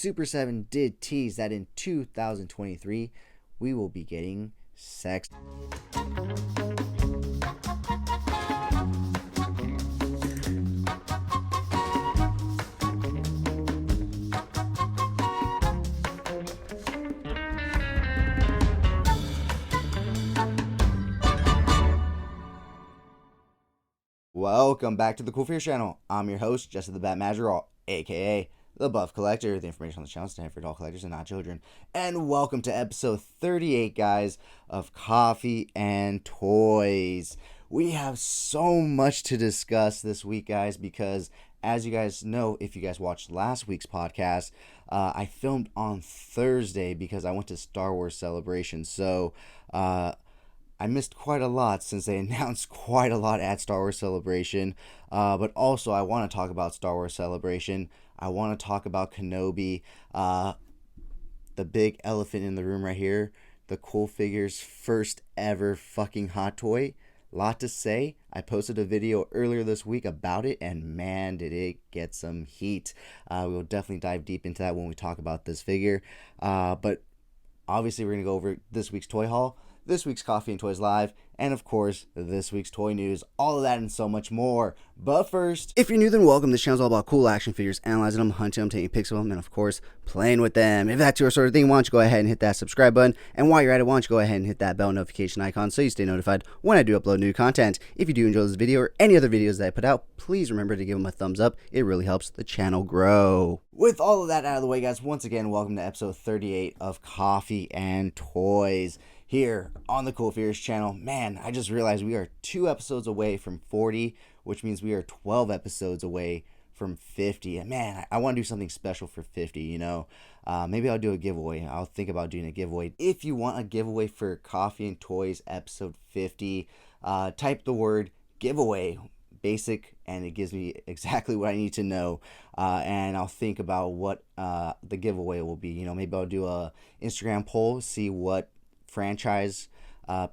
Super 7 did tease that in 2023 we will be getting sex. Welcome back to the CoolFigurez channel. I'm your host, Jesse the Bat Madrigal, aka the Buff Collector. The information on the channel is intended for adult collectors and not children. And welcome to episode 38, guys, of Coffee and Toys. We have so much to discuss this week, guys, because as you guys know, if you guys watched last week's podcast, I filmed on Thursday because I went to Star Wars Celebration. So, I missed quite a lot since they announced quite a lot at Star Wars Celebration. But also, I want to talk about Star Wars Celebration. I want to talk about Kenobi. The big elephant in the room right here. The CoolFigurez first ever fucking hot toy. Lot to say. I posted a video earlier this week about it, and man, did it get some heat. We will definitely dive deep into that when we talk about this figure. But obviously, we're going to go over this week's toy haul, this week's Coffee and Toys Live, and of course, this week's toy news. All of that and so much more. But first, if you're new, then welcome. This channel is all about cool action figures, analyzing them, hunting them, taking pics of them, and of course, playing with them. If that's your sort of thing, why don't you go ahead and hit that subscribe button? And while you're at it, why don't you go ahead and hit that bell notification icon so you stay notified when I do upload new content. If you do enjoy this video or any other videos that I put out, please remember to give them a thumbs up. It really helps the channel grow. With all of that out of the way, guys, once again, welcome to episode 38 of Coffee and Toys here on the CoolFigurez channel. Man, I just realized we are 2 episodes away from 40, which means we are 12 episodes away from 50. And man, I want to do something special for 50, you know. Maybe I'll do a giveaway. I'll think about doing a giveaway. If you want a giveaway for Coffee and Toys episode 50, type the word giveaway, basic, and it gives me exactly what I need to know. And I'll think about what the giveaway will be. You know, maybe I'll do a Instagram poll, see what franchise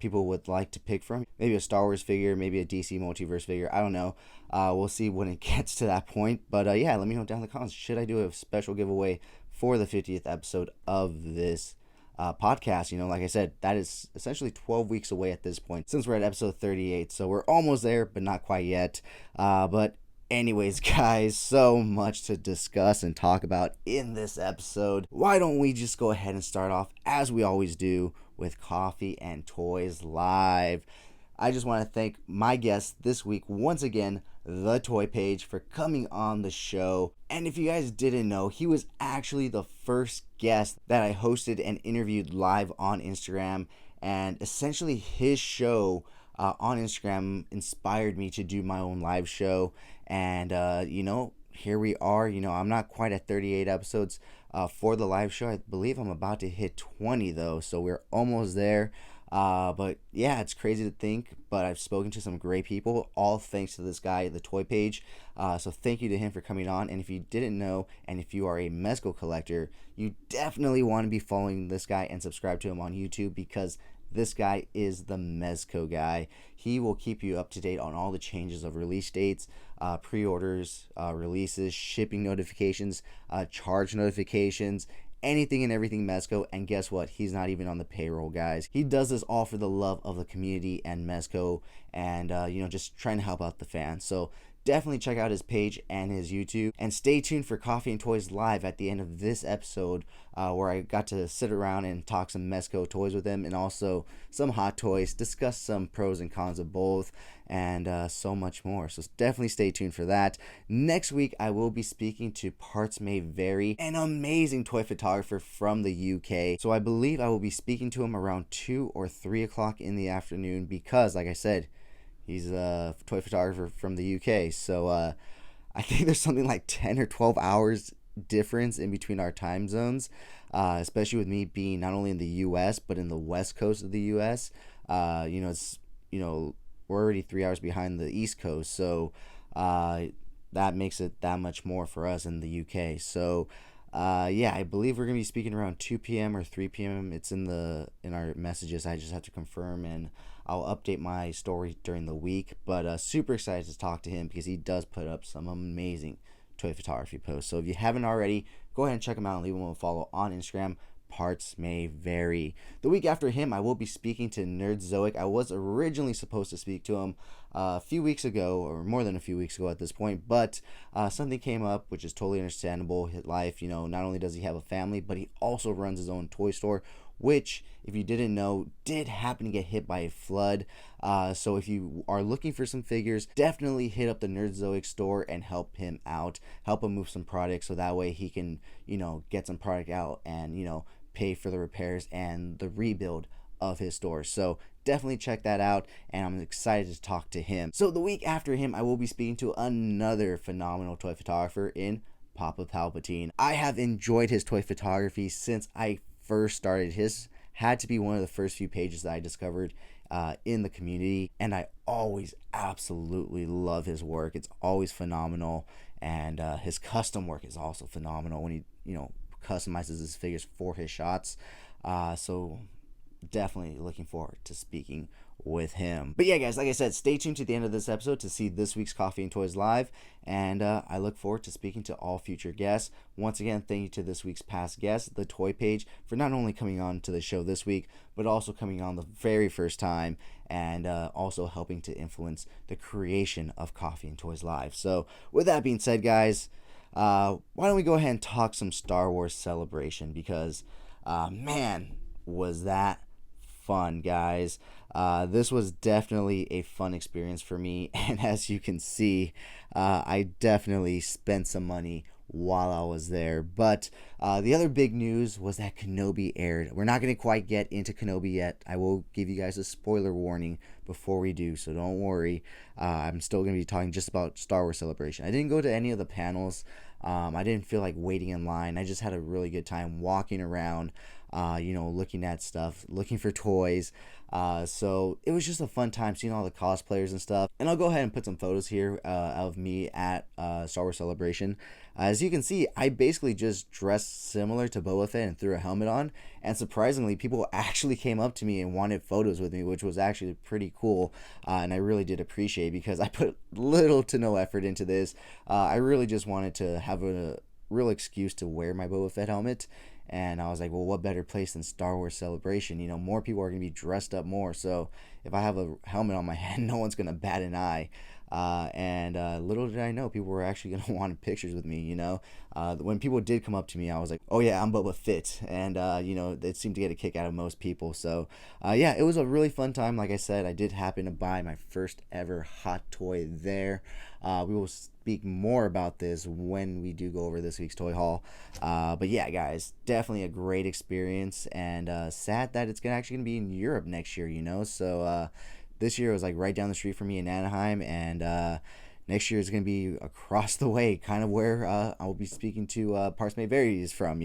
people would like to pick from. Maybe a Star Wars figure, maybe a DC multiverse figure. I don't know. We'll see when it gets to that point. But yeah, let me know down in the comments. Should I do a special giveaway for the 50th episode of this podcast? You know, like I said, that is essentially 12 weeks away at this point, since we're at episode 38. So we're almost there, but not quite yet. But anyways, guys, so much to discuss and talk about in this episode. Why don't we just go ahead and start off, as we always do, with Coffee and Toys Live. I just want to thank my guest this week, once again, The Toy Page, for coming on the show. And if you guys didn't know, he was actually the first guest that I hosted and interviewed live on Instagram. And essentially his show on Instagram inspired me to do my own live show. And, you know, here we are. You know, I'm not quite at 38 episodes for the live show. I believe I'm about to hit 20, though, so we're almost there. But yeah, it's crazy to think, but I've spoken to some great people, all thanks to this guy, The Toy Page. So thank you to him for coming on. And if you didn't know, and if you are a Mezco collector, you definitely want to be following this guy and subscribe to him on YouTube, because this guy is the Mezco guy. He will keep you up to date on all the changes of release dates, pre-orders, releases, shipping notifications, charge notifications, anything and everything Mezco. And guess what? He's not even on the payroll, guys. He does this all for the love of the community and Mezco, and you know, just trying to help out the fans. So definitely check out his page and his YouTube, and stay tuned for Coffee and Toys Live at the end of this episode, where I got to sit around and talk some Mezco toys with him, and also some hot toys, discuss some pros and cons of both, and so much more. So definitely stay tuned for that. Next week, I will be speaking to Parts May Vary, an amazing toy photographer from the UK. So I believe I will be speaking to him around 2 or 3 o'clock in the afternoon, because, like I said, he's a toy photographer from the UK. So I think there's something like 10 or 12 hours difference in between our time zones, especially with me being not only in the US, but in the West Coast of the US. You know, it's, you know, we're already 3 hours behind the East Coast. So that makes it that much more for us in the UK. So yeah, I believe we're going to be speaking around 2 p.m. or 3 p.m. It's in our messages. I just have to confirm, and I'll update my story during the week. But super excited to talk to him, because he does put up some amazing toy photography posts. So if you haven't already, go ahead and check him out and leave him a follow on Instagram. Parts may vary. The week after him, I will be speaking to Nerdzoic. I was originally supposed to speak to him a few weeks ago, or more than a few weeks ago at this point, but something came up, which is totally understandable. His life, not only does he have a family, but he also runs his own toy store, which, if you didn't know, did happen to get hit by a flood. So if you are looking for some figures, definitely hit up the Nerdzoic store and help him out. Help him move some products so that way he can, get some product out and, pay for the repairs and the rebuild of his store. So definitely check that out, and I'm excited to talk to him. So the week after him, I will be speaking to another phenomenal toy photographer in Papa Palpatine. I have enjoyed his toy photography since I first started. His had to be one of the first few pages that I discovered in the community, and I always absolutely love his work. It's always phenomenal, and his custom work is also phenomenal when he customizes his figures for his shots. So definitely looking forward to speaking with him. But yeah, guys, like I said, stay tuned to the end of this episode to see this week's Coffee and Toys Live, and I look forward to speaking to all future guests. Once again, thank you to this week's past guest, the Toy Page, for not only coming on to the show this week, but also coming on the very first time, and also helping to influence the creation of Coffee and Toys Live. So with that being said, guys, why don't we go ahead and talk some Star Wars Celebration, because man, was that fun, guys. This was definitely a fun experience for me, and as you can see, I definitely spent some money while I was there. But the other big news was that Kenobi aired. We're not going to quite get into Kenobi yet. I will give you guys a spoiler warning before we do, so don't worry. I'm still going to be talking just about Star Wars Celebration. I didn't go to any of the panels. I didn't feel like waiting in line. I just had a really good time walking around, looking at stuff, looking for toys. So it was just a fun time seeing all the cosplayers and stuff. And I'll go ahead and put some photos here of me at Star Wars Celebration. As you can see, I basically just dressed similar to Boba Fett and threw a helmet on. And surprisingly, people actually came up to me and wanted photos with me, which was actually pretty cool. And I really did appreciate, because I put little to no effort into this. I really just wanted to have a real excuse to wear my Boba Fett helmet. And I was like, well, what better place than Star Wars Celebration? More people are going to be dressed up more. So if I have a helmet on my head, no one's going to bat an eye. And little did I know, people were actually going to want pictures with me, When people did come up to me, I was like, oh yeah, I'm Boba Fett. And, it seemed to get a kick out of most people. So, yeah, it was a really fun time. Like I said, I did happen to buy my first ever hot toy there. We will speak more about this when we do go over this week's toy haul. But yeah, guys, definitely a great experience, and sad that it's actually going to be in Europe next year, So this year was like right down the street from me in Anaheim, and next year is going to be across the way, kind of where I will be speaking to Parts May Vary is from,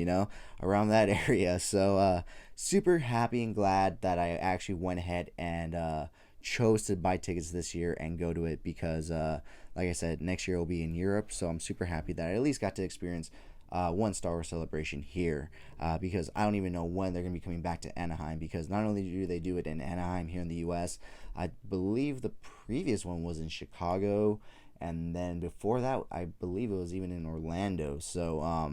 around that area. So super happy and glad that I actually went ahead and chose to buy tickets this year and go to it, because like I said, next year will be in Europe. So I'm super happy that I at least got to experience one Star Wars Celebration here, because I don't even know when they're going to be coming back to Anaheim, because not only do they do it in Anaheim here in the US, I believe the previous one was in Chicago, and then before that, I believe it was even in Orlando. So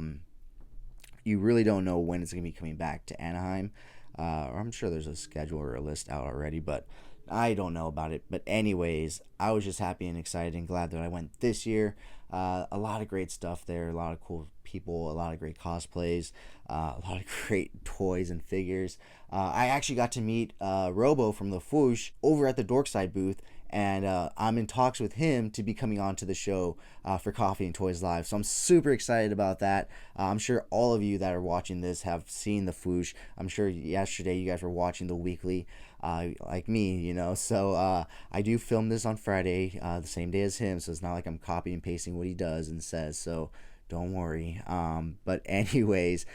you really don't know when it's going to be coming back to Anaheim. I'm sure there's a schedule or a list out already, but I don't know about it. But anyways, I was just happy and excited and glad that I went this year. A lot of great stuff there, a lot of cool people, a lot of great cosplays, a lot of great toys and figures. I actually got to meet Robo from the Foosh over at the Dorkside booth, and I'm in talks with him to be coming on to the show for Coffee and Toys Live. So I'm super excited about that. I'm sure all of you that are watching this have seen the Foosh. I'm sure yesterday you guys were watching the weekly, like me, So I do film this on Friday, the same day as him, so it's not like I'm copy and pasting what he does and says, so don't worry. But anyways,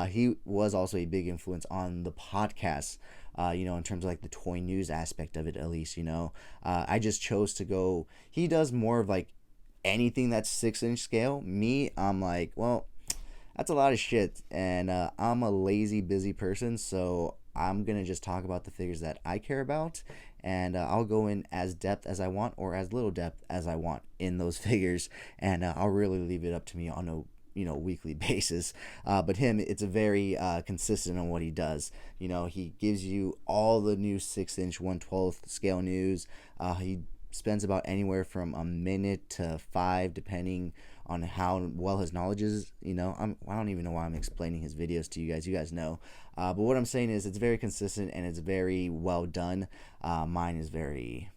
he was also a big influence on the podcast, in terms of like the toy news aspect of it, at least, I just chose to go. He does more of like anything that's 6-inch scale. Me, I'm like, well, that's a lot of shit, and I'm a lazy, busy person, so I'm gonna just talk about the figures that I care about, and I'll go in as depth as I want or as little depth as I want in those figures, and I'll really leave it up to me on a weekly basis. But him, it's a very consistent on what he does. He gives you all the new 6-inch 1/12 scale news. He spends about anywhere from a minute to 5, depending on how well his knowledge is. I don't even know why I'm explaining his videos to you guys. You guys know. But what I'm saying is it's very consistent and it's very well done. Mine is very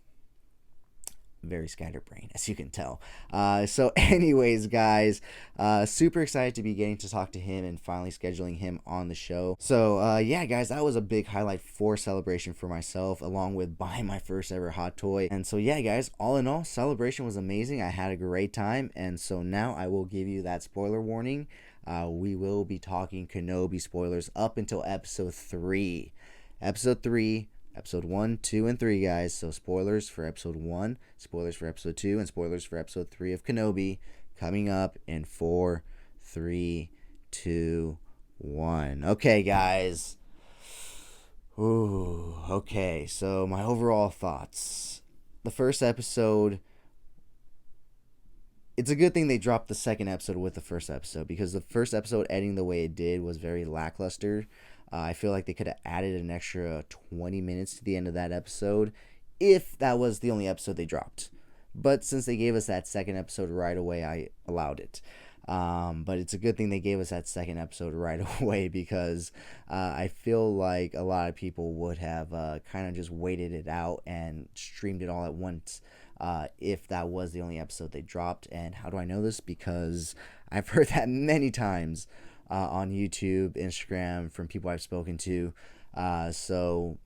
scatterbrained, as you can tell. So anyways, guys, super excited to be getting to talk to him and finally scheduling him on the show. So yeah, guys, that was a big highlight for Celebration for myself, along with buying my first ever hot toy. And so yeah, guys, all in all, Celebration was amazing. I had a great time. And so now I will give you that spoiler warning. We will be talking Kenobi spoilers up until episode 3. Episode 1, 2, and 3, guys. So spoilers for episode 1, spoilers for episode 2, and spoilers for episode 3 of Kenobi coming up in 4, 3, 2, 1. Okay, guys. Ooh, okay. So my overall thoughts. The first episode, it's a good thing they dropped the second episode with the first episode, because the first episode editing the way it did was very lackluster. I feel like they could have added an extra 20 minutes to the end of that episode if that was the only episode they dropped. But since they gave us that second episode right away, I allowed it. But it's a good thing they gave us that second episode right away, because I feel like a lot of people would have kind of just waited it out and streamed it all at once if that was the only episode they dropped. And how do I know this? Because I've heard that many times on YouTube, Instagram, from people I've spoken to. So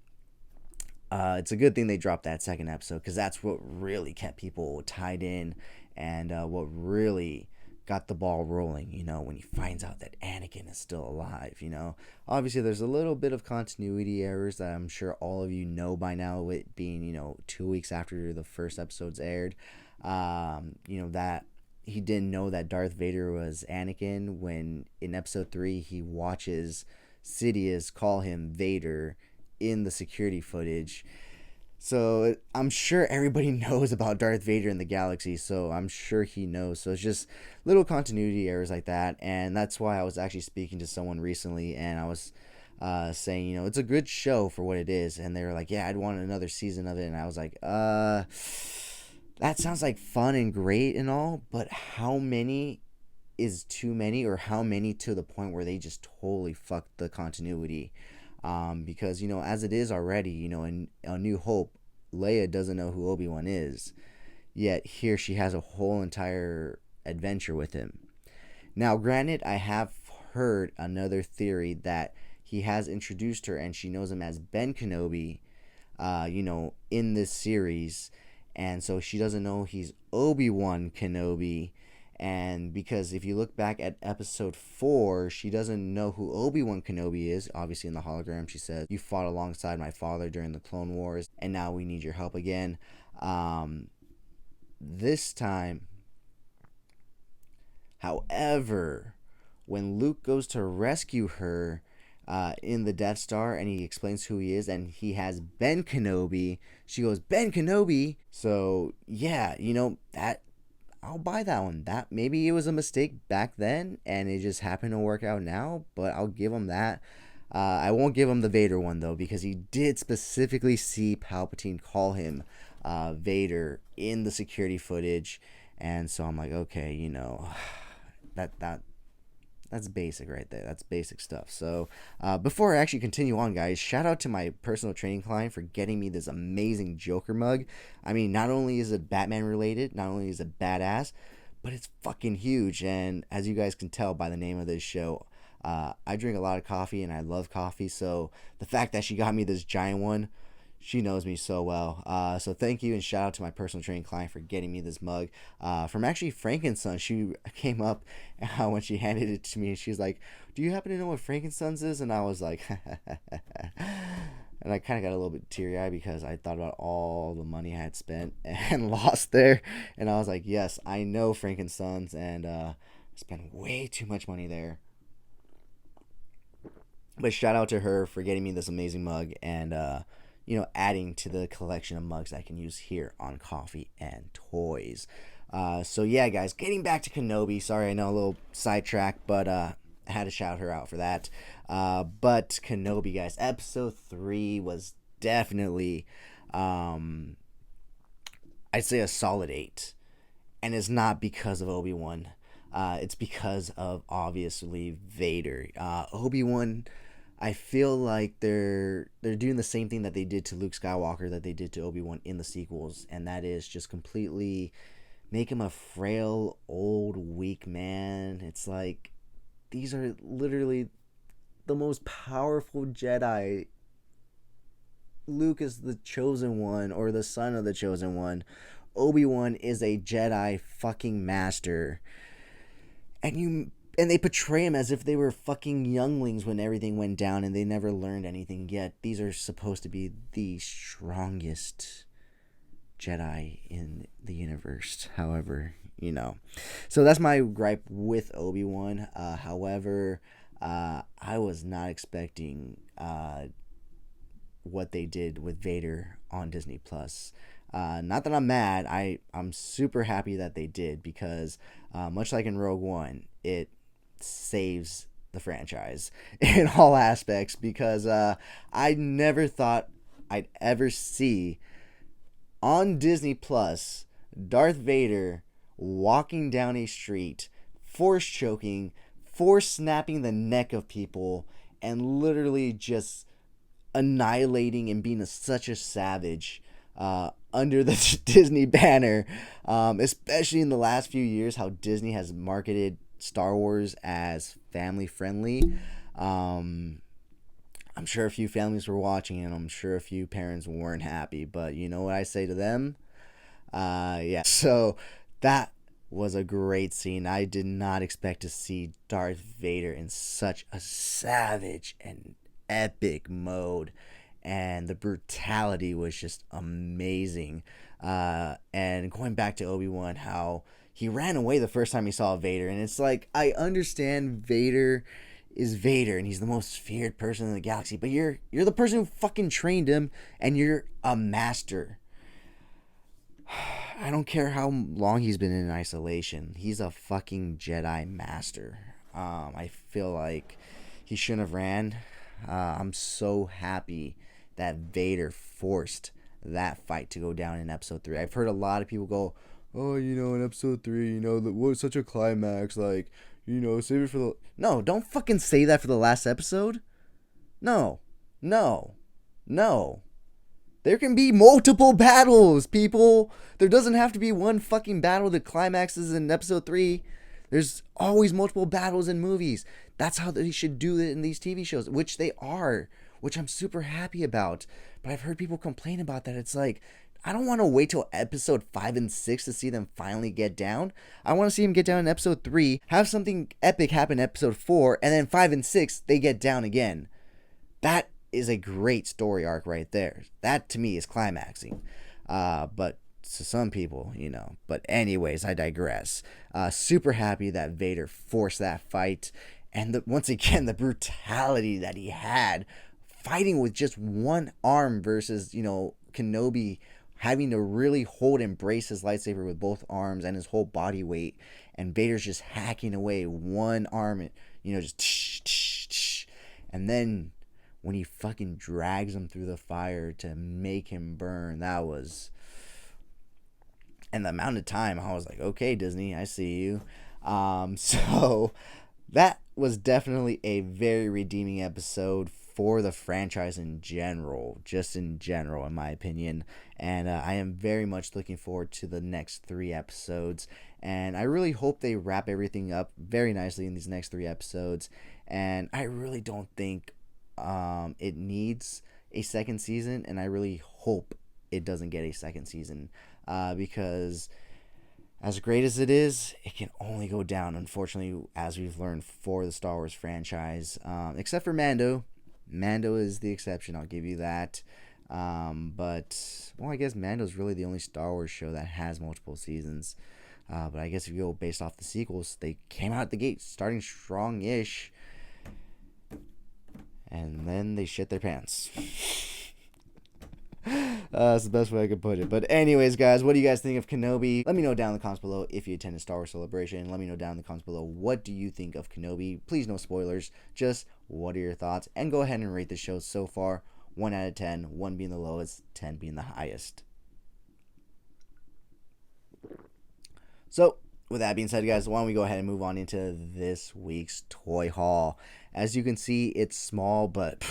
it's a good thing they dropped that second episode, because that's what really kept people tied in, and what really got the ball rolling, when he finds out that Anakin is still alive. Obviously there's a little bit of continuity errors that I'm sure all of you know by now, it being 2 weeks after the first episode's aired. That he didn't know that Darth Vader was Anakin when in episode 3 he watches Sidious call him Vader in the security footage. So I'm sure everybody knows about Darth Vader in the galaxy, so I'm sure he knows. So it's just little continuity errors like that, and that's why I was actually speaking to someone recently, and I was saying, it's a good show for what it is, and they were like, yeah, I'd want another season of it, and I was like, that sounds like fun and great and all, but how many is too many, or how many to the point where they just totally fucked the continuity? Because, as it is already, in A New Hope, Leia doesn't know who Obi-Wan is, yet here she has a whole entire adventure with him. Now, granted, I have heard another theory that he has introduced her and she knows him as Ben Kenobi, in this series, and so she doesn't know he's Obi-Wan Kenobi. And because if you look back at episode 4, she doesn't know who Obi-Wan Kenobi is. Obviously in the hologram she says, you fought alongside my father during the Clone Wars, and now we need your help again. This time, however, when Luke goes to rescue her in the Death Star, and he explains who he is, and he has Ben Kenobi, she goes, Ben Kenobi? So yeah, that, I'll buy that one. That maybe it was a mistake back then and it just happened to work out now, but I'll give him that. I won't give him the Vader one though, because he did specifically see Palpatine call him Vader in the security footage, and so I'm like, okay, that's basic right there. That's basic stuff. So before I actually continue on, guys, shout out to my personal training client for getting me this amazing Joker mug. I mean, not only is it Batman related, not only is it badass, but it's fucking huge. And as you guys can tell by the name of this show, I drink a lot of coffee and I love coffee. So the fact that she got me this giant one, she knows me so well. So thank you, and shout out to my personal training client for getting me this mug from actually Frankenstein. She came up when she handed it to me, and she's like, do you happen to know what Frankenstein's is? And I was like, and I kind of got a little bit teary-eyed because I thought about all the money I had spent and lost there. And I was like, yes, I know Frankenstein's, and I spent way too much money there. But shout out to her for getting me this amazing mug, and adding to the collection of mugs I can use here on Coffee and Toys. So yeah, guys, getting back to Kenobi. Sorry, I know, a little sidetrack, but I had to shout her out for that. But Kenobi, guys, episode 3 was definitely, I'd say, a solid 8. And it's not because of Obi-Wan. It's because of, obviously, Vader. Obi-Wan, I feel like they're doing the same thing that they did to Luke Skywalker that they did to Obi-Wan in the sequels, and that is just completely make him a frail, old, weak man. It's like, these are literally the most powerful Jedi. Luke is the chosen one, or the son of the chosen one. Obi-Wan is a Jedi fucking master. And they portray him as if they were fucking younglings when everything went down and they never learned anything yet. These are supposed to be the strongest Jedi in the universe. However, So that's my gripe with Obi-Wan. However, I was not expecting what they did with Vader on Disney Plus. Not that I'm mad. I'm super happy that they did, because much like in Rogue One, it saves the franchise in all aspects, because I never thought I'd ever see on Disney Plus Darth Vader walking down a street, force choking, force snapping the neck of people, and literally just annihilating and being such a savage under the Disney banner, especially in the last few years, how Disney has marketed Star Wars as family friendly. I'm sure a few families were watching, and I'm sure a few parents weren't happy, but you know what I say to them? Yeah. So that was a great scene. I did not expect to see Darth Vader in such a savage and epic mode, and the brutality was just amazing. And going back to Obi-Wan, how he ran away the first time he saw Vader, and it's like, I understand Vader is Vader and he's the most feared person in the galaxy, but you're the person who fucking trained him, and you're a master. I don't care how long he's been in isolation. He's a fucking Jedi master. I feel like he shouldn't have ran. I'm so happy that Vader forced that fight to go down in episode 3. I've heard a lot of people go, oh, in episode 3, that was such a climax, like, save it for the... No, don't fucking say that for the last episode. No. There can be multiple battles, people. There doesn't have to be one fucking battle that climaxes in episode 3. There's always multiple battles in movies. That's how they should do it in these TV shows, which they are, which I'm super happy about. But I've heard people complain about that. It's like, I don't want to wait till episode 5 and 6 to see them finally get down. I want to see them get down in episode 3, have something epic happen in episode 4, and then 5 and 6, they get down again. That is a great story arc right there. That, to me, is climaxing. But to some people, But anyways, I digress. Super happy that Vader forced that fight. And once again, the brutality that he had fighting with just one arm versus, Kenobi having to really hold and brace his lightsaber with both arms and his whole body weight. And Vader's just hacking away one arm, just tsh, tsh, tsh. And then when he fucking drags him through the fire to make him burn, that was... And the amount of time, I was like, okay, Disney, I see you. So that was definitely a very redeeming episode for the franchise in general, in my opinion. And I am very much looking forward to the next 3 episodes. And I really hope they wrap everything up very nicely in these next 3 episodes. And I really don't think it needs a second season. And I really hope it doesn't get a second season. Because as great as it is, it can only go down, unfortunately, as we've learned for the Star Wars franchise. Except for Mando. Mando is the exception, I'll give you that. But, well, I guess Mando's really the only Star Wars show that has multiple seasons. But I guess if you go based off the sequels, they came out the gate starting strong-ish. And then they shit their pants. That's the best way I could put it. But anyways, guys, what do you guys think of Kenobi? Let me know down in the comments below if you attended Star Wars Celebration. Let me know down in the comments below what do you think of Kenobi. Please no spoilers. Just what are your thoughts? And go ahead and rate the show so far. 1 out of 10. 1 being the lowest, 10 being the highest. So, with that being said, guys, why don't we go ahead and move on into this week's toy haul. As you can see, it's small, but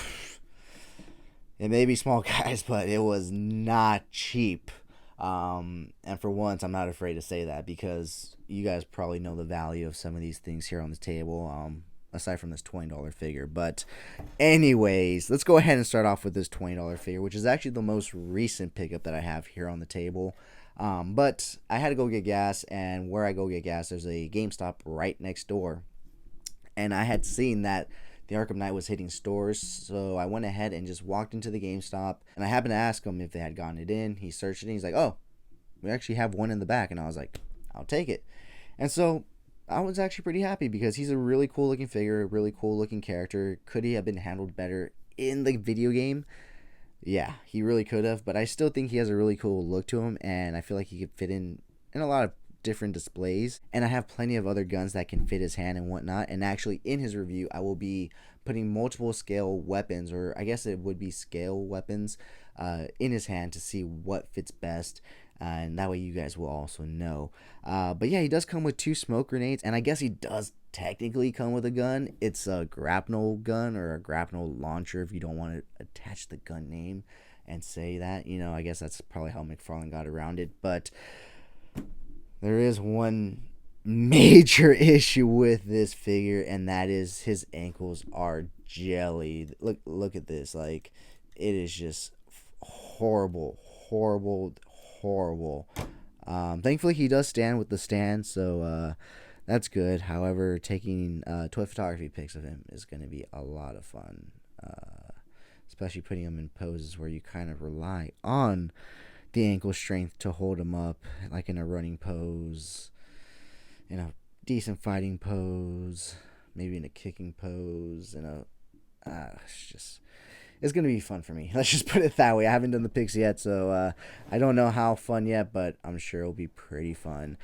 it may be small, guys, but it was not cheap. And for once, I'm not afraid to say that because you guys probably know the value of some of these things here on the table, aside from this $20 figure. But anyways, let's go ahead and start off with this $20 figure, which is actually the most recent pickup that I have here on the table. But I had to go get gas, and where I go get gas, there's a GameStop right next door. And I had seen that the Arkham Knight was hitting stores, so I went ahead and just walked into the GameStop, and I happened to ask him if they had gotten it in. He searched it, and he's like, oh, we actually have one in the back. And I was like, I'll take it. And so I was actually pretty happy because he's a really cool looking figure, a really cool looking character. Could he have been handled better in the video game? Yeah, he really could have, but I still think he has a really cool look to him, and I feel like he could fit in a lot of different displays. And I have plenty of other guns that can fit his hand and whatnot. And actually, in his review, I will be putting multiple scale weapons, or I guess it would be scale weapons, in his hand to see what fits best. And that way you guys will also know. But yeah, he does come with 2 smoke grenades, and I guess he does technically come with a gun. It's a grapnel gun or a grapnel launcher if you don't want to attach the gun name and say that. You know, I guess that's probably how McFarlane got around it. But there is one major issue with this figure, and that is his ankles are jelly. Look at this. Like, it is just horrible. Thankfully he does stand with the stand, so that's good. However, taking toy photography pics of him is going to be a lot of fun, especially putting him in poses where you kind of rely on the ankle strength to hold him up, like in a running pose, in a decent fighting pose, maybe in a kicking pose, it's going to be fun for me. Let's just put it that way. I haven't done the pics yet, so I don't know how fun yet, but I'm sure it'll be pretty fun.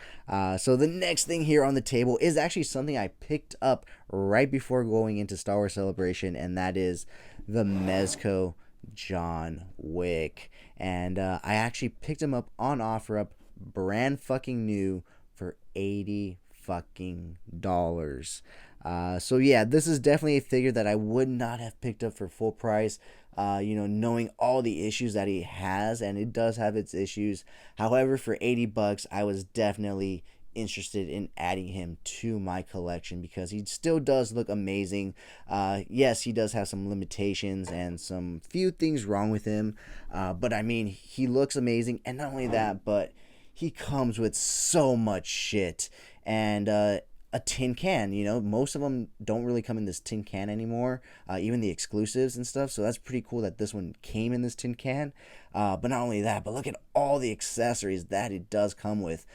So the next thing here on the table is actually something I picked up right before going into Star Wars Celebration, and that is the Mezco John Wick. And I actually picked him up on OfferUp, brand fucking new, for $80 fucking dollars. So yeah, this is definitely a figure that I would not have picked up for full price, knowing all the issues that he has, and it does have its issues. However, for $80, I was definitely interested in adding him to my collection because he still does look amazing. Yes, he does have some limitations and some few things wrong with him, but I mean, he looks amazing, and not only that, but he comes with so much shit. And a tin can, most of them don't really come in this tin can anymore, even the exclusives and stuff. So that's pretty cool that this one came in this tin can. But not only that, but look at all the accessories that it does come with.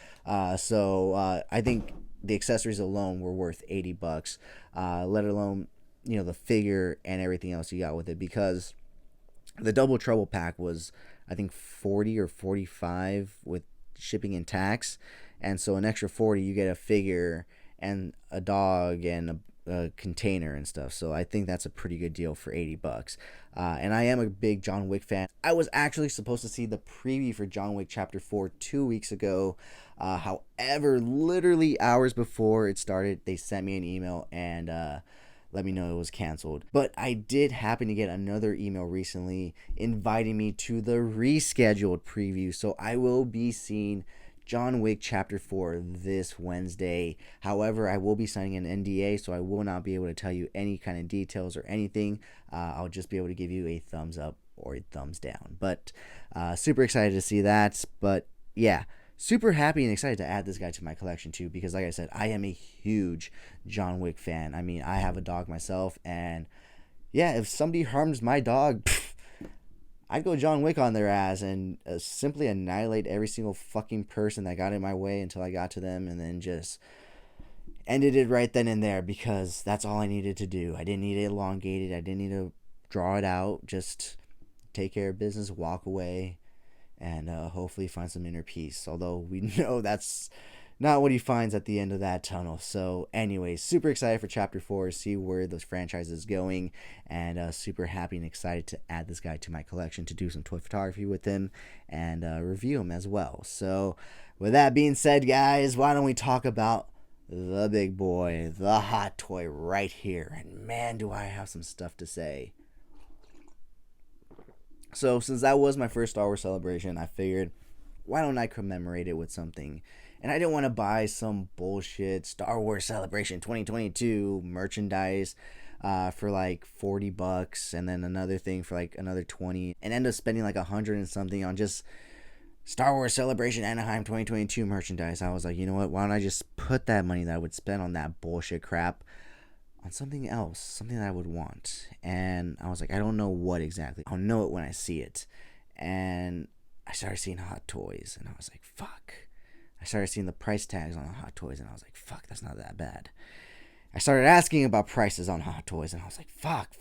So I think the accessories alone were worth $80, let alone the figure and everything else you got with it, because the Double Trouble pack was, I think, 40 or 45 with shipping and tax. And so an extra 40, you get a figure and a dog and a container and stuff. So I think that's a pretty good deal for $80. And I am a big John Wick fan. I was actually supposed to see the preview for John Wick Chapter 4 2 weeks ago. However, literally hours before it started, they sent me an email and let me know it was canceled. But I did happen to get another email recently inviting me to the rescheduled preview. So I will be seeing John Wick Chapter 4 this Wednesday. However, I will be signing an NDA, so I will not be able to tell you any kind of details or anything. I'll just be able to give you a thumbs up or a thumbs down. But super excited to see that. But yeah, super happy and excited to add this guy to my collection too, because like I said, I am a huge John Wick fan. I mean, I have a dog myself, and yeah, if somebody harms my dog, I'd go John Wick on their ass and simply annihilate every single fucking person that got in my way until I got to them, and then just ended it right then and there, because that's all I needed to do. I didn't need it elongated. I didn't need to draw it out. Just take care of business, walk away, and hopefully find some inner peace. Although we know that's not what he finds at the end of that tunnel. So anyways, super excited for chapter 4, see where this franchise is going, and super happy and excited to add this guy to my collection, to do some toy photography with him and review him as well. So with that being said, guys, why don't we talk about the big boy, the hot toy right here. And man, do I have some stuff to say. So since that was my first Star Wars celebration, I figured, why don't I commemorate it with something? And I didn't want to buy some bullshit Star Wars Celebration 2022 merchandise for like $40, and then another thing for like another 20, and end up spending like 100 and something on just Star Wars Celebration Anaheim 2022 merchandise. I was like, you know what? Why don't I just put that money that I would spend on that bullshit crap on something else, something that I would want. And I was like, I don't know what exactly. I'll know it when I see it. And I started seeing Hot Toys, and I was like, fuck. I started seeing the price tags on Hot Toys, and I was like, fuck, that's not that bad. I started asking about prices on Hot Toys, and I was like, fuck.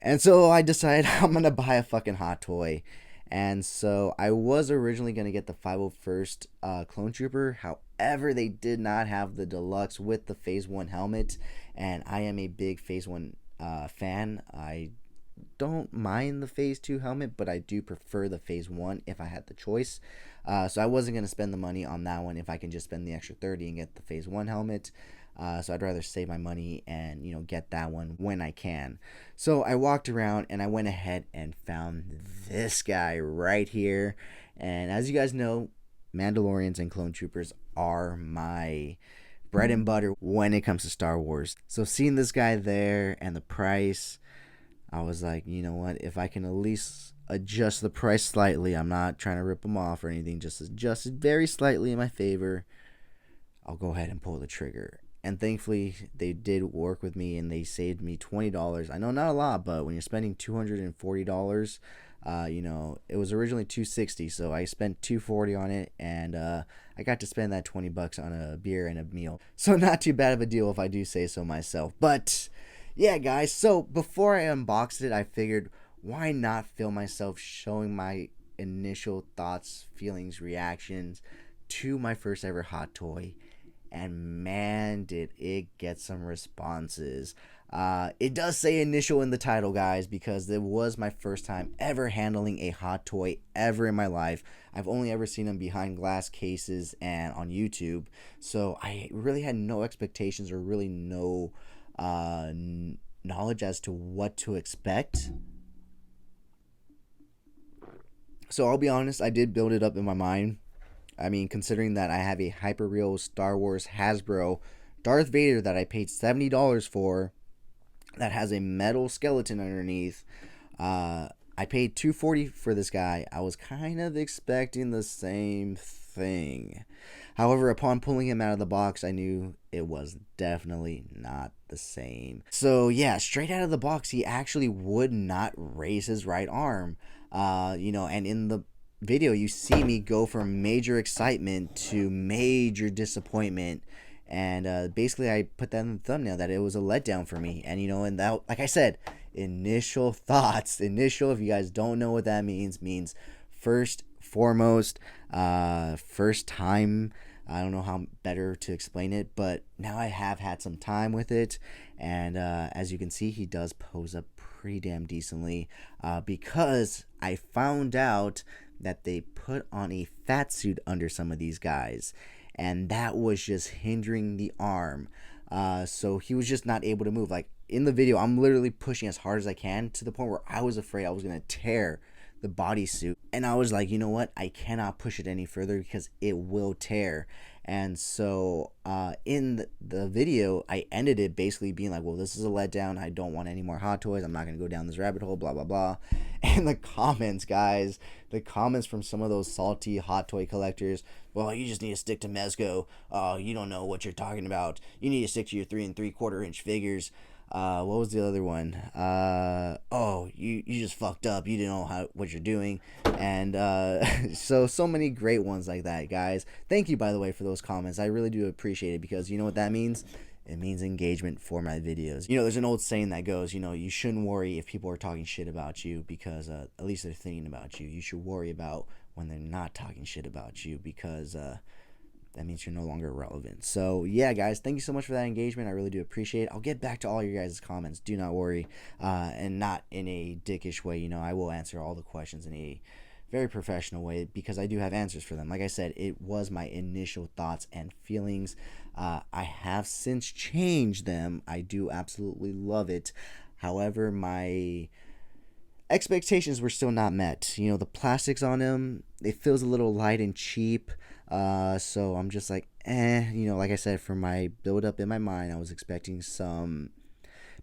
And so I decided I'm going to buy a fucking Hot Toy. And so I was originally going to get the 501st Clone Trooper. However, they did not have the deluxe with the Phase 1 helmet. And I am a big Phase 1 fan. I don't mind the Phase 2 helmet, but I do prefer the Phase 1 if I had the choice. So I wasn't going to spend the money on that one if I can just spend the extra 30 and get the Phase 1 helmet. So I'd rather save my money and, get that one when I can. So I walked around and I went ahead and found this guy right here. And as you guys know, Mandalorians and Clone Troopers are my bread and butter when it comes to Star Wars. So seeing this guy there and the price, I was like, you know what? If I can at least adjust the price slightly, I'm not trying to rip them off or anything, just adjust it very slightly in my favor, I'll go ahead and pull the trigger. And thankfully, they did work with me, and they saved me $20. I know not a lot, but when you're spending $240, it was originally $260, so I spent $240 on it, and I got to spend that $20 on a beer and a meal. So not too bad of a deal if I do say so myself. But yeah, guys, so before I unboxed it, I figured, why not film myself showing my initial thoughts, feelings, reactions to my first ever hot toy. And man, did it get some responses. It does say initial in the title, guys, because it was my first time ever handling a hot toy ever in my life. I've only ever seen them behind glass cases and on YouTube. So I really had no expectations or really no knowledge as to what to expect. So I'll be honest, I did build it up in my mind. I mean, considering that I have a hyper-real Star Wars Hasbro Darth Vader that I paid $70 for, that has a metal skeleton underneath. I paid $240 for this guy. I was kind of expecting the same thing. However, upon pulling him out of the box, I knew it was definitely not the same. So yeah, straight out of the box, he actually would not raise his right arm. And in the video, you see me go from major excitement to major disappointment, and basically I put that in the thumbnail that it was a letdown for me. And that, like I said, initial thoughts. Initial, if you guys don't know what that means first foremost, first time. I don't know how better to explain it, but now I have had some time with it, and as you can see, he does pose up pretty damn decently, because I found out that they put on a fat suit under some of these guys, and that was just hindering the arm. So he was just not able to move. Like in the video, I'm literally pushing as hard as I can to the point where I was afraid I was gonna tear the bodysuit, and I was like, you know what, I cannot push it any further because it will tear. And so in the video, I ended it basically being like, well, this is a letdown. I don't want any more hot toys. I'm not going to go down this rabbit hole, blah, blah, blah. And the comments, guys, the comments from some of those salty hot toy collectors, well, you just need to stick to Mezco. You don't know what you're talking about. You need to stick to your 3 3/4 inch figures. What was the other one? You just fucked up. You didn't know what you're doing. And so many great ones like that, guys. Thank you, by the way, for those comments. I really do appreciate it, because you know what that means? It means engagement for my videos. You know, there's an old saying that goes, you know, you shouldn't worry if people are talking shit about you because at least they're thinking about you. You should worry about when they're not talking shit about you because that means you're no longer relevant. So, yeah, guys, thank you so much for that engagement. I really do appreciate it. I'll get back to all your guys' comments. Do not worry. And not in a dickish way. You know, I will answer all the questions in a very professional way because I do have answers for them. Like I said, it was my initial thoughts and feelings. I have since changed them. I do absolutely love it. However, my expectations were still not met. You know, the plastics on them, it feels a little light and cheap. So I'm just like, you know, like I said, for my build up in my mind, I was expecting some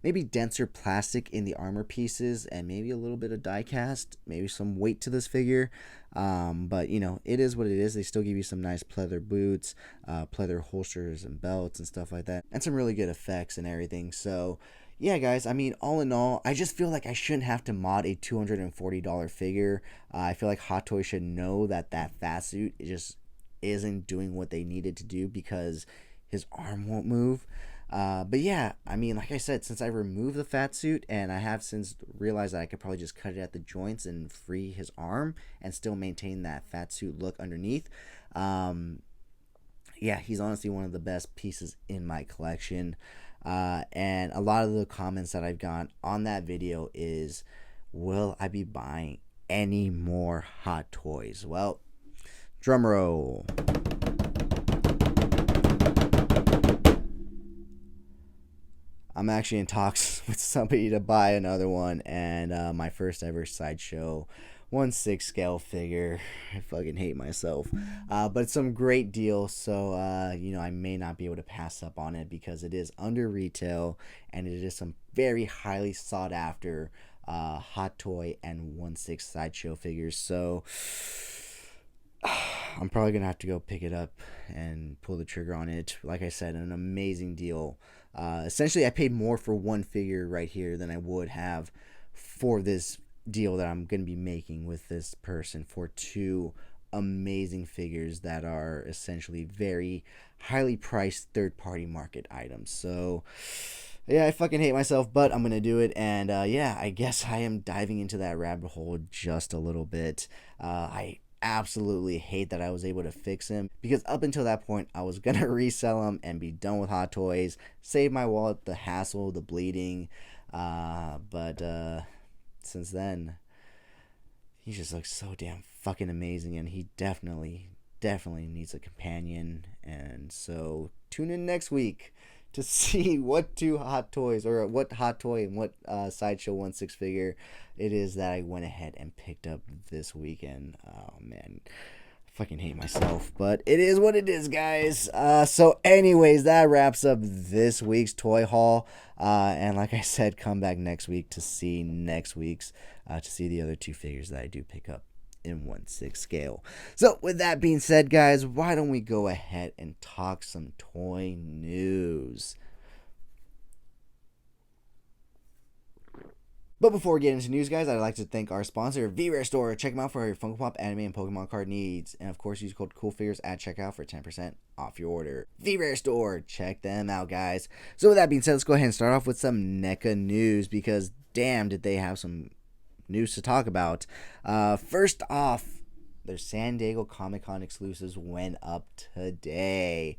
maybe denser plastic in the armor pieces and maybe a little bit of die cast, maybe some weight to this figure. But you know, it is what it is. They still give you some nice pleather boots, pleather holsters and belts and stuff like that, and some really good effects and everything. So yeah, guys, I mean, all in all, I just feel like I shouldn't have to mod a $240 figure. I feel like Hot Toys should know that that fat suit just isn't doing what they needed to do because his arm won't move. But yeah, I mean, like I said, since I removed the fat suit and I have since realized that I could probably just cut it at the joints and free his arm and still maintain that fat suit look underneath. Yeah, he's honestly one of the best pieces in my collection. And a lot of the comments that I've gotten on that video is, will I be buying any more Hot Toys? Well, drum roll. I'm actually in talks with somebody to buy another one, and my first ever Sideshow 1/6 scale figure. I fucking hate myself, but it's some great deal. So you know, I may not be able to pass up on it because it is under retail, and it is some very highly sought after Hot Toy and 1/6 Sideshow figures. So I'm probably gonna have to go pick it up and pull the trigger on it. Like I said, an amazing deal. Essentially, I paid more for one figure right here than I would have for this deal that I'm going to be making with this person for two amazing figures that are essentially very highly priced third-party market items. So, yeah, I fucking hate myself, but I'm going to do it. And, yeah, I guess I am diving into that rabbit hole just a little bit. I absolutely hate that I was able to fix him because up until that point I was gonna resell him and be done with Hot Toys, save my wallet the hassle, the bleeding, but since then he just looks so damn fucking amazing, and he definitely needs a companion. And so tune in next week to see what two Hot Toys, or what Hot Toy and what Sideshow 1/6 figure it is that I went ahead and picked up this weekend. Oh man, I fucking hate myself, but it is what it is, guys. So anyways, that wraps up this week's toy haul. And like I said, come back next week to see next week's, to see the other two figures that I do pick up in 1/6 scale. So with that being said, guys, why don't we go ahead and talk some toy news? But before we get into news, guys, I'd like to thank our sponsor, VRare Store. Check them out for your Funko Pop, anime, and Pokemon card needs. And of course, use code CoolFigurez at checkout for 10% off your order. VRare Store, check them out, guys. So with that being said, let's go ahead and start off with some NECA news, because damn, did they have some news to talk about. First off, their San Diego Comic-Con exclusives went up today.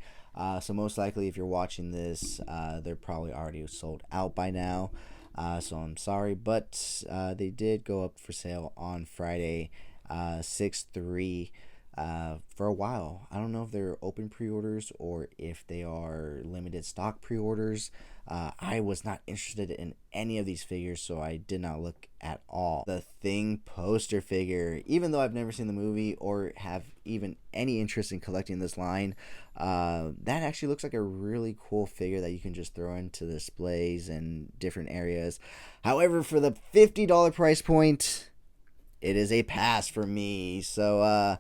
So most likely, if you're watching this, they're probably already sold out by now. So I'm sorry, but they did go up for sale on Friday, 6/3, for a while. I don't know if they're open pre-orders or if they are limited stock pre-orders. I was not interested in any of these figures, so I did not look at all. The Thing poster figure, even though I've never seen the movie or have even any interest in collecting this line, that actually looks like a really cool figure that you can just throw into displays and different areas. However, for the $50 price point, it is a pass for me. So,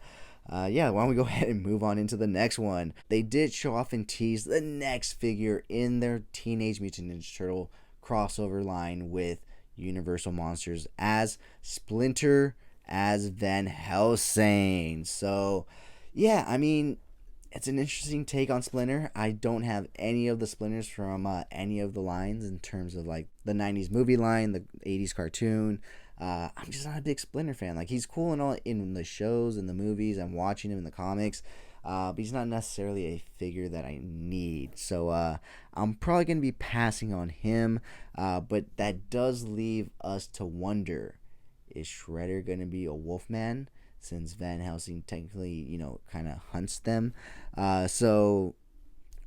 yeah, why don't we go ahead and move on into the next one. They did show off and tease the next figure in their Teenage Mutant Ninja Turtle crossover line with Universal Monsters as Splinter as Van Helsing. So, yeah, I mean, It's an interesting take on Splinter. I don't have any of the Splinters from any of the lines in terms of like the 90s movie line, the 80s cartoon. I'm just not a big Splinter fan. Like, he's cool and all in the shows and the movies. I'm watching him in the comics. But he's not necessarily a figure that I need. So I'm probably going to be passing on him. But that does leave us to wonder, is Shredder going to be a Wolfman? Since Van Helsing technically, kind of hunts them. So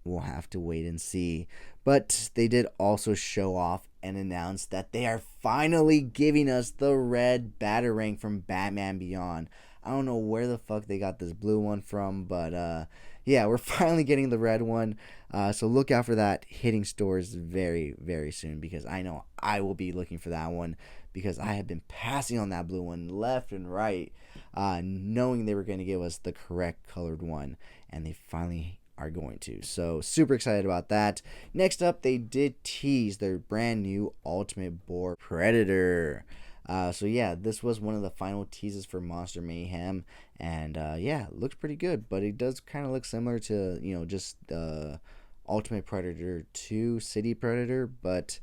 we'll have to wait and see. But they did also show off and announce that they are finally giving us the red Batarang from Batman Beyond. I don't know where the fuck they got this blue one from, but yeah, we're finally getting the red one. So look out for that hitting stores very, very soon, because I know I will be looking for that one, because I have been passing on that blue one left and right, knowing they were going to give us the correct colored one, and they finally are going to. So super excited about that. Next up, they did tease their brand new Ultimate Boar Predator. So yeah, this was one of the final teases for Monster Mayhem, and yeah, it looks pretty good, but it does kind of look similar to, just the Ultimate Predator 2 City Predator, but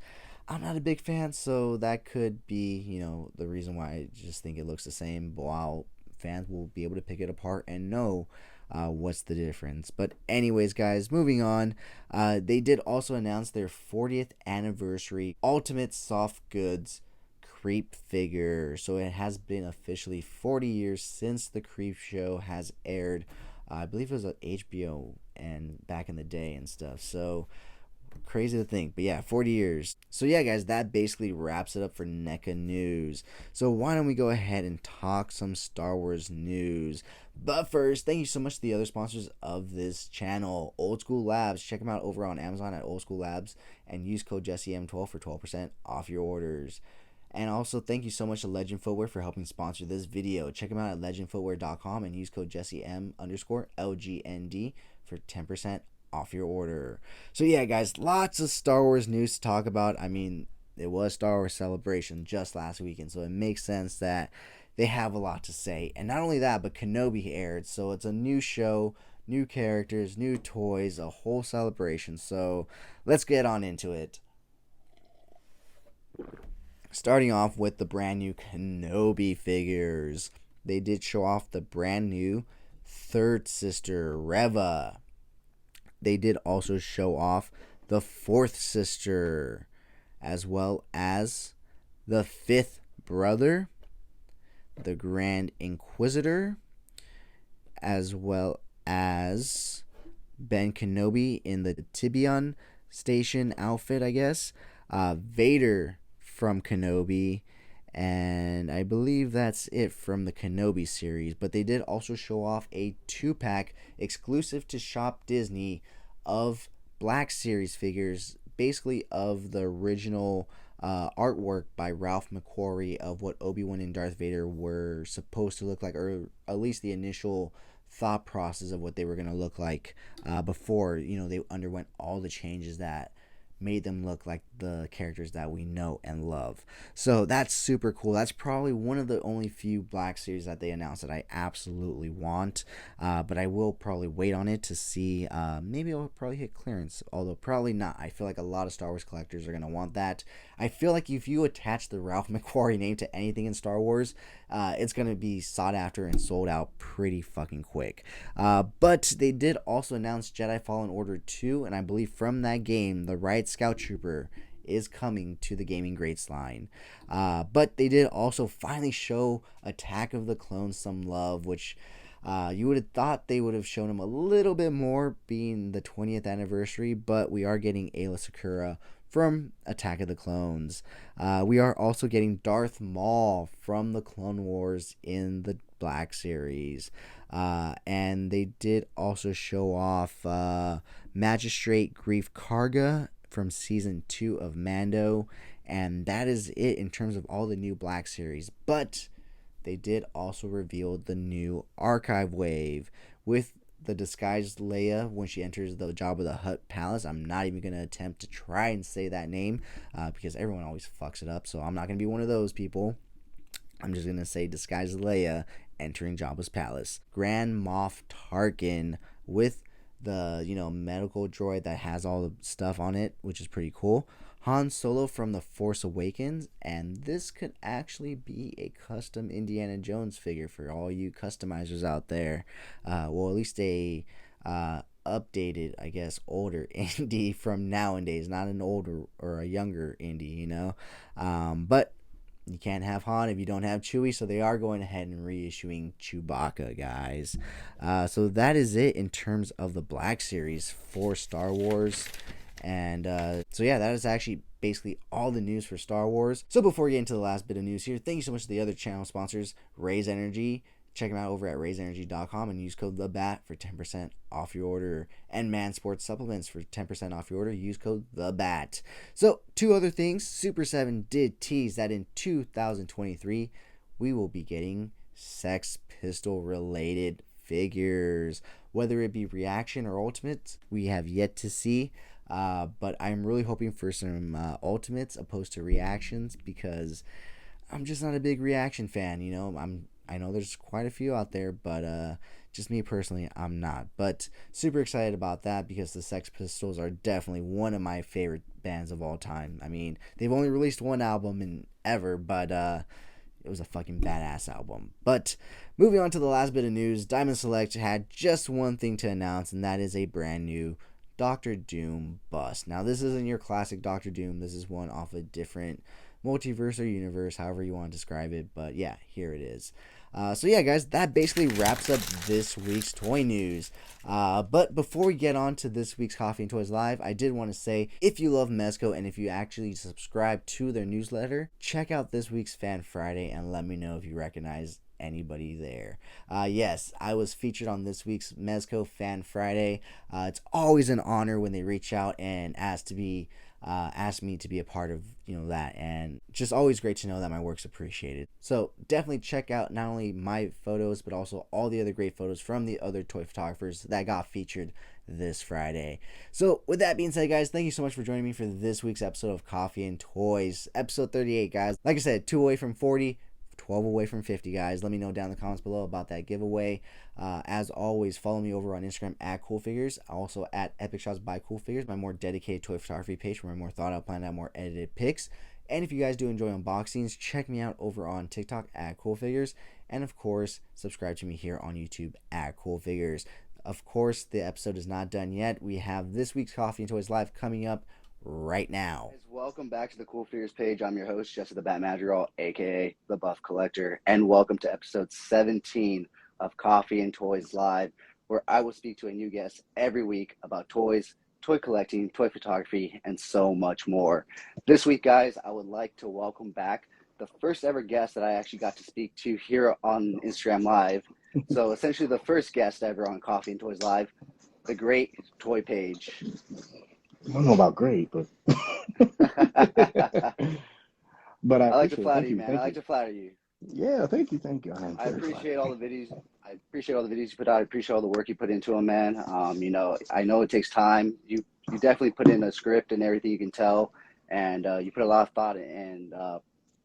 I'm not a big fan, so that could be, the reason why I just think it looks the same, while fans will be able to pick it apart and know what's the difference. But anyways, guys, moving on, they did also announce their 40th anniversary Ultimate Soft Goods Creep figure. So it has been officially 40 years since the Creep show has aired. I believe it was on HBO and back in the day and stuff. So crazy to think, but yeah, 40 years. So yeah, guys, that basically wraps it up for NECA news. So why don't we go ahead and talk some Star Wars news. But first, thank you so much to the other sponsors of this channel. Old School Labs, check them out over on Amazon at Old School Labs, and use code JesseM12 for 12% off your orders. And also, thank you so much to Legend Footwear for helping sponsor this video. Check them out at legendfootwear.com and use code JesseM_LGND for 10% off your order. So yeah, guys, lots of Star Wars news to talk about. I mean, it was Star Wars Celebration just last weekend, so it makes sense that they have a lot to say. And not only that, but Kenobi aired, so it's a new show, new characters, new toys, a whole celebration. So let's get on into it. Starting off with the brand new Kenobi figures. They did show off the brand new third sister, Reva. They did also show off the fourth sister, as well as the fifth brother, the Grand Inquisitor, as well as Ben Kenobi in the Tibion Station outfit, I guess. Vader from Kenobi, and I believe that's it from the Kenobi series. But they did also show off a 2-pack exclusive to Shop Disney of Black Series figures, basically of the original artwork by Ralph McQuarrie of what Obi-Wan and Darth Vader were supposed to look like, or at least the initial thought process of what they were going to look like before, they underwent all the changes that made them look like the characters that we know and love. So that's super cool. That's probably one of the only few Black Series that they announced that I absolutely want, but I will probably wait on it to see. Maybe it'll probably hit clearance, although probably not. I feel like a lot of Star Wars collectors are going to want that. I feel like if you attach the Ralph McQuarrie name to anything in Star Wars, it's going to be sought after and sold out pretty fucking quick. But they did also announce Jedi Fallen Order 2, and I believe from that game, the Riot Scout Trooper is coming to the Gaming Greats line. But they did also finally show Attack of the Clones some love, which you would have thought they would have shown him a little bit more, being the 20th anniversary, but we are getting Aayla Secura from Attack of the Clones. We are also getting Darth Maul from the Clone Wars in the Black Series. And they did also show off Magistrate Grief Karga from Season 2 of Mando. And that is it in terms of all the new Black Series. But they did also reveal the new Archive Wave with the disguised Leia when she enters the Jabba the Hutt palace. I'm not even going to attempt to try and say that name because everyone always fucks it up. So I'm not going to be one of those people. I'm just going to say disguised Leia entering Jabba's palace. Grand Moff Tarkin with the medical droid that has all the stuff on it, which is pretty cool. Han Solo from The Force Awakens, and this could actually be a custom Indiana Jones figure for all you customizers out there. Well, at least a updated, I guess, older Indy from nowadays, not an older or a younger Indy, but you can't have Han if you don't have Chewie, so they are going ahead and reissuing Chewbacca, guys. So that is it in terms of the Black Series for Star Wars. And so yeah, that is actually basically all the news for Star Wars. So before we get into the last bit of news here, thank you so much to the other channel sponsors, Raise Energy. Check them out over at raiseenergy.com and use code THEBAT for 10% off your order. And Man Sports Supplements for 10% off your order. Use code THEBAT. So, two other things. Super 7 did tease that in 2023, we will be getting Sex Pistol related figures. Whether it be reaction or ultimates, we have yet to see. But I'm really hoping for some ultimates opposed to reactions, because I'm just not a big reaction fan. I know there's quite a few out there, but just me personally, I'm not. But super excited about that, because the Sex Pistols are definitely one of my favorite bands of all time. I mean, they've only released one album in ever, but it was a fucking badass album. But moving on to the last bit of news, Diamond Select had just one thing to announce, and that is a brand new Doctor Doom bust. Now, this isn't your classic Doctor Doom. This is one off a different multiverse or universe, however you want to describe it. But yeah, here it is. So yeah, guys, that basically wraps up this week's toy news. But before we get on to this week's Coffee and Toys Live, I did want to say, if you love Mezco and if you actually subscribe to their newsletter, check out this week's Fan Friday and let me know if you recognize anybody there. Yes, I was featured on this week's Mezco Fan Friday. It's always an honor when they reach out and ask me to be a part of that, and just always great to know that my work's appreciated. So definitely check out not only my photos but also all the other great photos from the other toy photographers that got featured this Friday. So with that being said, guys, thank you so much for joining me for this week's episode of Coffee and Toys, episode 38, guys. Like I said, 2 away from 40, 12 away from 50, guys. Let me know down in the comments below about that giveaway. As always, follow me over on Instagram at CoolFigurez, also at Epic Shots by CoolFigurez, my more dedicated toy photography page for my more thought out, planned out, more edited pics. And if you guys do enjoy unboxings, check me out over on TikTok at CoolFigurez, and of course, subscribe to me here on YouTube at CoolFigurez. Of course, the episode is not done yet. We have this week's Coffee and Toys Live coming up right now. Welcome back to the CoolFigurez page. I'm your host, Jesse the Bat Madrigal, aka the Buff Collector, and welcome to episode 17 of Coffee and Toys Live, where I will speak to a new guest every week about toys, toy collecting, toy photography, and so much more. This week, guys, I would like to welcome back the first ever guest that I actually got to speak to here on Instagram Live. So essentially the first guest ever on Coffee and Toys Live, the great Toy Page. I don't know about great, but but I like to flatter you, man. I like to flatter you. Yeah, thank you. I appreciate all the videos. I appreciate all the videos you put out. I appreciate all the work you put into them, man. I know it takes time. You definitely put in a script and everything, you can tell, and you put a lot of thought and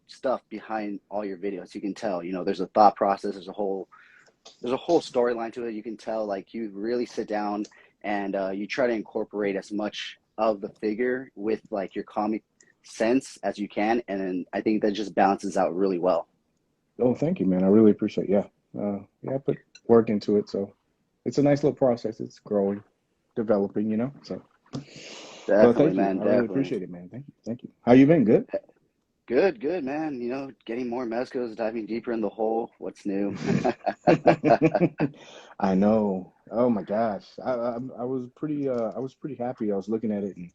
stuff behind all your videos. You can tell, there's a thought process. There's a whole storyline to it. You can tell, like, you really sit down and you try to incorporate as much of the figure with like your comic sense as you can, and then I think that just balances out really well. Oh, thank you, man. I really appreciate it. Yeah, I put work into it, so it's a nice little process. It's growing, developing, so definitely, man. I really appreciate it, man. Thank you. How you been? Good. Good, man. Getting more Mezcos, diving deeper in the hole. What's new? I know. Oh my gosh, I was pretty happy. I was looking at it, and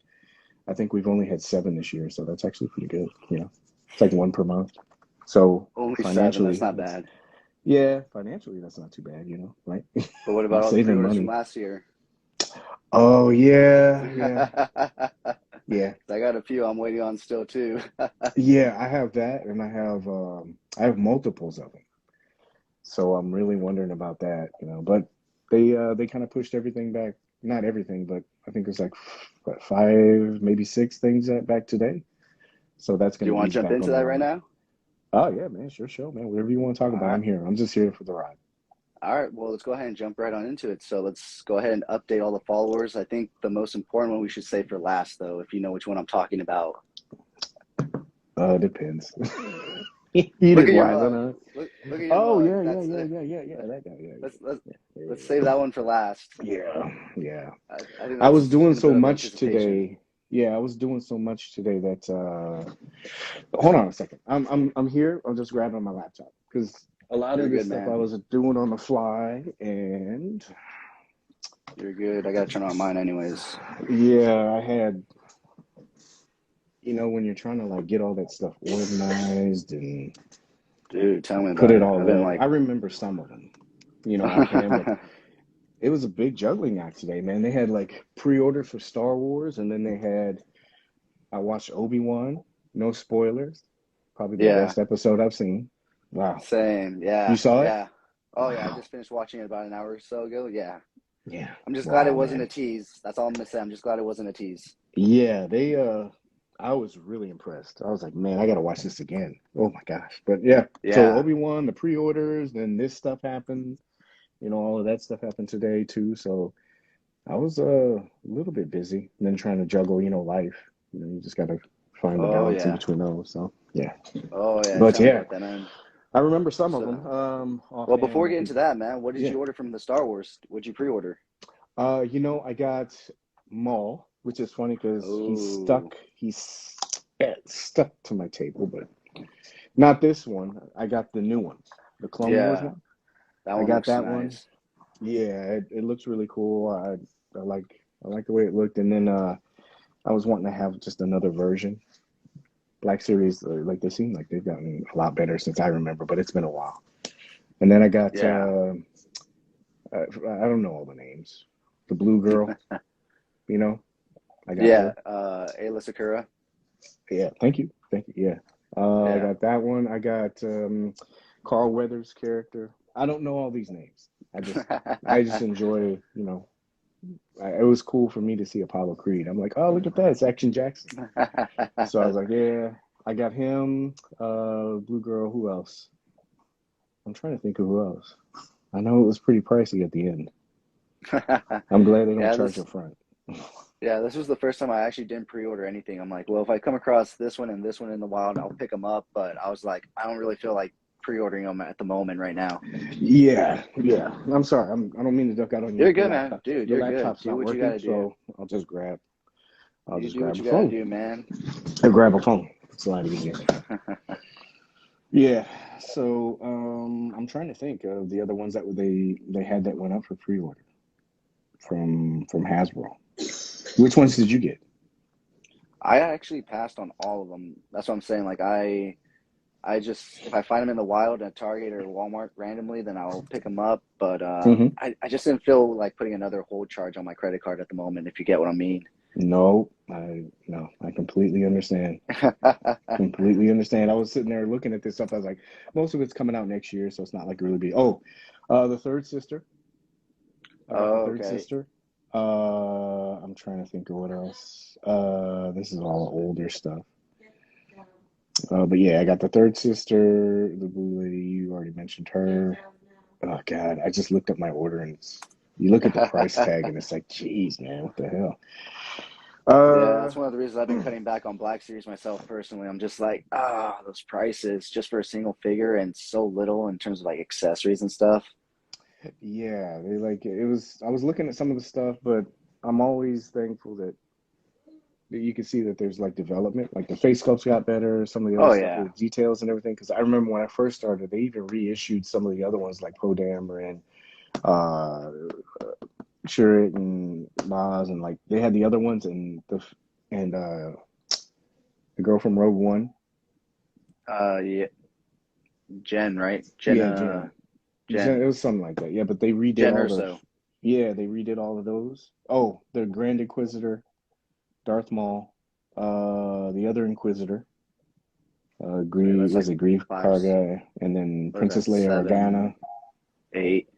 I think we've only had 7 this year, so that's actually pretty good. It's like 1 per month. So only 7. That's not bad. Yeah, financially, that's not too bad. Right? But what about all the pre-orders from last year? Oh yeah. Yeah. I got a few I'm waiting on still too. Yeah, I have that, and I have multiples of them. So I'm really wondering about that, But they kind of pushed everything back. Not everything, but I think it's like 5, maybe 6 things back today. So that's going to. Do you want to jump into that right now? Oh yeah, man. Sure, man. Whatever you want to talk about, I'm here. I'm just here for the ride. All right, well, let's go ahead and jump right on into it. So let's go ahead and update all the followers. I think the most important one we should say for last, though, if you know which one I'm talking about. Depends. You Look did at your wise mug. on us. Look at your Oh mug. yeah, yeah, That's yeah, yeah, yeah, yeah. That guy. Yeah, let's let's yeah, yeah, let's yeah, save that one for last. yeah, yeah. I think I was that's doing in a so bit of much anticipation. today. Yeah, I was doing so much today that hold on a second. I'm here. I'm just grabbing my laptop because a lot You're of this good, stuff I man. was doing on the fly, and You're good. I gotta turn on mine anyways. yeah, I had, when you're trying to like get all that stuff organized and Dude, tell me put about it it. I've all been up. like, I remember some of them, offhand, but it was a big juggling act today, man. They had like pre-order for Star Wars, and then I watched Obi-Wan. No spoilers. Probably the yeah, best episode I've seen. Wow. same. You Yeah, saw it? yeah. Oh yeah, I Wow. just finished watching it about an hour or so ago. Yeah. Yeah. I'm just glad it Wow, wasn't a man. tease. That's all I'm gonna say. I'm just glad it wasn't a tease. Yeah, I was really impressed. I was like, man, I gotta watch this again. Oh my gosh. But yeah, so Yeah. Obi-Wan, the pre-orders, then this stuff happened. All of that stuff happened today too. So I was a little bit busy and then trying to juggle, life. You just gotta find the Oh balance in yeah. between those. So yeah. Oh yeah. But Tell me yeah, about that, man. I remember some of So, them. well, before Offhand, we I get could, into that, man, what did yeah. you order from the Star Wars? What'd you pre-order? I got Maul, which is funny because Oh, stuck to my table, but not this one. I got the new one, the Clone Wars yeah. one. That I one got looks that one. nice. Yeah, it looks really cool. I like the way it looked, and then I was wanting to have just another version. Black Series, like they seem like they've gotten a lot better since I remember, but it's been a while. And then I got Yeah. I don't know all the names. The blue girl, you know, I got Yeah. her. Ayla Sakura. Yeah, thank you. Yeah, I Yeah. got that one. I got Carl Weathers' character. I don't know all these names. I just enjoy, it was cool for me to see Apollo Creed. I'm like, oh, look at that, it's Action Jackson. So I was like, yeah, I got him. Blue girl. Who else? I'm trying to think of who else. I know it was pretty pricey at the end. I'm glad they don't Yeah, charge this up front. yeah, this was the first time I actually didn't pre-order anything. I'm like, well, if I come across this one and this one in the wild, I'll pick them up. But I was like, I don't really feel like pre-ordering them at the moment right now. Yeah, yeah. I'm sorry. I don't mean to duck out on you. You're The good, man. laptop's Dude, the you're good. laptop's Do not what you working, gotta do. so I'll You just do what grab you a gotta phone. do, man. I grab a phone. It's a lot easier. Yeah. So I'm trying to think of the other ones that they had that went up for pre-order from Hasbro. Which ones did you get? I actually passed on all of them. That's what I'm saying. Like I just if I find them in the wild at Target or Walmart randomly, then I'll pick them up. But Hmm. I just didn't feel like putting another hold charge on my credit card at the moment, if you get what I mean. No, I completely understand. Completely understand. I was sitting there looking at this stuff. I was like, most of it's coming out next year, so it's not like really big. Oh, the third sister. I got the Oh, third okay. sister. I'm trying to think of what else. This is all older stuff. But yeah, I got the third sister, the blue lady. You already mentioned her. Oh God, I just looked up my order and you look at the price tag and it's like, geez, man, what the hell? Yeah, Uh, that's one of the reasons I've been cutting back on Black Series myself personally. I'm just like, those prices just for a single figure and so little in terms of like accessories and stuff. yeah, they like it was. I was looking at some of the stuff, but I'm always thankful that you can see that there's like development. Like the face sculpts got better, some of the other Oh stuff with yeah. the details and everything. Because I remember when I first started, they even reissued some of the other ones like Poe Dameron, uh, Chirrut and Maz, and like they had the other ones and the girl from Rogue One. Yeah, Jen, right? Yeah, Jen. It Jen, was something like that. Yeah, but they redid Jen all the. Urso. Yeah, they redid all of those. Oh, the Grand Inquisitor, Darth Maul, the other Inquisitor, Okay, Grieve that's was like it Grieve five. Karga, and then What is Princess that? Leia Seven, Organa. 8.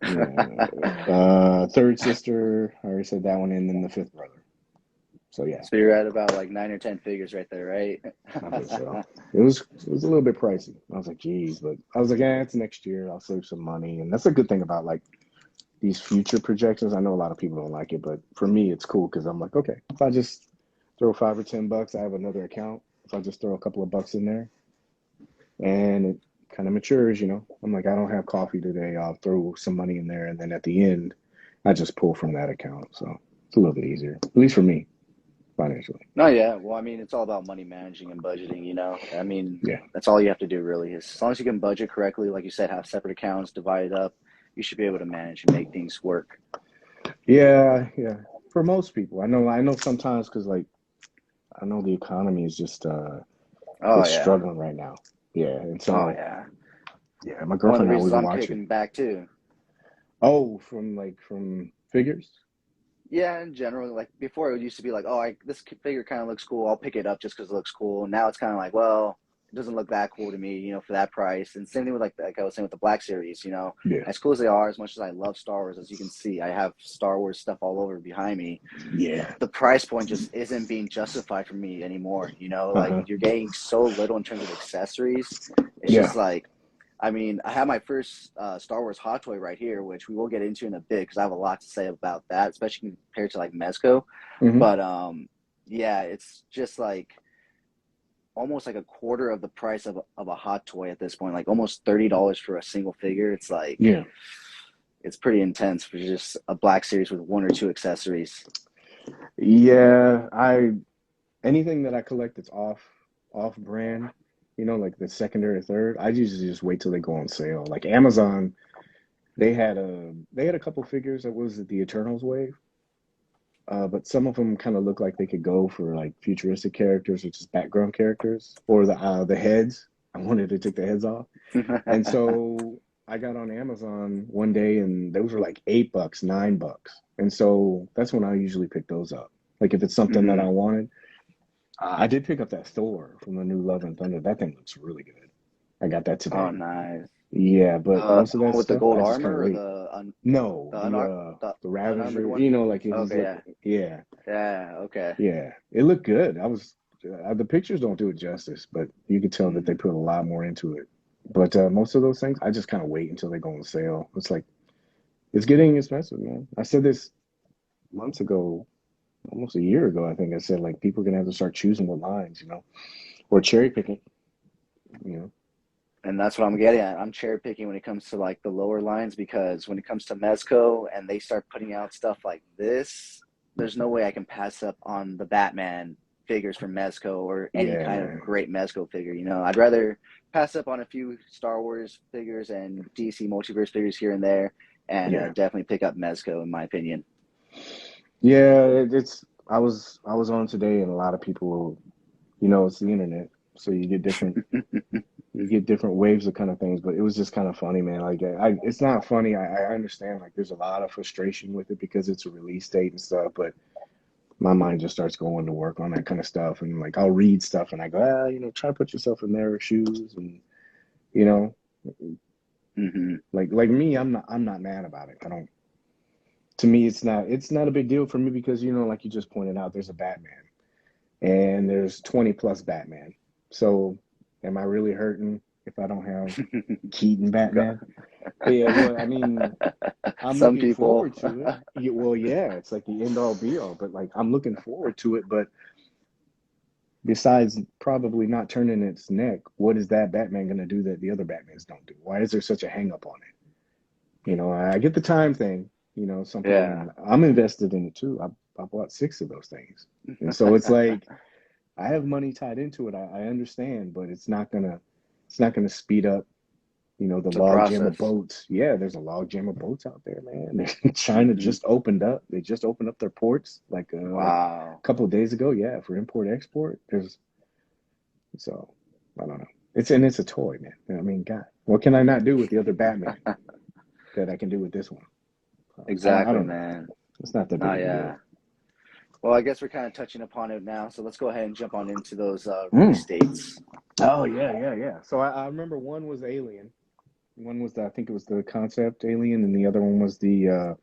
Yeah, third sister. I already said that one, and then the fifth brother. So yeah, So you're at about like 9 or 10 figures right there, right? I think so. It was a little bit pricey. I was like, geez, but I was like, yeah, it's next year. I'll save some money, and that's a good thing about like these future projections. I know a lot of people don't like it, but for me, it's cool because I'm like, okay, if I just throw $5 or $10, I have another account. If I just throw a couple of bucks in there, and it kind of matures, I'm like, I don't have coffee today. I'll throw some money in there, and then at the end, I just pull from that account. So it's a little bit easier, at least for me, financially. No, yeah. Well, I mean, it's all about money managing and budgeting, I mean, Yeah. that's all you have to do really is as long as you can budget correctly, like you said, have separate accounts, divide it up, you should be able to manage and make things work. Yeah, yeah. For most people, I know sometimes because like I know the economy is just Oh, it's yeah. struggling right now. Yeah, and Oh, so yeah. yeah, my One of the girlfriend and I we reasons were I'm watching. kicking back too. Oh, from figures. Yeah, in general, like before it used to be like, oh, this figure kind of looks cool. I'll pick it up just because it looks cool. Now it's kind of like, well, it doesn't look that cool to me, for that price. And same thing with like I was saying with the Black Series, Yeah, as cool as they are, as much as I love Star Wars, as you can see, I have Star Wars stuff all over behind me. yeah, The price point just isn't being justified for me anymore. Like uh-huh, you're getting so little in terms of accessories. It's yeah, just like I mean, I have my first Star Wars hot toy right here, which we will get into in a bit because I have a lot to say about that, especially compared to like Mezco. hmm, But yeah, it's just like almost like a quarter of the price of a hot toy at this point, like almost $30 for a single figure. It's like yeah, it's pretty intense for just a Black Series with one or two accessories. yeah. I anything that I collect that's off brand, like the secondary or third, I usually just wait till they go on sale. Like Amazon, they had a couple figures that was the Eternals wave. But some of them kind of look like they could go for like futuristic characters or just background characters, or the heads. I wanted to take the heads off, and so I got on Amazon one day, and those were like $8, $9, and so that's when I usually pick those up. Like if it's something that I Hmm. wanted, I did pick up that Thor from the new Love and Thunder. That thing looks really good. I got that Oh, today. nice. Yeah, but most of The that one with the stuff gold I just kind of armor or wait. No, the the unar uh the the unarmored Ravager, one? like he's Okay, look, yeah, yeah. yeah, okay. Yeah, it looked good. The pictures don't do it justice, but you could tell that they Hmm. put a lot more into it. But most of those things, I just kind of wait until they go on sale. It's like it's getting expensive, man. I said this months ago, almost a year ago. I think I said like people are gonna have to start choosing what lines, or cherry picking, you know. And that's what I'm getting at. I'm cherry picking when it comes to like the lower lines because when it comes to Mezco and they start putting out stuff like this, there's no way I can pass up on the Batman figures from Mezco or any Yeah, kind of man. great Mezco figure. I'd rather pass up on a few Star Wars figures and DC multiverse figures here and there, and Yeah, definitely pick up Mezco in my opinion. yeah. It's I was on today, and a lot of people, it's the internet, so you get different waves of kind of things, but it was just kind of funny, man. Like, it's not funny. I understand, like, there's a lot of frustration with it because it's a release date and stuff, but my mind just starts going to work on that kind of stuff. And, like, I'll read stuff and I go, try to put yourself in their shoes. And, you know, Hmm. like me, I'm not mad about it. I don't, to me, it's not a big deal for me because, like you just pointed out, there's a Batman and there's 20 plus Batman. So, am I really hurting if I don't have Keaton Batman? Yeah, well, I mean, I'm Some looking people. forward to it. Well, yeah, it's like the end all be all, but like I'm looking forward to it. But besides probably not turning its neck, what is that Batman going to do that the other Batmans don't do? Why is there such a hang up on it? I get the time thing. Some Yeah. people, I'm invested in it too. I bought 6 of those things. And so it's like I have money tied into it. I understand, but it's not gonna speed up the The log jam of process. boats. Yeah, there's a log jam of boats out there, man. China Hmm. just opened up. They just opened up their ports like Wow. a couple of days ago. Yeah, for import export. So I don't know. It's a toy, man. I mean, God, what can I not do with the other Batman that I can do with this one? I Exactly, don't know. man. It's not that Oh, big of a yeah. deal. Well, I guess we're kind of touching upon it now, so let's go ahead and jump on into those release Mm. dates. Oh yeah, yeah, yeah. So I remember one was Alien. One was I think it was the concept Alien, and the other one was the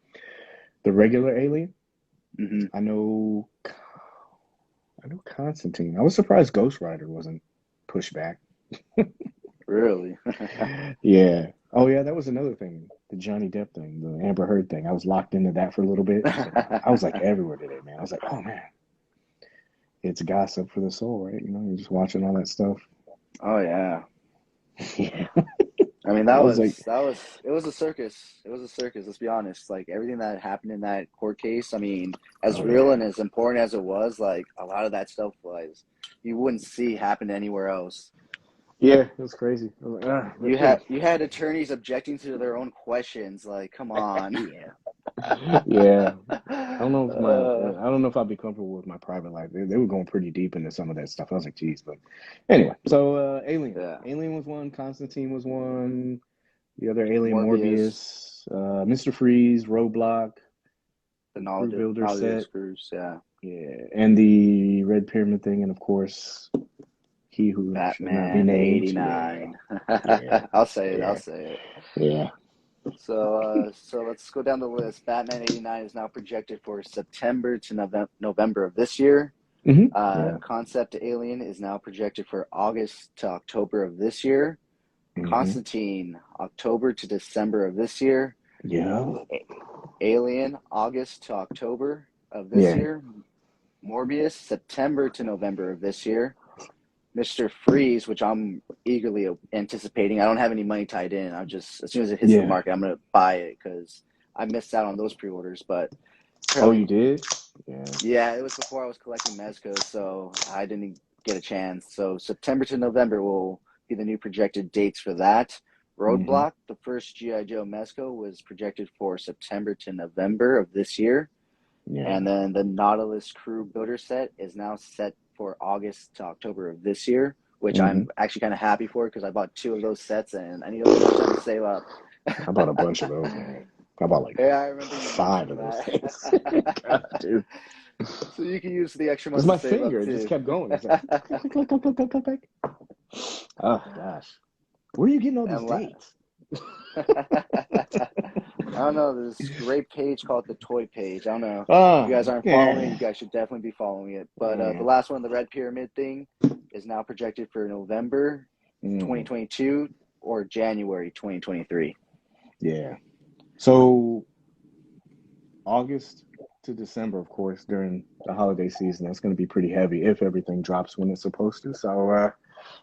regular Alien. Hmm. I know. I know Constantine. I was surprised Ghost Rider wasn't pushed back. Really? Yeah. Oh yeah, that was another thing. The Johnny Depp thing, the Amber Heard thing. I was locked into that for a little bit. So I was like everywhere today, man. I was like, oh man, it's gossip for the soul, right? You're just watching all that stuff. Oh yeah. Yeah. I mean, I was like, it was a circus. It was a circus, let's be honest. Like everything that happened in that court case, I mean, as oh real yeah. and as important as it was, like a lot of that stuff was you wouldn't see happen anywhere else. Yeah, it was crazy. I was like, ah, You had attorneys objecting to their own questions, like, come on. yeah. Yeah. uh, I don't know if I'd be comfortable with my private life. They were going pretty deep into some of that stuff. I was like, geez, but anyway. So Alien. yeah. Alien was one, Constantine was one, the other Alien Morbius, Morbius, Mr. Freeze, Roadblock, the the Crew Builder knowledge of the set. screws, yeah. Yeah. And the Red Pyramid thing, and of course He Who Should Not Be Batman Named. Yeah. 89. Yeah. I'll say it, I'll Yeah. say it. Yeah. So let's go down the list. Batman 89 is now projected for September to November of this year. Yeah. Concept Alien is now projected for August to October of this year. hmm Constantine, October to December of this year. Yeah. Alien, August to October of this Yeah. year. Morbius, September to November of this year. Mr. Freeze, which I'm eagerly anticipating. I don't have any money tied in. I'm just, as soon as it hits the Yeah. market, I'm going to buy it because I missed out on those pre-orders. But Oh, you did? Yeah. yeah, it was before I was collecting Mezco, so I didn't get a chance. So September to November will be the new projected dates for that. hmm Roadblock, the first G.I. Joe Mezco, was projected for September to November of this year. Yeah. And then the Nautilus Crew Builder set is now set for August to October of this year, which I'm actually kind of happy for because I bought 2 of those sets and I need a little time to save up. I bought a bunch of those, man. I bought like Yeah, I remember you 5 of mentioning those that. things. God, dude. So you can use the extra It was months to my save finger. up It just too. kept going. It's like, click, click, click, click, click, click, click. Oh, gosh. Where are you getting all these And dates? I don't know. There's this great page called the Toy Page. I don't know. If you guys aren't following it, you Yeah. guys should definitely be following it. But the last one, the Red Pyramid thing, is now projected for November Mm. 2022 or January 2023. Yeah. So August to December, of course, during the holiday season, that's going to be pretty heavy if everything drops when it's supposed to. So,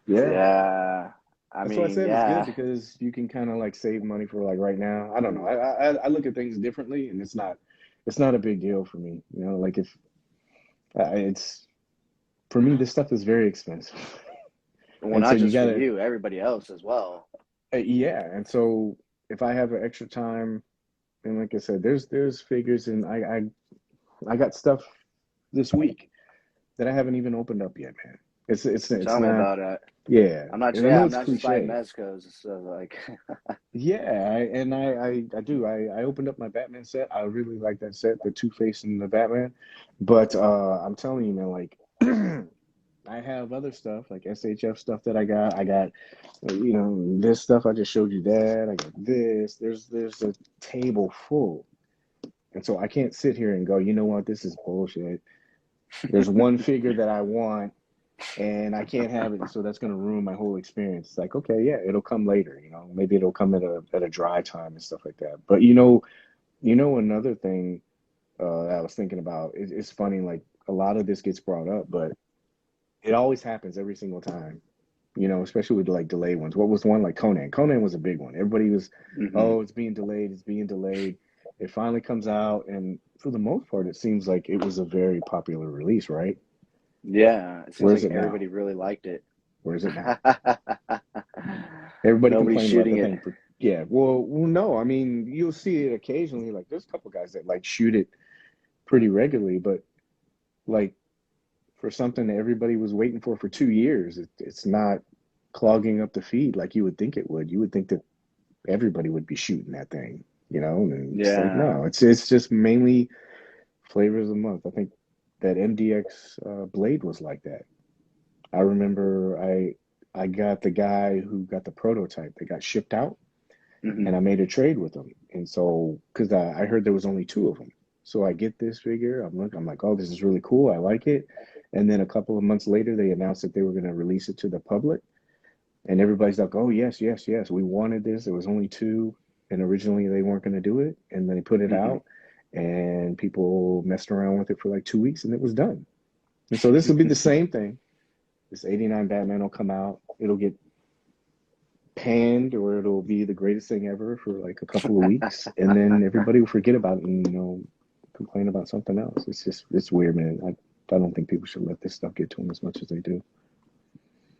yeah. Yeah. I That's why I mean, said it's good yeah. because you can kind of like save money for like right now. I don't know. I look at things differently, and it's not a big deal for me. Like if it's for me, this stuff is very expensive, Well, and so not you just for gotta you, everybody else as well. yeah. And so if I have an extra time, and like I said, there's figures, and I got stuff this week that I haven't even opened up yet, man. It's Tell me not about it. yeah, and I know I'm it's not just buying cliche. Mezcos. So like, Yeah, I do. I opened up my Batman set. I really like that set, the Two-Face and the Batman. But I'm telling you, man, like I have other stuff like SHF stuff that I got. I got this stuff I just showed you that. I got this. There's a table full. And so I can't sit here and go, you know what, this is bullshit. There's one figure that I want and I can't have it, so that's going to ruin my whole experience. It's like, okay, yeah, it'll come later, maybe it'll come at a dry time and stuff like that. But another thing that I was thinking about, it's funny, like a lot of this gets brought up, but it always happens every single time, especially with like delayed ones. What was the one like Conan? Conan was a big one. Everybody was, mm-hmm. oh, it's being delayed, it's being delayed. It finally comes out, and for the most part, it seems like it was a very popular release, right? Yeah, it seems Where is like it now? everybody really liked it. Where is it now? Everybody Nobody's complained about shooting the it. thing. Yeah, well, no. I mean, you'll see it occasionally. Like, there's a couple guys that like shoot it pretty regularly, but like for something that everybody was waiting for 2 years, it's not clogging up the feed like you would think it would. You would think that everybody would be shooting that thing, and it's like Yeah. no, it's just mainly flavors of the month. I think that MDX Blade was like that. I remember I got the guy who got the prototype that got shipped out, Mm-hmm. and I made a trade with him. And so, because I heard there was only 2 of them, So I get this figure. I'm like, oh, this is really cool. I like it. And then a couple of months later, they announced that they were going to release it to the public. And everybody's like, oh, yes, yes, yes. We wanted this. It was only two. And originally they weren't going to do it. And then they put it Hmm. out and people messed around with it for like 2 weeks and it was done. And so this will be the same thing. This 89 Batman will come out. It'll get panned or it'll be the greatest thing ever for like a couple of weeks. And then everybody will forget about it and, complain about something else. It's weird, man. I don't think people should let this stuff get to them as much as they do.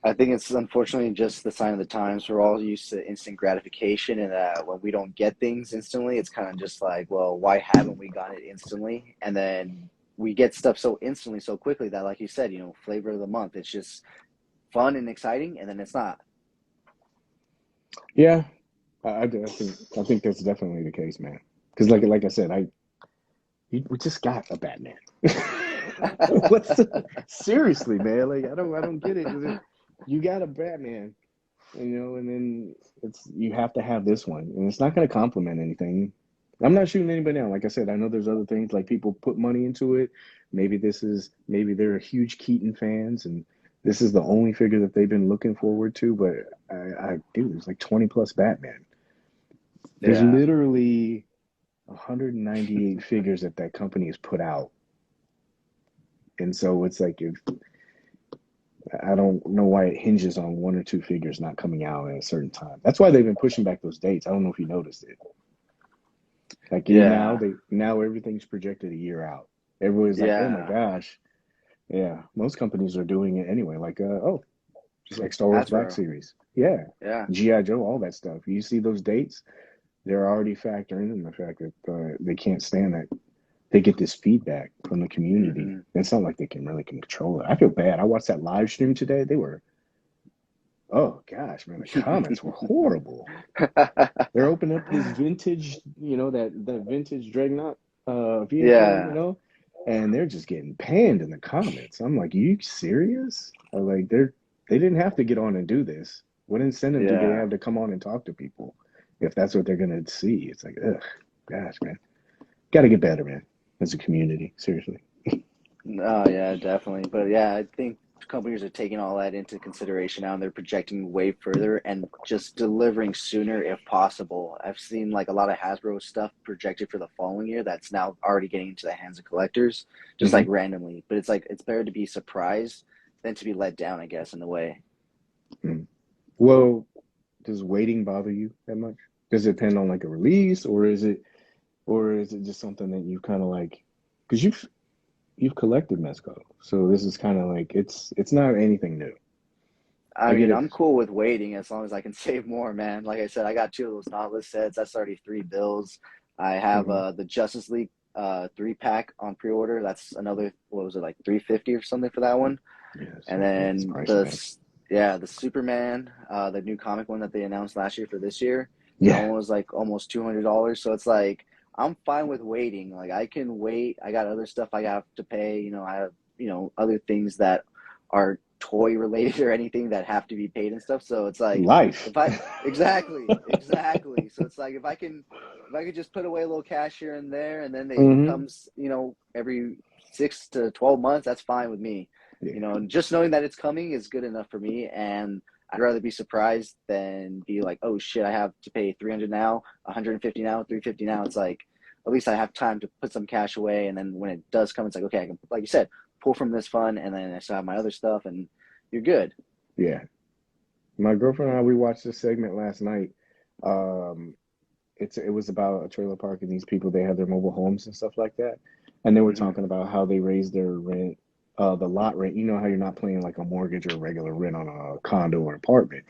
I think it's unfortunately just the sign of the times. We're all used to instant gratification, and when we don't get things instantly, it's kind of just like, well, why haven't we gotten it instantly? And then we get stuff so instantly, so quickly that, like you said, flavor of the month. It's just fun and exciting, and then it's not. Yeah, I think that's definitely the case, man. Because like I said, we just got a Batman. Seriously, man? Like I don't get it. You got a Batman, and then you have to have this one, and it's not going to complement anything. I'm not shooting anybody down. Like I said, I know there's other things like people put money into it. Maybe they're huge Keaton fans, and this is the only figure that they've been looking forward to. But dude, there's like 20 plus Batman. There's Yeah. literally 198 figures that company has put out, and so it's like if I don't know why it hinges on one or two figures not coming out at a certain time. That's why they've been pushing back those dates. I don't know if you noticed it. Like Yeah. now everything's projected a year out. Everybody's like, "Oh my Yeah. gosh." Yeah, most companies are doing it anyway. Like, just like Star Wars Black Hasbro. Series. Yeah, Yeah. GI Joe, all that stuff. You see those dates, they're already factoring in the fact that they can't stand that they get this feedback from the community. Hmm. It's not like they can really control it. I feel bad. I watched that live stream today. Oh gosh, man, the comments were horrible. They're opening up this vintage, that vintage Dreadnought vehicle, Yeah. and they're just getting panned in the comments. I'm like, you serious? Like they didn't have to get on and do this. What incentive do they Yeah. have to come on and talk to people if that's what they're gonna see? It's like, ugh, gosh, man, got to get better, man, as a community. Seriously. Oh, yeah, definitely. But yeah, I think companies are taking all that into consideration now and they're projecting way further and just delivering sooner if possible. I've seen like a lot of Hasbro stuff projected for the following year that's now already getting into the hands of collectors, just Hmm. like randomly. But it's like it's better to be surprised than to be let down, I guess, in a way. Mm. Well, does waiting bother you that much? Does it depend on like a release, or is it just something that you kind of like? Because you've collected Mezco, so this is kind of like it's not anything new. I I get mean, it. I'm cool with waiting as long as I can save more, man. Like I said, I got two of those Nautilus sets. That's already three bills. I have Hmm. the Justice League 3 pack on pre-order. That's another, what was it, like 350 or something for that one. Yes, And yeah, it's then pricey, man. the Superman, the new comic one that they announced last year for this year, that Yeah, one was like almost $200. So it's like I'm fine with waiting. Like I can wait. I got other stuff I have to pay. I have other things that are toy related or anything that have to be paid and stuff. So it's like life. if I exactly. So it's like if I could just put away a little cash here and there, and then it Hmm. comes every 6 to 12 months, that's fine with me. Yeah, And just knowing that it's coming is good enough for me. And I'd rather be surprised than be like, oh shit, I have to pay 300 now, 150 now, 350 now. It's like, at least I have time to put some cash away. And then when it does come, it's like, okay, I can, like you said, pull from this fund and then I still have my other stuff and you're good. yeah. My girlfriend and I, we watched this segment last night. Um, it was about a trailer park and these people, they have their mobile homes and stuff like that, and they were Hmm. talking about how they raise their rent, the lot rent. You know how you're not paying like a mortgage or regular rent on a condo or apartment.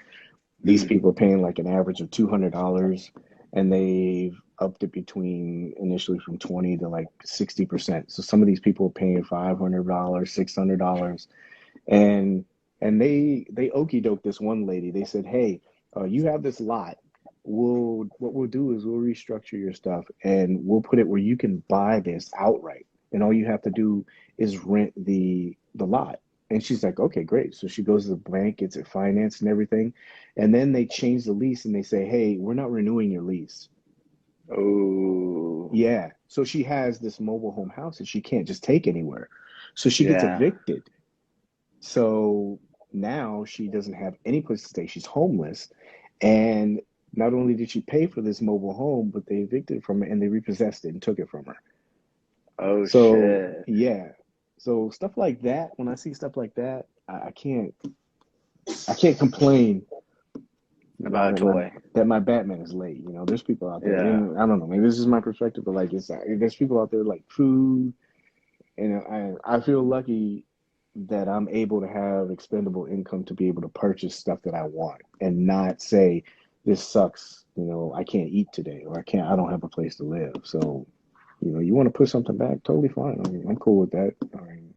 These Hmm. people are paying like an average of $200, and they've upped it between initially from 20 to like 60%. So some of these people are paying $500, $600, and they okey doke this one lady. They said, "Hey, you have this lot. What we'll do is we'll restructure your stuff and we'll put it where you can buy this outright, and all you have to do is rent the lot." And she's like, "Okay, great." So she goes to the bank, gets it financed and everything, and then they change the lease and they say, "Hey, we're not renewing your lease." Oh, Yeah. So she has this mobile home house that she can't just take anywhere. So she gets yeah. evicted. So now she doesn't have any place to stay. She's homeless. And not only did she pay for this mobile home, but they evicted from her and they repossessed it and took it from her. Oh So shit. yeah. So stuff like that, when I see stuff like that, I can't complain About a toy. that my Batman is late. There's people out there, Yeah. and I don't know, maybe this is my perspective, but like there's people out there like food, and I feel lucky that I'm able to have expendable income to be able to purchase stuff that I want and not say this sucks, I can't eat today or I don't have a place to live. So, you want to put something back, totally fine. I mean, I'm cool with that. I mean,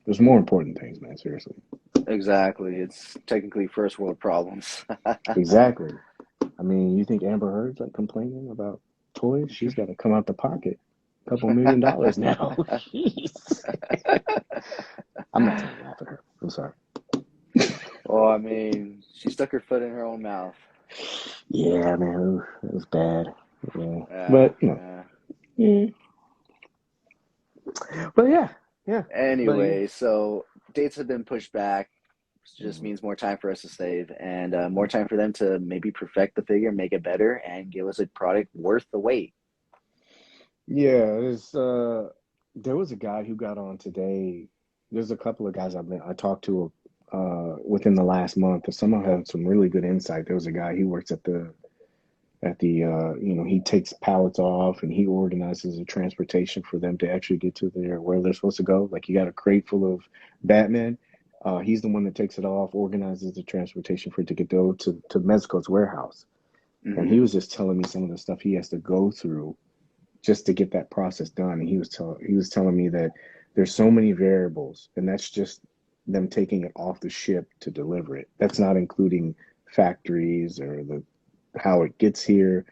there's more important things, man, seriously. Exactly. It's technically first world problems. Exactly. I mean, you think Amber Heard's like complaining about toys? She's got to come out the pocket. A couple $1 million now. Jeez. I'm not trying to laugh at her. I'm sorry. Well, I mean, she stuck her foot in her own mouth. Yeah, man, ooh, it was bad. Yeah, Yeah, but yeah. yeah. But yeah. But yeah, Anyway, so dates have been pushed back. Which just Mhm. means more time for us to save and more time for them to maybe perfect the figure, make it better, and give us a product worth the wait. Yeah. There was a guy who got on today. There's a couple of guys I talked to within the last month. That somehow had some really good insight. There was a guy, he works at the he takes pallets off and he organizes the transportation for them to actually get to where they're supposed to go. Like, you got a crate full of Batman. He's the one that takes it off, organizes the transportation for it to get to Mezco's warehouse. And Mm-hmm. he was just telling me some of the stuff he has to go through just to get that process done. And he was telling me that there's so many variables, and that's just them taking it off the ship to deliver it. That's not including factories or the how it gets here,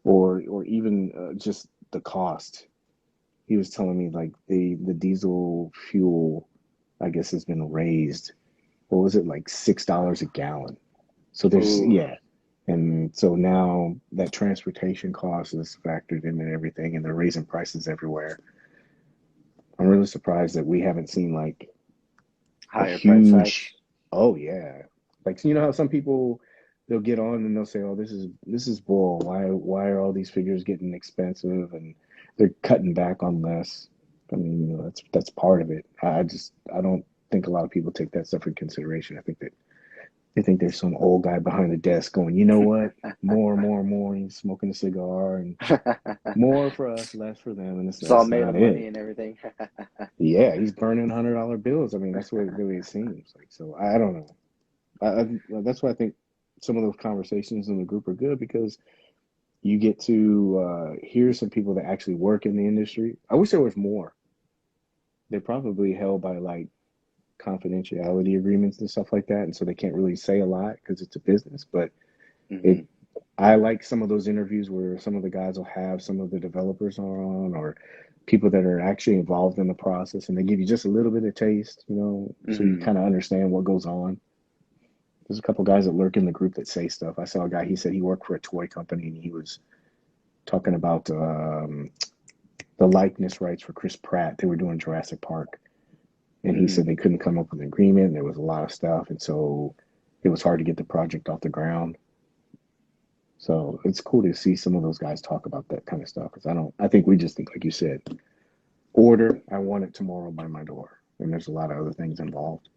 or even just the cost. He was telling me like the diesel fuel, I guess, has been raised. What was it, like $6 a gallon? So there's Ooh, yeah, and so now that transportation cost is factored in and everything, and they're raising prices everywhere. I'm really surprised that we haven't seen like a higher price hikes. huge, oh yeah, like, how some people, they'll get on and they'll say, oh, this is bull. Why are all these figures getting expensive, and they're cutting back on less. I mean, that's part of it. I don't think a lot of people take that stuff in consideration. I think that they think there's some old guy behind the desk going, you know what, more, and he's smoking a cigar, and more for us, less for them, and It's all that's made of not money it. and everything. Yeah, he's burning $100 bills. I mean, that's what it really seems like. So I don't know. That's why I think some of those conversations in the group are good, because you get to hear some people that actually work in the industry. I wish there was more. They're probably held by like confidentiality agreements and stuff like that, and so they can't really say a lot because it's a business. But Hmm. it, I like some of those interviews where some of the guys will have some of the developers on, or people that are actually involved in the process, and they give you just a little bit of taste, so you Hmm. kind of understand what goes on. There's a couple guys that lurk in the group that say stuff. I saw a guy, he said he worked for a toy company, and he was talking about the likeness rights for Chris Pratt. They were doing Jurassic Park, and he Hmm. said they couldn't come up with an agreement. And there was a lot of stuff, and so it was hard to get the project off the ground. So it's cool to see some of those guys talk about that kind of stuff, because I think we just think, like you said, order, I want it tomorrow by my door. And there's a lot of other things involved.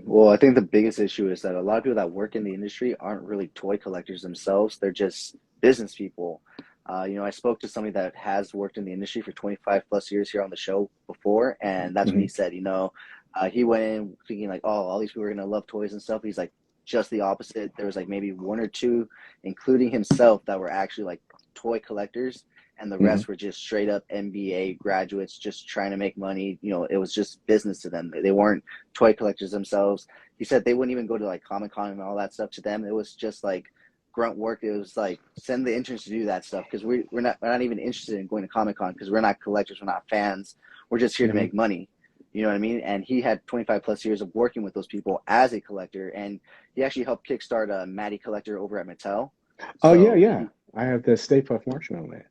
Well, I think the biggest issue is that a lot of people that work in the industry aren't really toy collectors themselves. They're just business people. I spoke to somebody that has worked in the industry for 25 plus years here on the show before, and that's what Hmm. he said. He went in thinking like, oh, all these people are gonna love toys and stuff. He's like, just the opposite. There was like maybe one or two, including himself, that were actually like toy collectors, and the Hmm. rest were just straight up MBA graduates just trying to make money. It was just business to them. They weren't toy collectors themselves. He said they wouldn't even go to like Comic Con and all that stuff. To them, it was just like grunt work. It was like send the interns to do that stuff, because we're not even interested in going to Comic Con, because we're not collectors, we're not fans. We're just here to Hmm. make money. You know what I mean? And he had 25 plus years of working with those people as a collector, and he actually helped kickstart a Matty Collector over at Mattel. Oh yeah, So yeah. I have the Stay Puft Marshmallow Man.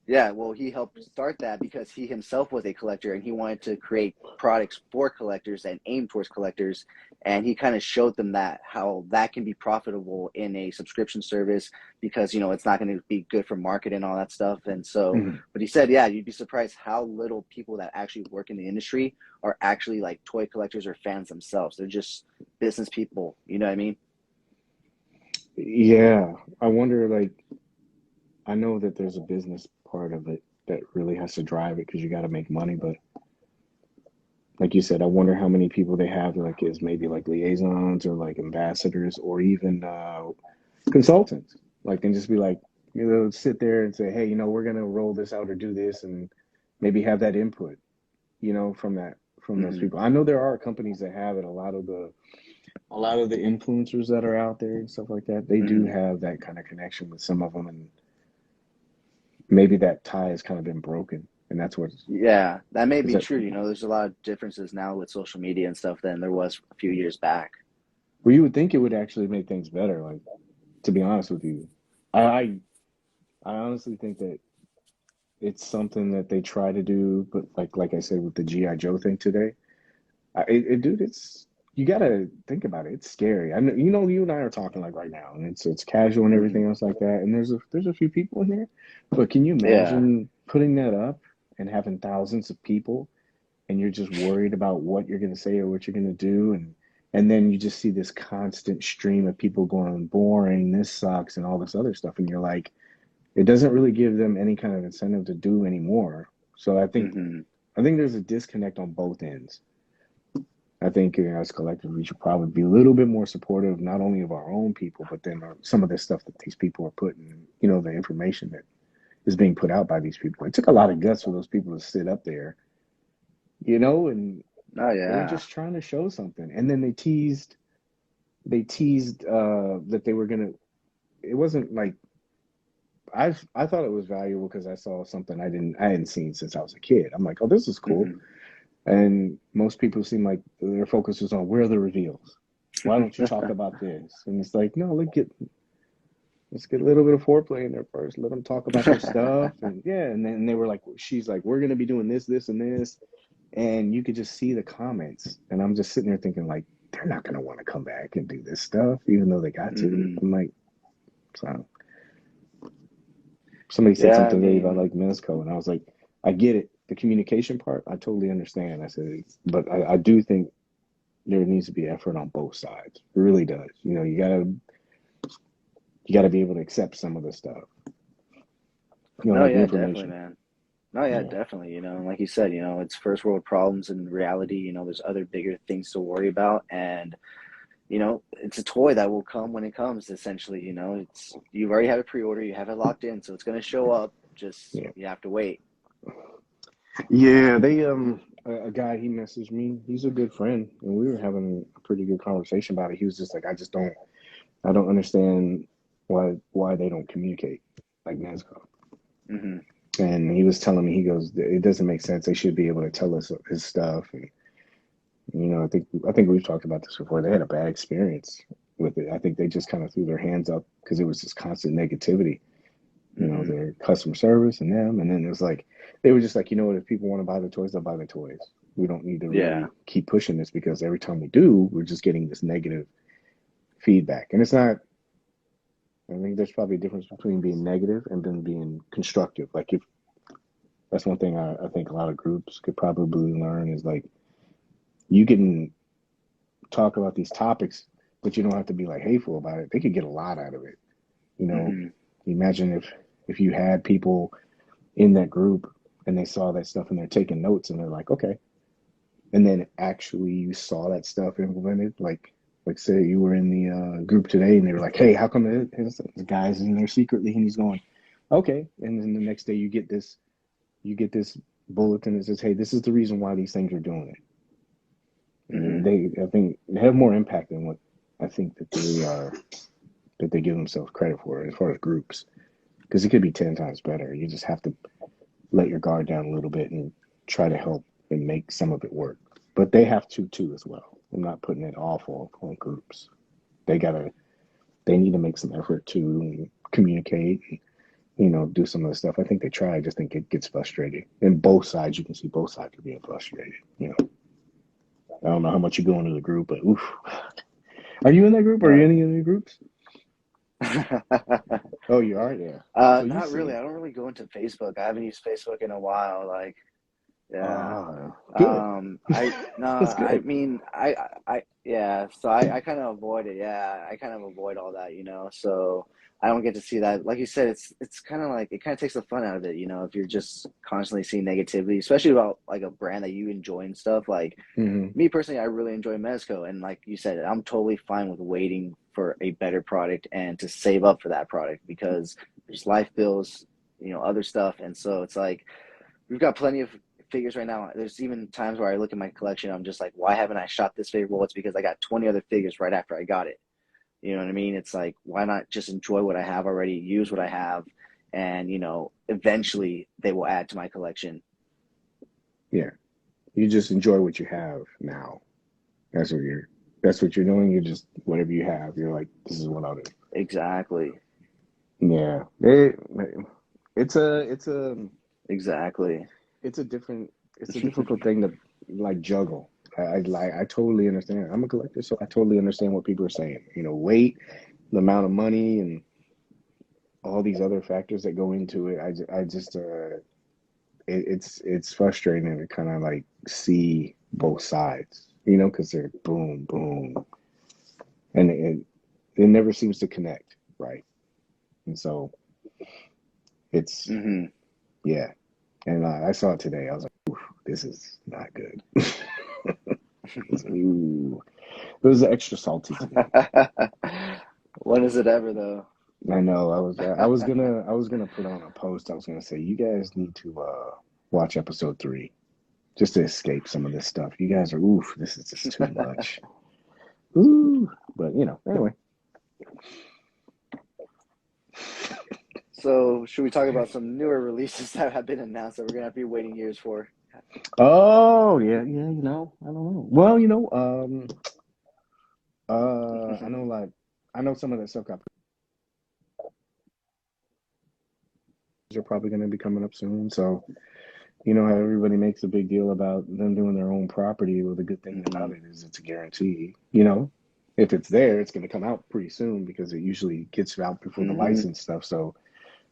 yeah, well, he helped start that because he himself was a collector and he wanted to create products for collectors and aim towards collectors. And he kind of showed them that how that can be profitable in a subscription service because, it's not going to be good for market and all that stuff. And so, Mhm. but he said, yeah, you'd be surprised how little people that actually work in the industry are actually like toy collectors or fans themselves. They're just business people. You know what I mean? Yeah, I wonder. Like, I know that there's a business part of it that really has to drive it because you got to make money. But like you said, I wonder how many people they have like as maybe like liaisons or like ambassadors or even consultants. Like, and just be like, sit there and say, hey, we're gonna roll this out or do this, and maybe have that input, from those Mm-hmm. people. I know there are companies that have it. A lot of the influencers that are out there and stuff like that, they do Mm-hmm. have that kind of connection with some of them, and maybe that tie has kind of been broken, and that's what. Yeah, that may Because be that, true. There's a lot of differences now with social media and stuff than there was a few years back. well, you would think it would actually make things better. Like, to be honest with you, I I, I honestly think that it's something that they try to do, but like I said with the GI Joe thing today, dude, it's you gotta think about it. It's scary. I know, you and I are talking like right now, and it's casual and Hmm. everything else like that. And there's a few people in there, but can you Yeah. imagine putting that up and having thousands of people, and you're just worried about what you're gonna say or what you're gonna do, and then you just see this constant stream of people going boring, this sucks, and all this other stuff, and you're like, it doesn't really give them any kind of incentive to do anymore. So Hmm. I think there's a disconnect on both ends. I think, as collectively, we should probably be a little bit more supportive, not only of our own people, but then some of the stuff that these people are putting, the information that is being put out by these people. It took a lot of guts for those people to sit up there, and Oh they were yeah. just trying to show something. And then they teased that they were gonna. It wasn't like I thought it was valuable because I saw something I hadn't seen since I was a kid. I'm like, oh, this is cool. Hmm. And most people seem like their focus is on where are the reveals. Why don't you talk about this? And it's like, no, let's get a little bit of foreplay in there first. Let them talk about their stuff, and yeah. And then they were like, she's like, we're gonna be doing this, this, and this, and you could just see the comments. And I'm just sitting there thinking like, they're not gonna want to come back and do this stuff, even though they got to. Hmm. I'm like, so somebody said Yeah, I something today about mean, like Mezco, and I was like, I get it. The communication part, I totally understand. I said, but I do think there needs to be effort on both sides. It really does. You gotta be able to accept some of the stuff. no, Like the yeah, definitely, information. man. No, yeah, Yeah. definitely. And like you said, it's first world problems and reality, there's other bigger things to worry about. And, it's a toy that will come when it comes, essentially. You've already have it pre-order, you have it locked in, so it's gonna show up. Just Yeah. you have to wait. Yeah. They a guy he messaged me. He's a good friend, and we were having a pretty good conversation about it. He was just like, I don't understand why they don't communicate like Mezco. Hmm. And he was telling me, he goes, it doesn't make sense. They should be able to tell us his stuff. And I think we've talked about this before. They had a bad experience with it. I think they just kind of threw their hands up because it was just constant negativity. Hmm. Their customer service and them, and then it was like they were just like, if people want to buy the toys, they'll buy the toys. We don't need to Yeah. really keep pushing this because every time we do, we're just getting this negative feedback, and it's not. I think there's probably a difference between being negative and then being constructive. Like if that's one thing I think a lot of groups could probably learn is like you can talk about these topics, but you don't have to be like hateful about it. They could get a lot out of it. You know, Hmm. imagine if you had people in that group and they saw that stuff and they're taking notes and they're like, okay, and then actually you saw that stuff implemented, like say you were in the group today and they were like, hey, how come this guy's in there secretly and he's going, okay, and then the next day you get this bulletin that says, hey, this is the reason why these things are doing it. Hmm. I think they have more impact than what I think that they give themselves credit for as far as groups, because it could be 10 times better. You just have to let your guard down a little bit and try to help and make some of it work. But they have to too as well. I'm not putting it all on groups. They gotta they need to make some effort to communicate and, do some of the stuff. I think they try. I just think it gets frustrating. And both sides, you can see both sides are being frustrated. I don't know how much you go into the group, but oof. Are you in that group? Are you in any of the groups? Oh, you are? Yeah. So you Not see really. it. I don't really go into Facebook. I haven't used Facebook in a while. Like, yeah. Good. That's I good. mean, yeah. So I kind of avoid it. Yeah, I kind of avoid all that, So I don't get to see that. Like you said, it's kind of like it kind of takes the fun out of it, if you're just constantly seeing negativity, especially about like a brand that you enjoy and stuff. Like Hmm. me personally, I really enjoy Mezco, and like you said, I'm totally fine with waiting for a better product and to save up for that product because there's life bills, other stuff, and so it's like we've got plenty of figures right now. There's even times where I look at my collection, I'm just like, why haven't I shot this figure? Well, it's because I got 20 other figures right after I got it. You know what I mean? It's like, why not just enjoy what I have already, use what I have, and eventually they will add to my collection. Yeah. You just enjoy what you have now. That's what you're doing. You just whatever you have, you're like, this is what I'll do. Exactly. Yeah. It's Exactly. it's a different it's a difficult thing to like juggle. I totally understand. I'm a collector, so I totally understand what people are saying. Weight, the amount of money, and all these other factors that go into it. I just it's frustrating to kind of like see both sides, because they're boom, boom, and it never seems to connect, right? And so it's Hmm. yeah, and I saw it today. I was like, oof, this is not good. Ooh, it was extra salty today. When is it ever though? I know. I was gonna put on a post. I was gonna say you guys need to watch episode 3 just to escape some of this stuff. You guys are oof. This is just too much. Ooh, but anyway. So should we talk about some newer releases that have been announced that we're gonna have to be waiting years for? Oh yeah, yeah. I don't know. Well, I know like I know some of that stuff are probably going to be coming up soon. So how everybody makes a big deal about them doing their own property. Well, the good thing Hmm. about it is it's a guarantee. If it's there, it's going to come out pretty soon because it usually gets out before the Hmm. license stuff. So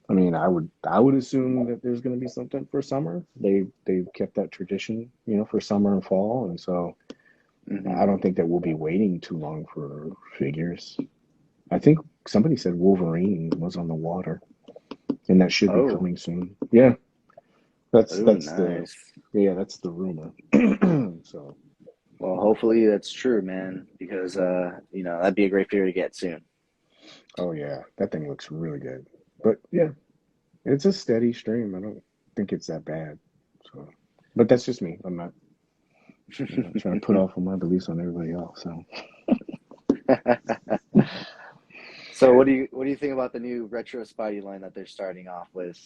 I mean, I would assume that there's going to be something for summer. They've kept that tradition, for summer and fall, and so Hmm. I don't think that we'll be waiting too long for figures. I think somebody said Wolverine was on the water, and that should be Oh, coming soon. Yeah, that's oh, that's the nice. yeah, that's the rumor. So Well, hopefully that's true, man, because that'd be a great figure to get soon. oh yeah, that thing looks really good. But yeah, it's a steady stream. I don't think it's that bad. So, but that's just me. I'm not trying to put off on my beliefs on everybody else. So. So what do you think about the new retro Spidey line that they're starting off with?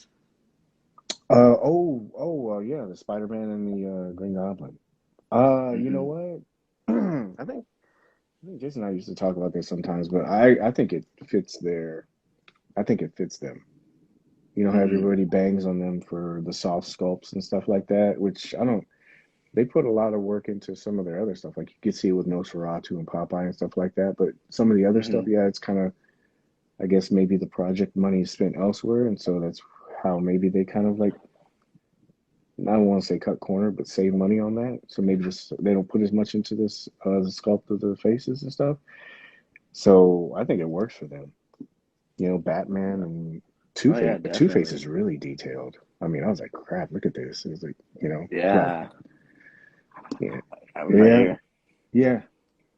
Yeah, the Spider-Man and the Green Goblin. You know Hmm. what? I think Jason and I used to talk about this sometimes, but I think it fits I think it fits them. You know how Hmm. everybody bangs on them for the soft sculpts and stuff like that, which I don't. They put a lot of work into some of their other stuff, like you could see with Nosferatu and Popeye and stuff like that. But some of the other stuff, Hmm. yeah, it's kind of, I guess maybe the project money is spent elsewhere, and so that's how maybe they kind of like I don't want to say cut corner, but save money on that. So maybe just they don't put as much into this the sculpt of the faces and stuff. So I think it works for them. Batman and Two Oh yeah, Face. Two Face definitely. is really detailed. I mean, I was like, crap, look at this. It's like, like, Yeah, yeah, I'm right yeah, here. yeah.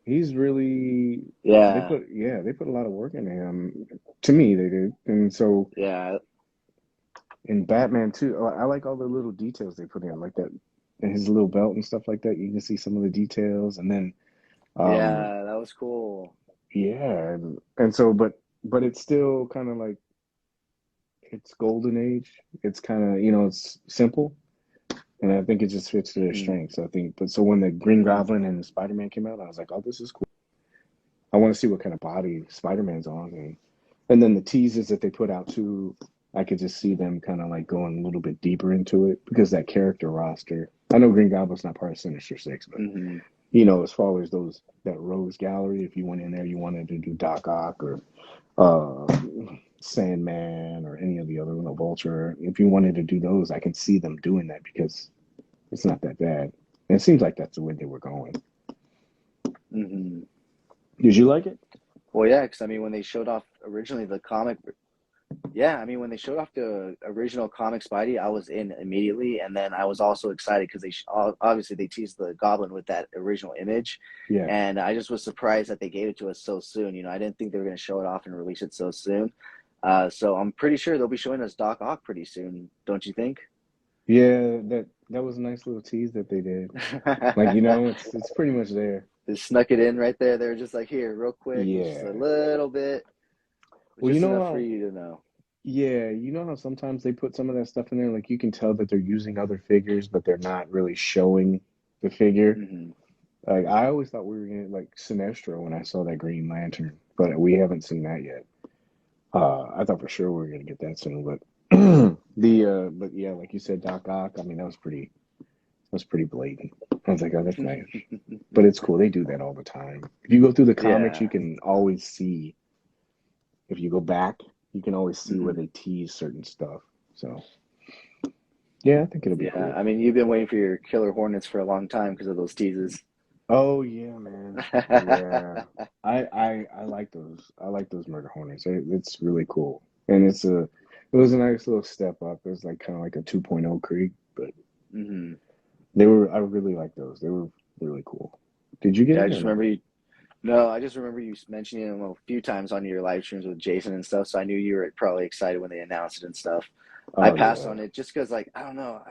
He's really. Yeah, They put a lot of work into him. To me, they did, and so yeah, in Batman too, I like all the little details they put in, like that, and his little belt and stuff like that. You can see some of the details, and then Um, yeah. That was cool. yeah, and so, but it's still kind of like it's golden age. It's kind of it's simple, and I think it just fits to their Hmm. strengths. I think, but so when the Green Hmm. Goblin and the Spider Man came out, I was like, oh, this is cool. I want to see what kind of body Spider-Man's on, and then the teasers that they put out too. I could just see them kind of like going a little bit deeper into it because that character roster. I know Green Goblin's not part of Sinister Six, but Hmm. as far as that Rose Gallery, if you went in there, you wanted to do Doc Ock or uh, Sandman or any of the other, Vulture. If you wanted to do those, I can see them doing that because it's not that bad. And it seems like that's the way they were going. Hmm. Did you like it? Well, yeah, because I mean, when they showed off originally the comic, yeah, I mean, when they showed off the original comic Spidey, I was in immediately, and then I was also excited because obviously they teased the Goblin with that original image, Yeah. and I just was surprised that they gave it to us so soon. I didn't think they were going to show it off and release it so soon. So I'm pretty sure they'll be showing us Doc Ock pretty soon, don't you think? Yeah, that was a nice little tease that they did. Like, it's pretty much there. They snuck it in right there. They were just like, here, real quick, just a Yeah. little bit, Well, just enough for you to know. yeah, you know how sometimes they put some of that stuff in there, like you can tell that they're using other figures, but they're not really showing the figure. Hmm. Like I always thought we were gonna like Sinestro when I saw that Green Lantern, but we haven't seen that yet. I thought for sure we were gonna get that soon, but but yeah, like you said, Doc Ock. I mean, that was pretty blatant. I was like, oh, that's nice, but it's cool. They do that all the time. If you go through the comics, you Yeah. can always see. If you go back, you can always see where Hmm. they tease certain stuff. So yeah, I think it'll be Yeah. cool. I mean, you've been waiting for your Killer Hornets for a long time because of those teases. Oh yeah, man. Yeah, I like those. I like those Murder Hornets. It's really cool, and it was a nice little step up. It was like kind of like a 2.0 Krieg, but Hmm. I really like those. They were really cool. Did you get Yeah, I any or just no? remember you. No, I just remember you mentioning them a few times on your live streams with Jason and stuff. So I knew you were probably excited when they announced it and stuff. I Oh passed yeah, on it just because, like, I don't know.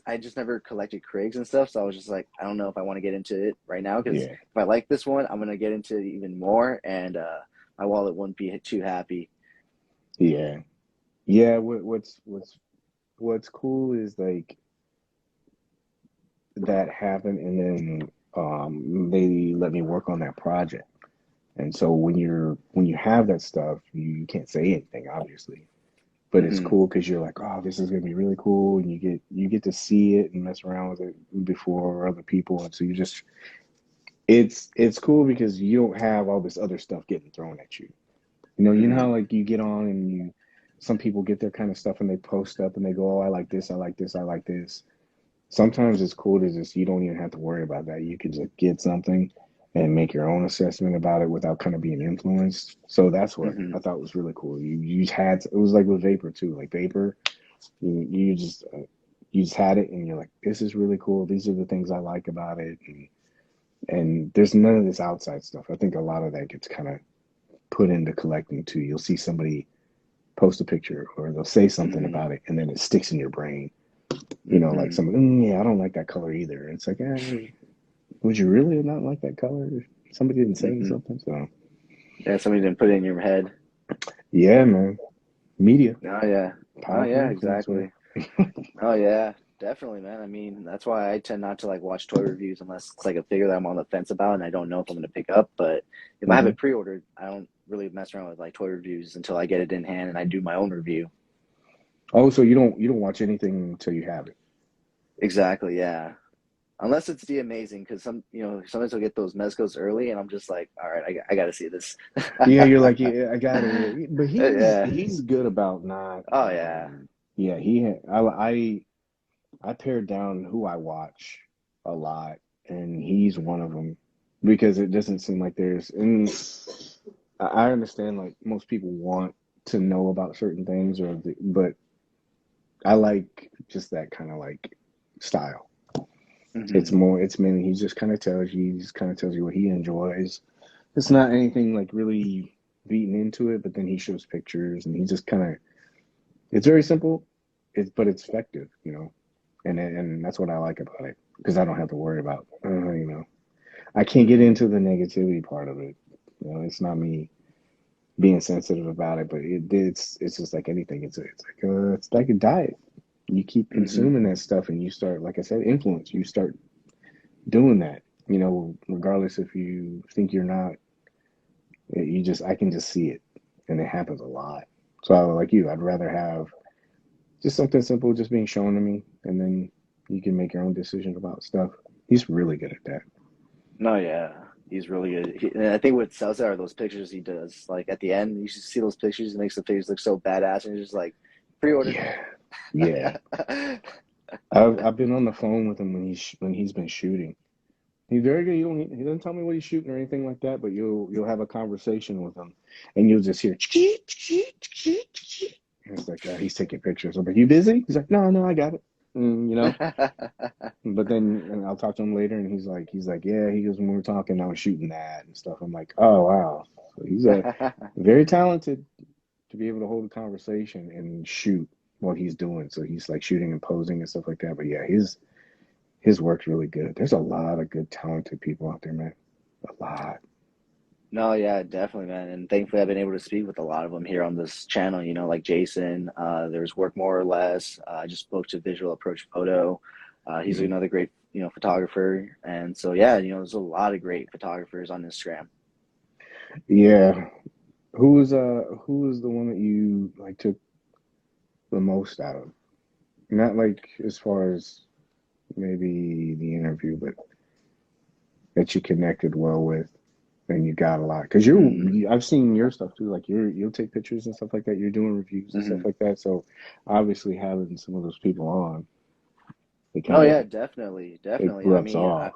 I just never collected Krigs and stuff. So I was just like, I don't know if I want to get into it right now because yeah, if I like this one, I'm gonna get into it even more, and my wallet wouldn't be too happy. yeah, yeah. What's cool is like that happened, and then they let me work on that project. And so when you have that stuff, you can't say anything, obviously. But it's Hmm. cool because you're like, oh, this is gonna be really cool, and you get to see it and mess around with it before other people, and so it's cool because you don't have all this other stuff getting thrown at you. You know how Hmm. like you get on and some people get their kind of stuff and they post up and they go, oh, I like this, I like this, I like this. Sometimes it's cool to just you don't even have to worry about that. You can just get something and make your own assessment about it without kind of being influenced. So that's what Hmm. I thought was really cool. It was like with Vapor too. Like Vapor, you just had it and you're like, this is really cool. These are the things I like about it, and there's none of this outside stuff. I think a lot of that gets kind of put into collecting too. You'll see somebody post a picture or they'll say something Hmm. about it and then it sticks in your brain. Like Hmm. somebody, yeah, I don't like that color either. It's like, would you really not like that color if somebody didn't say Hmm. something? So, Yeah, somebody didn't put it in your head. yeah, man. Media, Oh yeah. Oh powerful yeah, influence, man. exactly. Oh yeah, definitely, man. I mean, that's why I tend not to like watch toy reviews unless it's like a figure that I'm on the fence about and I don't know if I'm going to pick up. But if I have Hmm. it pre-ordered, I don't really mess around with like toy reviews until I get it in hand and I do my own review. Oh, so you don't watch anything until you have it. Exactly, yeah. Unless it's the amazing, because sometimes I'll get those Mezcos early, and I'm just like, all right, I got to see this. Yeah, you're like, yeah, I got it. Yeah. But he's Yeah. he's good about not. Oh yeah. Yeah, I pared down who I watch a lot, and he's one of them because it doesn't seem like there's. And I understand like most people want to know about certain things, but I like just that kind of like style. It's Hmm. more, it's mainly he just kind of tells you what he enjoys. It's not anything like really beaten into it, but then he shows pictures and he just kind of. It's very simple, but it's effective. And that's what I like about it because I don't have to worry about I can't get Hmm. into the negativity part of it. It's not me being sensitive about it, but it's just like anything. It's like a diet. You keep Hmm. consuming that stuff, and you start, like I said, influence. You start doing that. Regardless if you think you're not I can just see it, and it happens a lot. So like you, I'd rather have just something simple just being shown to me, and then you can make your own decision about stuff. He's really good at that. No, yeah, he's really good. And I think what sells it are those pictures he does. Like at the end, you should see those pictures. It makes the pictures look so badass, and you're just like, pre-order. Yeah, yeah. I've been on the phone with him when he's been shooting. He's very good. He doesn't tell me what he's shooting or anything like that, but you'll have a conversation with him, and you'll just hear. And it's like he's taking pictures. I'm like, you busy? He's like, no, I got it. You know. But then and I'll talk to him later, and he's like, yeah. He goes, when we were talking, I was shooting that and stuff. I'm like, oh wow. So he's a very talented to be able to hold a conversation and shoot what he's doing. So he's like shooting and posing and stuff like that. But yeah, his work's really good. There's a lot of good, talented people out there, man. A lot. No, yeah, definitely, man. And thankfully, I've been able to speak with a lot of them here on this channel. Like Jason. There's Work More or Less. I just spoke to Visual Approach Photo. He's Mhm. another great, photographer. And so, yeah, there's a lot of great photographers on Instagram. Yeah. Who was the one that you like took the most out of? Not like as far as maybe the interview, but that you connected well with and you got a lot. Because Mm, I've seen your stuff too. Like you'll take pictures and stuff like that. You're doing reviews and stuff hmm like that. So obviously having some of those people on, it No, kind of yeah, definitely, it definitely. I rubs mean, off.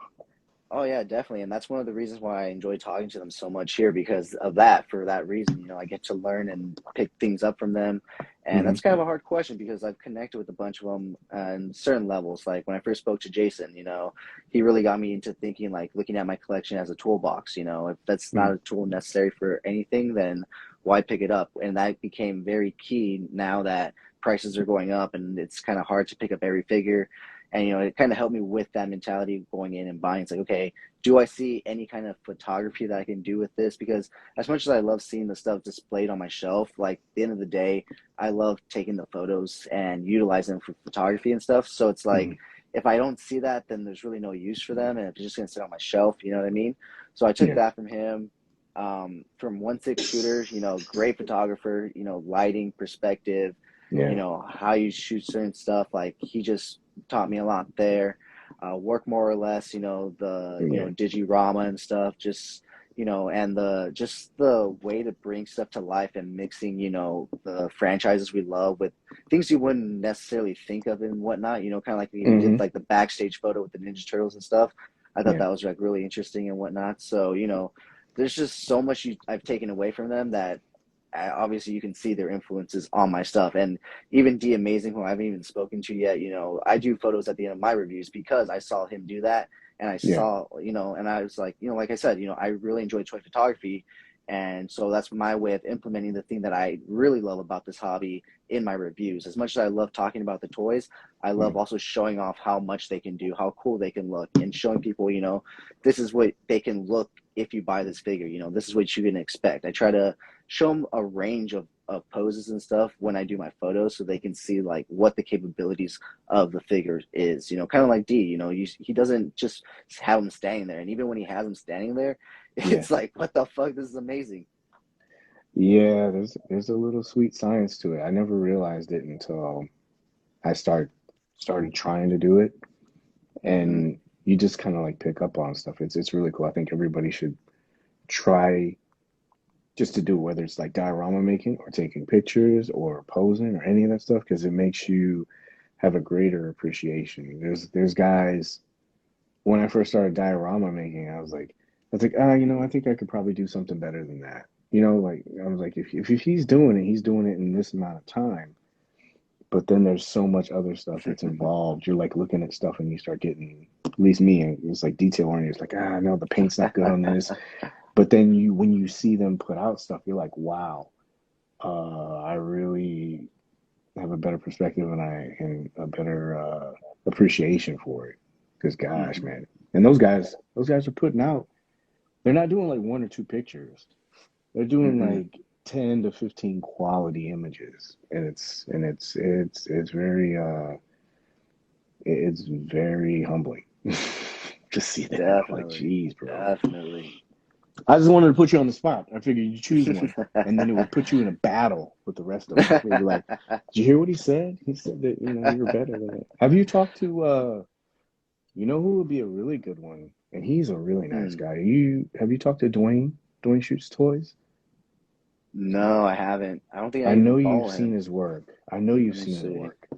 oh yeah, definitely, and that's one of the reasons why I enjoy talking to them so much here because of that. For that reason, I get to learn and pick things up from them, and Hmm. that's kind of a hard question because I've connected with a bunch of them on certain levels. Like when I first spoke to Jason, he really got me into thinking, like looking at my collection as a toolbox. If that's Hmm. not a tool necessary for anything, then why pick it up? And that became very key now that prices are going up and it's kind of hard to pick up every figure. And it kind of helped me with that mentality going in and buying. It's like, okay, do I see any kind of photography that I can do with this? Because as much as I love seeing the stuff displayed on my shelf, like at the end of the day, I love taking the photos and utilizing them for photography and stuff. So it's like Hmm. if I don't see that, then there's really no use for them, and if it's just gonna sit on my shelf, you know what I mean? So I took Yeah. that from him. From 1.6 shooter, great photographer, lighting perspective, Yeah. how you shoot certain stuff. Like he just taught me a lot there. Work More or Less, the Yeah. digirama and stuff, just and the way to bring stuff to life and mixing, the franchises we love with things you wouldn't necessarily think of and whatnot. Kind of like we did Hmm. like the backstage photo with the Ninja Turtles and stuff. I thought Yeah. that was like really interesting and whatnot. So there's just so much I've taken away from them that obviously you can see their influences on my stuff. And even D Amazing, who I haven't even spoken to yet, I do photos at the end of my reviews because I saw him do that. And I Yeah. saw, and I was like, like I said, I really enjoy toy photography. And so that's my way of implementing the thing that I really love about this hobby in my reviews. As much as I love talking about the toys, I Yeah. love also showing off how much they can do, how cool they can look, and showing people, this is what they can look if you buy this figure. This is what you can expect. I try to show them a range of poses and stuff when I do my photos so they can see like what the capabilities of the figure is, kind of like D, he doesn't just have him standing there. And even when he has him standing there, Yeah. it's like, what the fuck? This is amazing. Yeah. There's a little sweet science to it. I never realized it until I started trying to do it, Mm-hmm. and you just kind of like pick up on stuff. It's really cool. I think everybody should try just to do it, whether it's like diorama making or taking pictures or posing or any of that stuff, because it makes you have a greater appreciation. There's guys. When I first started diorama making, I was like, I think I could probably do something better than that. Like I was like, if he's doing it, he's doing it in this amount of time. But then there's so much other stuff that's involved. You're like looking at stuff and you start getting, at least me, and it's like detail oriented. It's like, no, the paint's not good on this. But then when you see them put out stuff, you're like, wow, I really have a better perspective and a better appreciation for it. Because gosh, Mm-hmm. man, and those guys are putting out. They're not doing like one or two pictures. They're doing Mm-hmm. like 10 to 15 quality images, and it's very humbling to see that. I'm like, Definitely. geez, bro. Definitely. I just wanted to put you on the spot. I figured you choose one, and then it would put you in a battle with the rest of them. They'd be like, "Did you hear what he said? He said that you're better than it." Have you talked to who would be a really good one? And he's a really nice Hmm. guy. Have you talked to Dwayne? Dwayne Shoots Toys. No, I haven't. I don't think I I even know you've follow seen him. his work. I know you've Let me seen his see. work.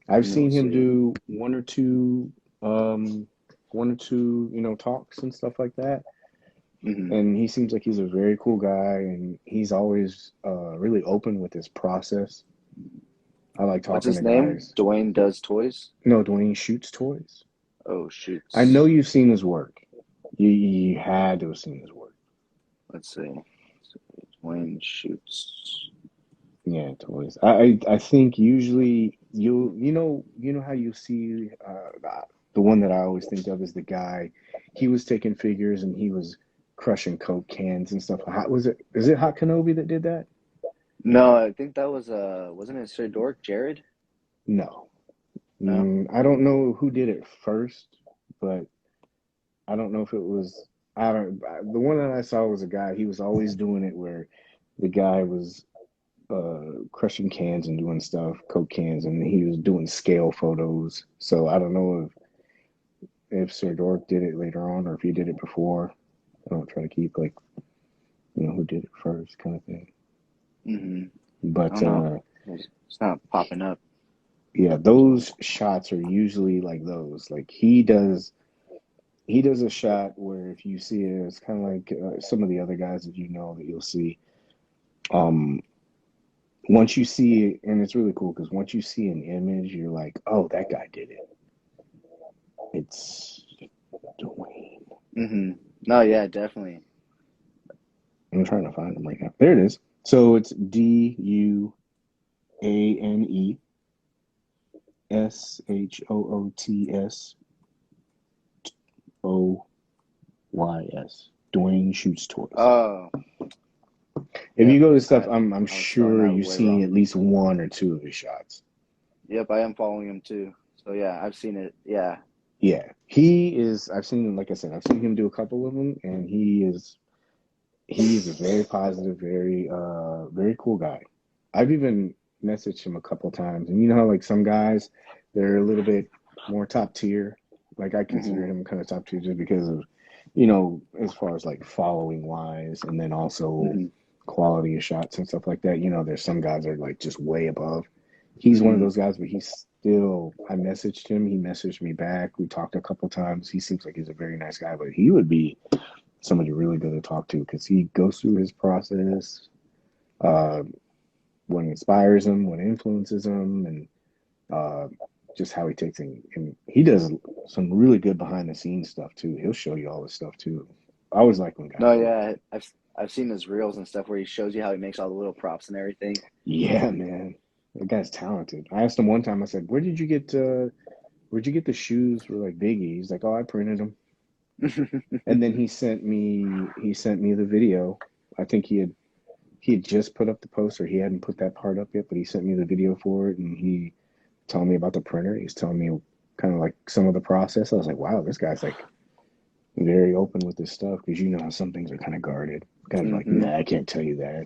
I've We'll seen him see. do um, one or two, talks and stuff like that. Hmm. And he seems like he's a very cool guy, and he's always really open with his process. I like What's talking his to name? guys. Dwayne does toys. No, Dwayne Shoots Toys. Oh, I know shoots. you've seen his work. You had to have seen his work. Let's see. Dwayne shoots. Yeah, toys. I think usually you know how you see the one that I always think of is the guy. He was taking figures and he was crushing Coke cans and stuff. Is it Hot Kenobi that did that? No, I think that was wasn't it Sir Dork Jared? No. No. I don't know who did it first, but I don't know if it was. The one that I saw was a guy. He was always doing it where the guy was crushing cans and doing stuff, Coke cans, and he was doing scale photos. So I don't know if Sir Dork did it later on or if he did it before. I don't try to keep like who did it first kind of thing. Hmm. I But don't know. It's not popping up. yeah, those shots are usually like those. Like he does a shot where if you see it, it's kind of like some of the other guys that that you'll see. Um, Once you see it, and it's really cool because once you see an image, you're like, oh, that guy did it. It's Dwayne. Hmm. No, yeah, definitely. I'm trying to find him right now. There it is. So it's DuaneShoots. Dwayne Shoots Toys. Oh, If you yep. go to stuff, I I'm I was spelling sure that you've way seen wrong. at least one or two of his shots. Yep, I am following him too. So yeah, I've seen it. Yeah. Yeah, he is. I've seen him. Like I said, I've seen him do a couple of them, and he's a very positive, very cool guy. I've even messaged him a couple times, and you know how like some guys, they're a little bit more top tier. Like I consider Hmm. him kind of top tier just because of, as far as like following wise, and then also Hmm. quality of shots and stuff like that. There's some guys that are like just way above. He's one of Hmm. those guys, but he's still. I messaged him. He messaged me back. We talked a couple times. He seems like he's a very nice guy, but he would be somebody really good to talk to because he goes through his process, uh, what inspires him, what influences him, and uh, just how he takes it. And he does some really good behind the scenes stuff too. He'll show you all this stuff too. I always like when guys No, do that. yeah, I've seen his reels and stuff where he shows you how he makes all the little props and everything. Yeah, man, that guy's talented. I asked him one time. I said, where'd you get the shoes for like Biggie?" He's like, "Oh, I printed them." And then he sent me the video. I think he had just put up the poster. He hadn't put that part up yet, but he sent me the video for it, and he told me about the printer. He's telling me kind of like some of the process. I was like, wow, this guy's like very open with this stuff because you know how some things are kind of guarded. Guys are like, Hmm. nah, I can't tell you that.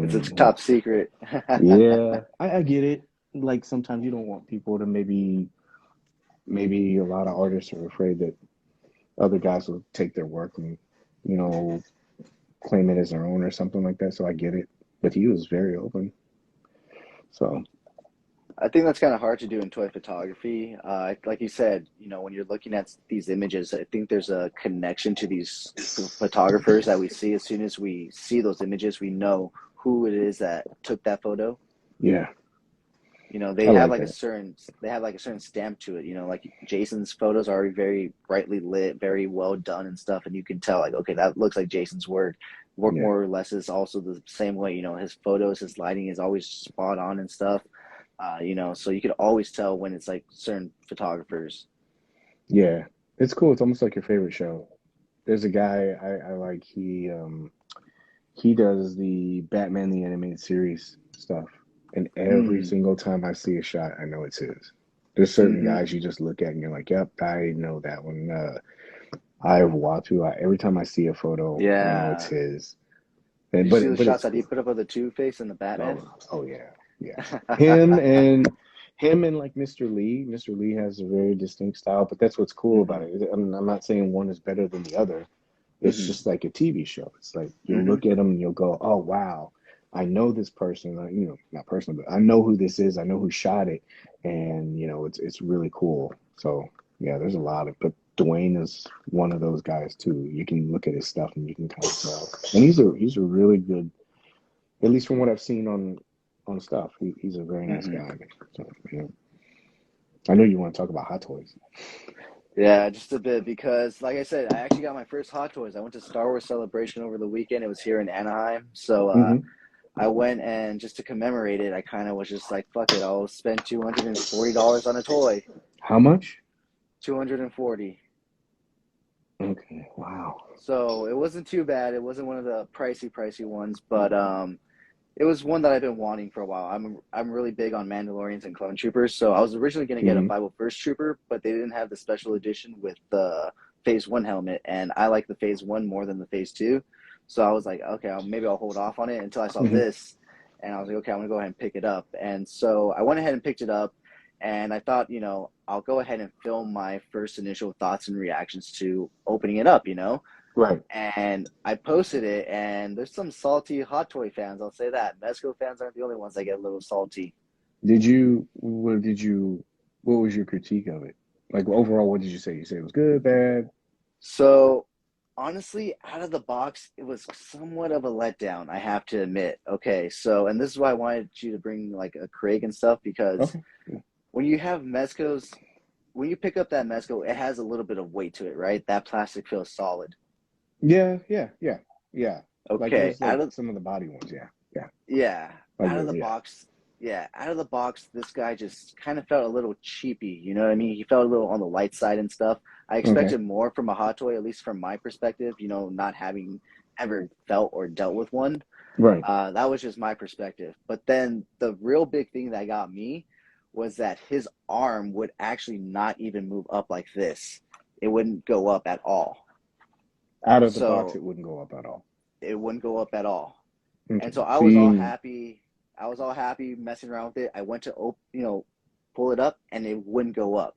It's a And top secret. yeah, I get it. Like sometimes you don't want people to maybe a lot of artists are afraid that other guys will take their work and you know claim it as their own or something like that. So I get it. But he was very open. So I think that's kind of hard to do in toy photography. Like you said, when you're looking at these images, I think there's a connection to these photographers that we see. As soon as we see those images, we know who it is that took that photo. yeah, They I have like like that. a certain stamp to it. Like Jason's photos are very brightly lit, very well done and stuff, and you can tell like, okay, that looks like Jason's work. Work Yeah. more or less is also the same way. His photos, his lighting is always spot on and stuff. So you could always tell when it's like certain photographers. Yeah, it's cool. It's almost like your favorite show. There's a guy I like. He does the Batman the Animated Series stuff, and every Mm, single time I see a shot, I know it's his. There's certain mm-hmm, guys you just look at and you're like, "Yep, I know that one." Every time I see a photo, I know it's Yeah. his. Did And you see the but it's shots that he cool. put up of the Two-Face and the Batman? Oh yeah, yeah. Him and him and like Mr. Lee. Mr. Lee has a very distinct style, but that's what's cool about Hmm. it. I'm not saying one is better than the other. It's Hmm. just like a TV show. It's like you'll Hmm. look at them and you'll go, "Oh wow, I know this person. Not personally, but I know who this is. I know who shot it, and it's really cool." So yeah, there's a lot of. But Dwayne is one of those guys too. You can look at his stuff and you can kind of tell, and he's a really good. At least from what I've seen on stuff, he's a very nice Hmm. guy. So, I know you want to talk about Hot Toys. Yeah, just a bit because, like I said, I actually got my first Hot Toys. I went to Star Wars Celebration over the weekend. It was here in Anaheim, so Hmm. I went and just to commemorate it, I kind of was just like, "Fuck it, I'll spend $240 on a toy." How much? 240. Okay, wow. So it wasn't too bad. It wasn't one of the pricey ones, but it was one that I've been wanting for a while. I'm really big on Mandalorians and Clone Troopers, so I was originally going to get a Hmm. 501st Trooper, but they didn't have the special edition with the Phase One helmet, and I like the Phase One more than the Phase Two, so I was like, okay, maybe I'll hold off on it until I saw Hmm. this, and I was like, okay, I'm gonna go ahead and pick it up, and so I went ahead and picked it up, and I thought, I'll go ahead and film my first initial thoughts and reactions to opening it up. Right. And I posted it, and there's some salty Hot Toy fans. I'll say that Mezco fans aren't the only ones that get a little salty. What was your critique of it? Like overall, what did you say? You say it was good, bad? So honestly, out of the box, it was somewhat of a letdown. I have to admit. Okay, so and this is why I wanted you to bring like a Craig and stuff because Okay. Yeah. when you have Mezcos, when you pick up that Mezco, it has a little bit of weight to it, right? That plastic feels solid. Yeah, yeah, yeah, yeah. Like Okay, there's like some of the body ones, yeah. Yeah. yeah, Like out of the the yeah. box, yeah, out of the box, this guy just kind of felt a little cheapy. You know what I mean? He felt a little on the light side and stuff. I Okay. expected more from a hot toy, at least from my perspective. Not having ever felt or dealt with one. Right. That was just my perspective. But then the real big thing that got me was that his arm would actually not even move up like this. It wouldn't go up at all. Out of the box So it wouldn't go up at all. it wouldn't go up at all. And so Okay. I was all See, happy. I was all happy messing around with it. I went to pull it up, and it wouldn't go up.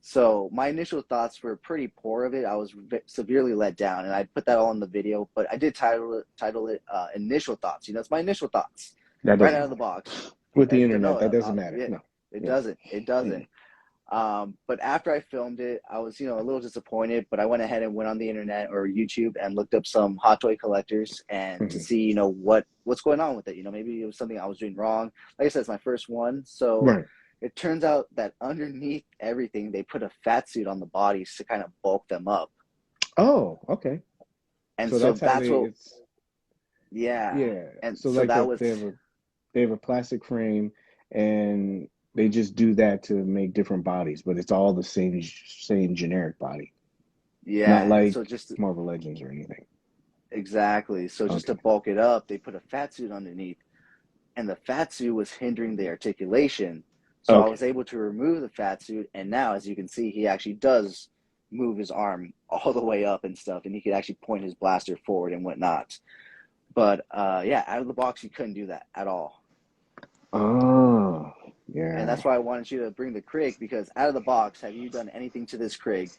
So my initial thoughts were pretty poor of it. I was severely let down, and I put that all in the video. But I did title it "Initial Thoughts." It's my initial thoughts that right doesn't out of the matter. box. With the No, internet, that doesn't matter. yeah, No. it Yeah. doesn't. It doesn't. Mm. But after I filmed it, I was, a little disappointed, but I went ahead and went on the internet or YouTube and looked up some hot toy collectors and to Hmm. see, what's going on with it. Maybe it was something I was doing wrong. Like I said, it's my first one. So Right. it turns out that underneath everything, they put a fat suit on the bodies to kind of bulk them up. Oh, okay. And So so that's how that's what, it's yeah. yeah. And So so like that was, they have a plastic frame and they just do that to make different bodies, but it's all the same generic body. Not yeah. like So just Marvel Legends or anything. exactly. So just to Okay. bulk it up, they put a fat suit underneath. And the fat suit was hindering the articulation. So I was Okay. able to remove the fat suit, and now, as you can see, he actually does move his arm all the way up and stuff, and he could actually point his blaster forward and whatnot. But yeah, out of the box, you couldn't do that at all, Oh, and yeah. that's why I wanted you to bring the Krig because out of the box, have you done anything to this Krig?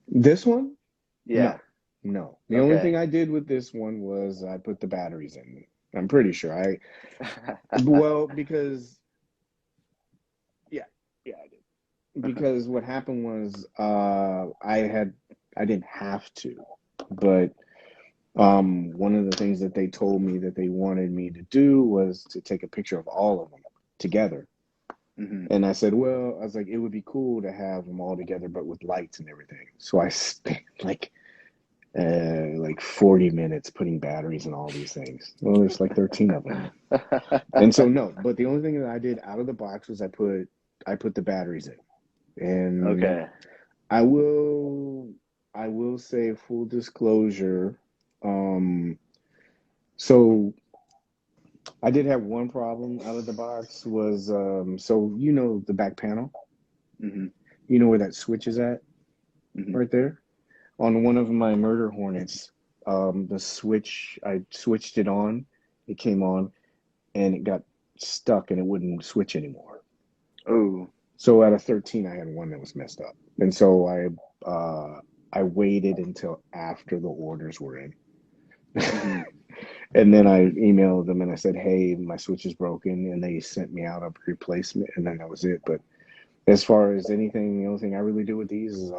This one? Yeah. No. No. The only thing Okay. I did with this one was I put the batteries in. I'm pretty sure. Well, because yeah, yeah, I did. Because what happened was I didn't have to, but one of the things that they told me that they wanted me to do was to take a picture of all of them together. Hmm. And I said, well, I was like, it would be cool to have them all together, but with lights and everything. So I spent like 40 minutes putting batteries in all these things. Well, there's like 13 of them. And so no, but the only thing that I did out of the box was I put the batteries in. And Okay. I will I will say full disclosure. Um, so I did have one problem out of the box was so the back panel, Hmm. you know where that switch is at Hmm. right there? on one of my Murder Hornets, the switch, I switched it on, it came on, and it got stuck and it wouldn't switch anymore. Oh. So out of 13, I had one that was messed up. And so I waited until after the orders were in. And then I emailed them and I said, hey, my switch is broken. And they sent me out a replacement. And then that was it. But as far as anything, the only thing I really do with these is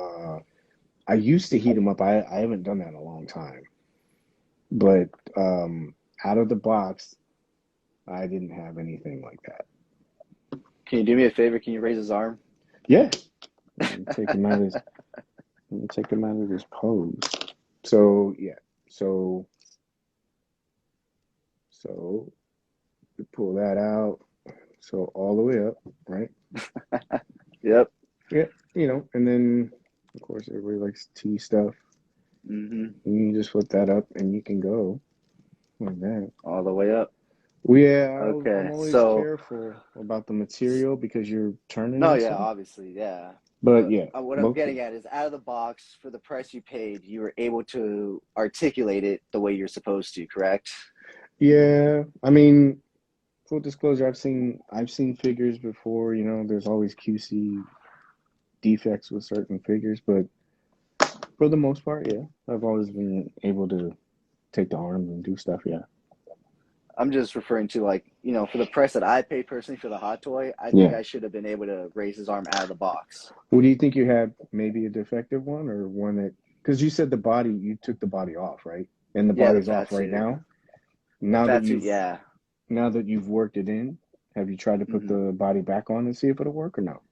I used to heat them up. I haven't done that in a long time. But out of the box, I didn't have anything like that. Can you do me a favor? Can you raise his arm? Yeah. Let me take him out of his pose. So yeah. So we pull that out. So all the way up, right? Yep. Yeah, and then of course everybody likes tea stuff. Mm-hmm. And you just flip that up and you can go like that. All the way up. Well, yeah, Okay. I'm always So careful about the material because you're turning no, it. yeah, So. obviously, yeah. But yeah, What I'm getting at is out of the box, for the price you paid, you were able to articulate it the way you're supposed to, correct? Yeah, I mean, full disclosure, I've seen figures before. There's always QC defects with certain figures, but for the most part, yeah, I've always been able to take the arms and do stuff. Yeah. I'm just referring to, like, for the price that I paid personally for the hot toy, I think Yeah. I should have been able to raise his arm out of the box. Well, do you think you had maybe a defective one or one that, because you said you took the body off, right? And the body's off right now. Now that you've worked it in, have you tried to put the body back on and see if it'll work or no?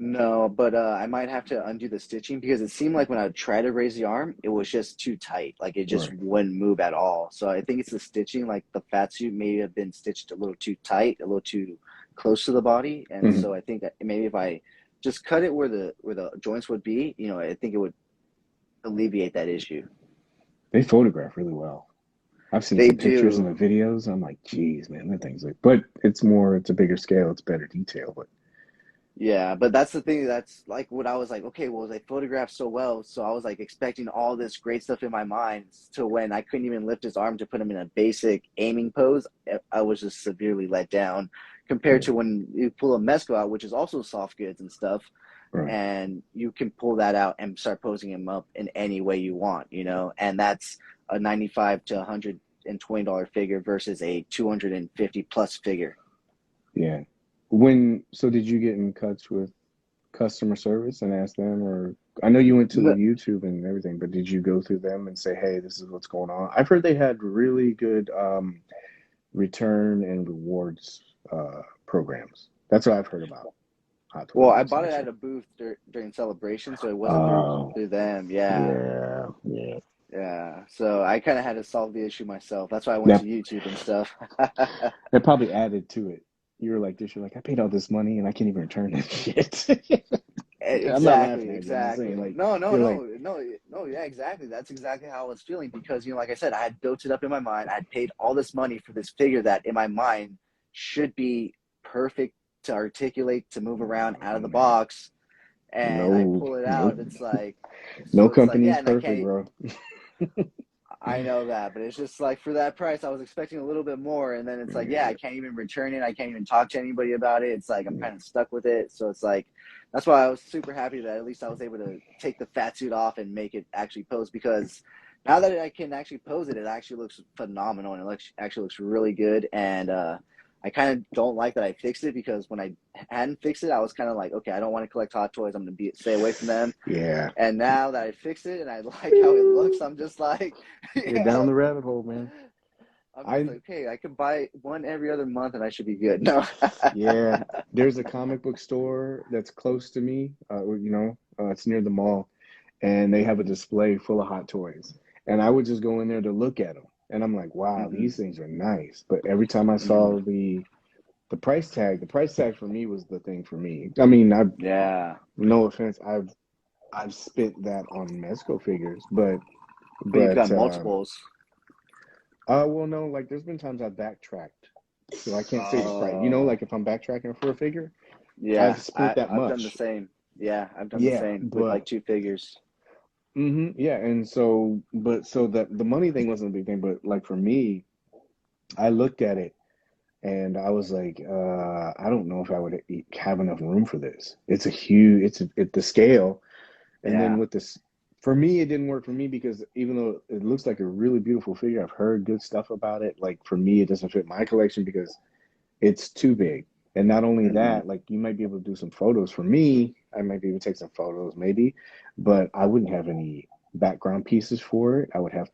No, but I might have to undo the stitching because it seemed like when I would try to raise the arm, it was just too tight. Like it just wouldn't move at all. So I think it's the stitching. Like the fat suit may have been stitched a little too tight, a little too close to the body. And so I think that maybe if I just cut it where the joints would be, I think it would alleviate that issue. They photograph really well. I've seen some pictures and the videos. I'm like, geez, man, that thing's like, but it's a bigger scale. It's better detail, but. Yeah, but that's the thing. That's like what I was like, okay, well, they photographed so well. So I was like expecting all this great stuff in my mind to when I couldn't even lift his arm to put him in a basic aiming pose. I was just severely let down compared to when you pull a Mezco out, which is also soft goods and stuff. Right. And you can pull that out and start posing him up in any way you want, and that's a $95 to $120 figure versus a $250 plus figure. Yeah. So did you get in touch with customer service and ask them, or I know you went to the YouTube and everything, but did you go through them and say, hey, this is what's going on? I've heard they had really good return and rewards programs. That's what I've heard about. Well, I bought it at a booth during Celebration, so it wasn't through them. Yeah. So I kind of had to solve the issue myself. That's why I went to YouTube and stuff. That probably added to it. You were like this. You're like, I paid all this money and I can't even return this shit. Exactly. Like, no. Yeah, exactly. That's exactly how I was feeling because like I said, I had built it up in my mind. I'd paid all this money for this figure that in my mind should be perfect to articulate, to move around out of the box, and I pull it out. It's like no company is perfect, bro. I know that, but it's just like for that price, I was expecting a little bit more, and then it's like, I can't even return it. I can't even talk to anybody about it. It's like I'm kind of stuck with it. So it's like that's why I was super happy that at least I was able to take the fat suit off and make it actually pose because now that I can actually pose it, it actually looks phenomenal and it actually looks really good. And I kind of don't like that I fixed it because when I hadn't fixed it, I was kind of like, okay, I don't want to collect hot toys. I'm going to stay away from them. Yeah. And now that I fixed it and I like how it looks, I'm just like, you're down the rabbit hole, man. I'm just like, okay, I could buy one every other month and I should be good. No. Yeah. There's a comic book store that's close to me. It's near the mall and they have a display full of hot toys. And I would just go in there to look at them. And I'm like, wow, these things are nice. But every time I saw the price tag for me was the thing for me. I mean, no offense, I've spent that on Mezco figures, but you've got multiples. Well, no, like there's been times I backtracked, so I can't say the price. Like if I'm backtracking for a figure, I've spent that much. I've done the same. Yeah, I've done the same with like two figures. Yeah, and so, but so that the money thing wasn't a big thing, but like for me, I looked at it and I was like, I don't know if I would have enough room for this. It's a huge, it's the scale, and then Yeah. with this, for me, it didn't work for me because even though it looks like a really beautiful figure, I've heard good stuff about it. Like for me, it doesn't fit my collection because it's too big. And not only Hmm. that, like you might be able to do some photos. For me, I might be able to take some photos, maybe, but I wouldn't have any background pieces for it. I would have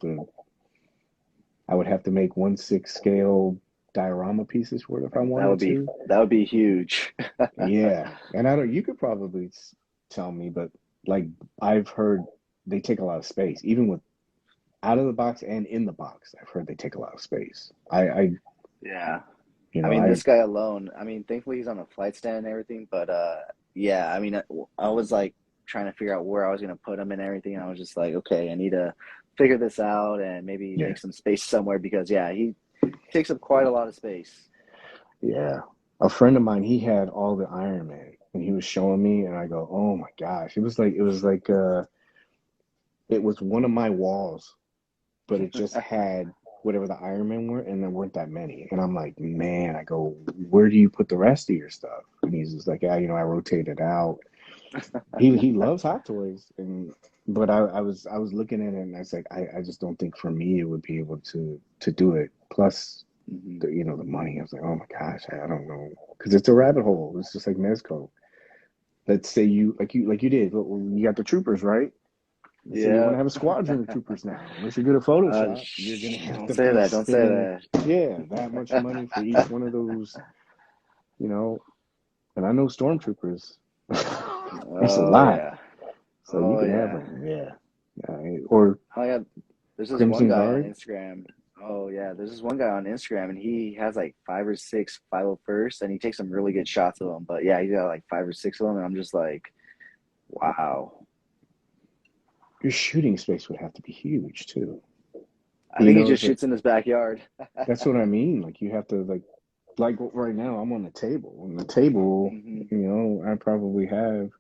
to make 1/6 scale diorama pieces for it if I wanted to. That would be huge. Yeah, and I don't. You could probably tell me, but like I've heard they take a lot of space, even with out of the box and in the box. I've heard they take a lot of space. I Yeah. you I know, mean, I this guy alone, I mean, thankfully he's on a flight stand and everything, but yeah, I mean, I was like trying to figure out where I was gonna put him and everything. And I was just like, okay, I need to figure this out and maybe yeah, make some space somewhere because yeah, he takes up quite a lot of space. yeah. A friend of mine, he had all the Iron Man, and he was showing me, and I go, oh my gosh, it was one of my walls, but it just had whatever the Iron Man were, and there weren't that many. And I'm like, man, I go, where do you put the rest of your stuff? And he's just like, yeah, I rotate it out. He loves Hot Toys, and but I was looking at it, and I was like, I just don't think for me it would be able to do it. Plus, Hmm. the money. I was like, oh my gosh, I don't know, because it's a rabbit hole. It's just like Mezco. Let's say you did. Well, you got the troopers, right? Let's say you want Yeah. to have a squadron of troopers now. Unless you're good at Photoshop, you're gonna have Don't to say be that. Don't say spending, that. yeah, that much money for each one of those, you know. And I know stormtroopers. It's a Oh lot. yeah. So you Oh could have yeah. them, yeah. Or Oh yeah. There's this one Crimson guy on Guard. Instagram. Oh yeah, there's this one guy on Instagram, and he has like five or six 501st, and he takes some really good shots of them. But yeah, he's got like five or six of them, and I'm just like, wow. Your shooting space would have to be huge too. I You think he know, just it's like shoots in his backyard. that's what I mean. Like you have to like right now I'm on the table. On the table, Hmm. I probably have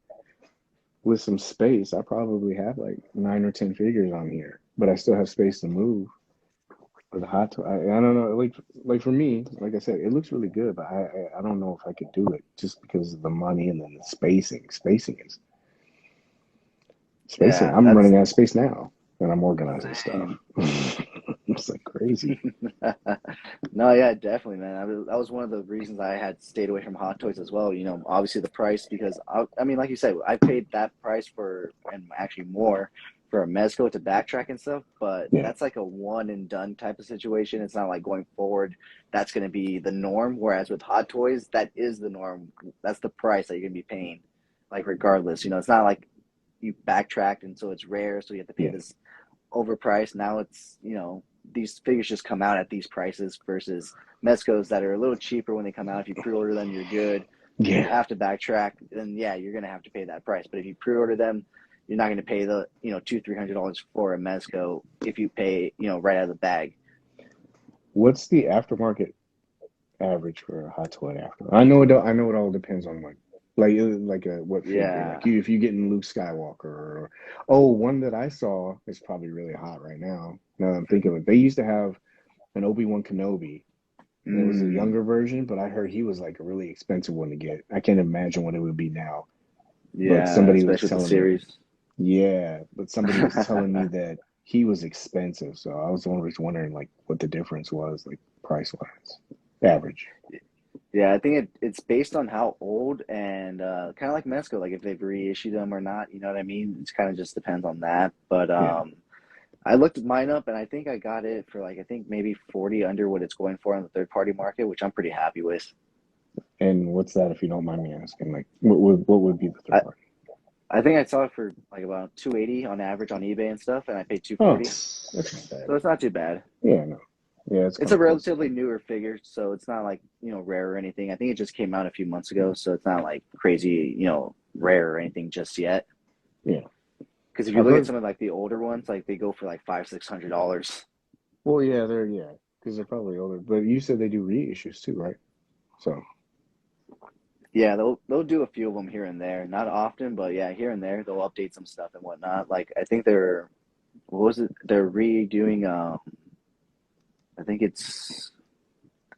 with some space, I probably have like 9 or 10 figures on here, but I still have space to move. For the hot, I don't know. Like for me, like I said, it looks really good, but I don't know if I could do it just because of the money and then the spacing. Spacing. Yeah, I'm that's running out of space now, and I'm organizing stuff. same. It's like crazy. No, yeah, definitely, man. That was one of the reasons I had stayed away from Hot Toys as well. Obviously the price because I mean, like you said, I paid that price for and actually more for a Mezco to backtrack and stuff, but Yeah, that's like a one and done type of situation. It's not like going forward that's going to be the norm. Whereas with Hot Toys, that is the norm. That's the price that you're going to be paying, like regardless. It's not like you backtracked and so it's rare, so you have to pay yeah, this overpriced. Now it's these figures just come out at these prices versus Mezcos that are a little cheaper when they come out. If you pre-order them, you're good. If you yeah. have to backtrack, then yeah, you're gonna have to pay that price. But if you pre-order them, you're not gonna pay the $200-300 for a Mezco if you pay right out of the bag. What's the aftermarket average for a hot toy after? I know it. I know it all depends on what figure. Yeah. Like if you getting Luke Skywalker or oh, one that I saw is probably really hot right now. Now that I'm thinking of it, they used to have an Obi-Wan Kenobi. And it was a Mm, younger version, but I heard he was like a really expensive one to get. I can't imagine what it would be now. But yeah, somebody was especially with the telling me, series. yeah, but somebody was telling me that he was expensive. So I was always wondering like what the difference was, like price wise, average. Yeah, I think it's based on how old and kind of like Mezco, like if they've reissued them or not. You know what I mean? It kind of just depends on that. But Yeah. I looked mine up and I think I got it for like I think maybe 40 under what it's going for on the third party market, which I'm pretty happy with. And what's that, if you don't mind me asking? Like, what would be the third I party? I think I saw it for like about 280 on average on eBay and stuff, and I paid Oh, 240, that's not bad. so it's not too bad. Yeah, no. Yeah, it's It's kind a of close to relatively that. newer figure, so it's not like rare or anything. I think it just came out a few months ago, so it's not like crazy rare or anything just yet. Yeah. Because if you I've look at heard. some of like the older ones, like they go for like $500-600. Well, yeah, because they're probably older. But you said they do reissues too, right? So Yeah, they'll do a few of them here and there, not often, but yeah, here and there they'll update some stuff and whatnot. Like I think they're what was it? They're redoing. I think it's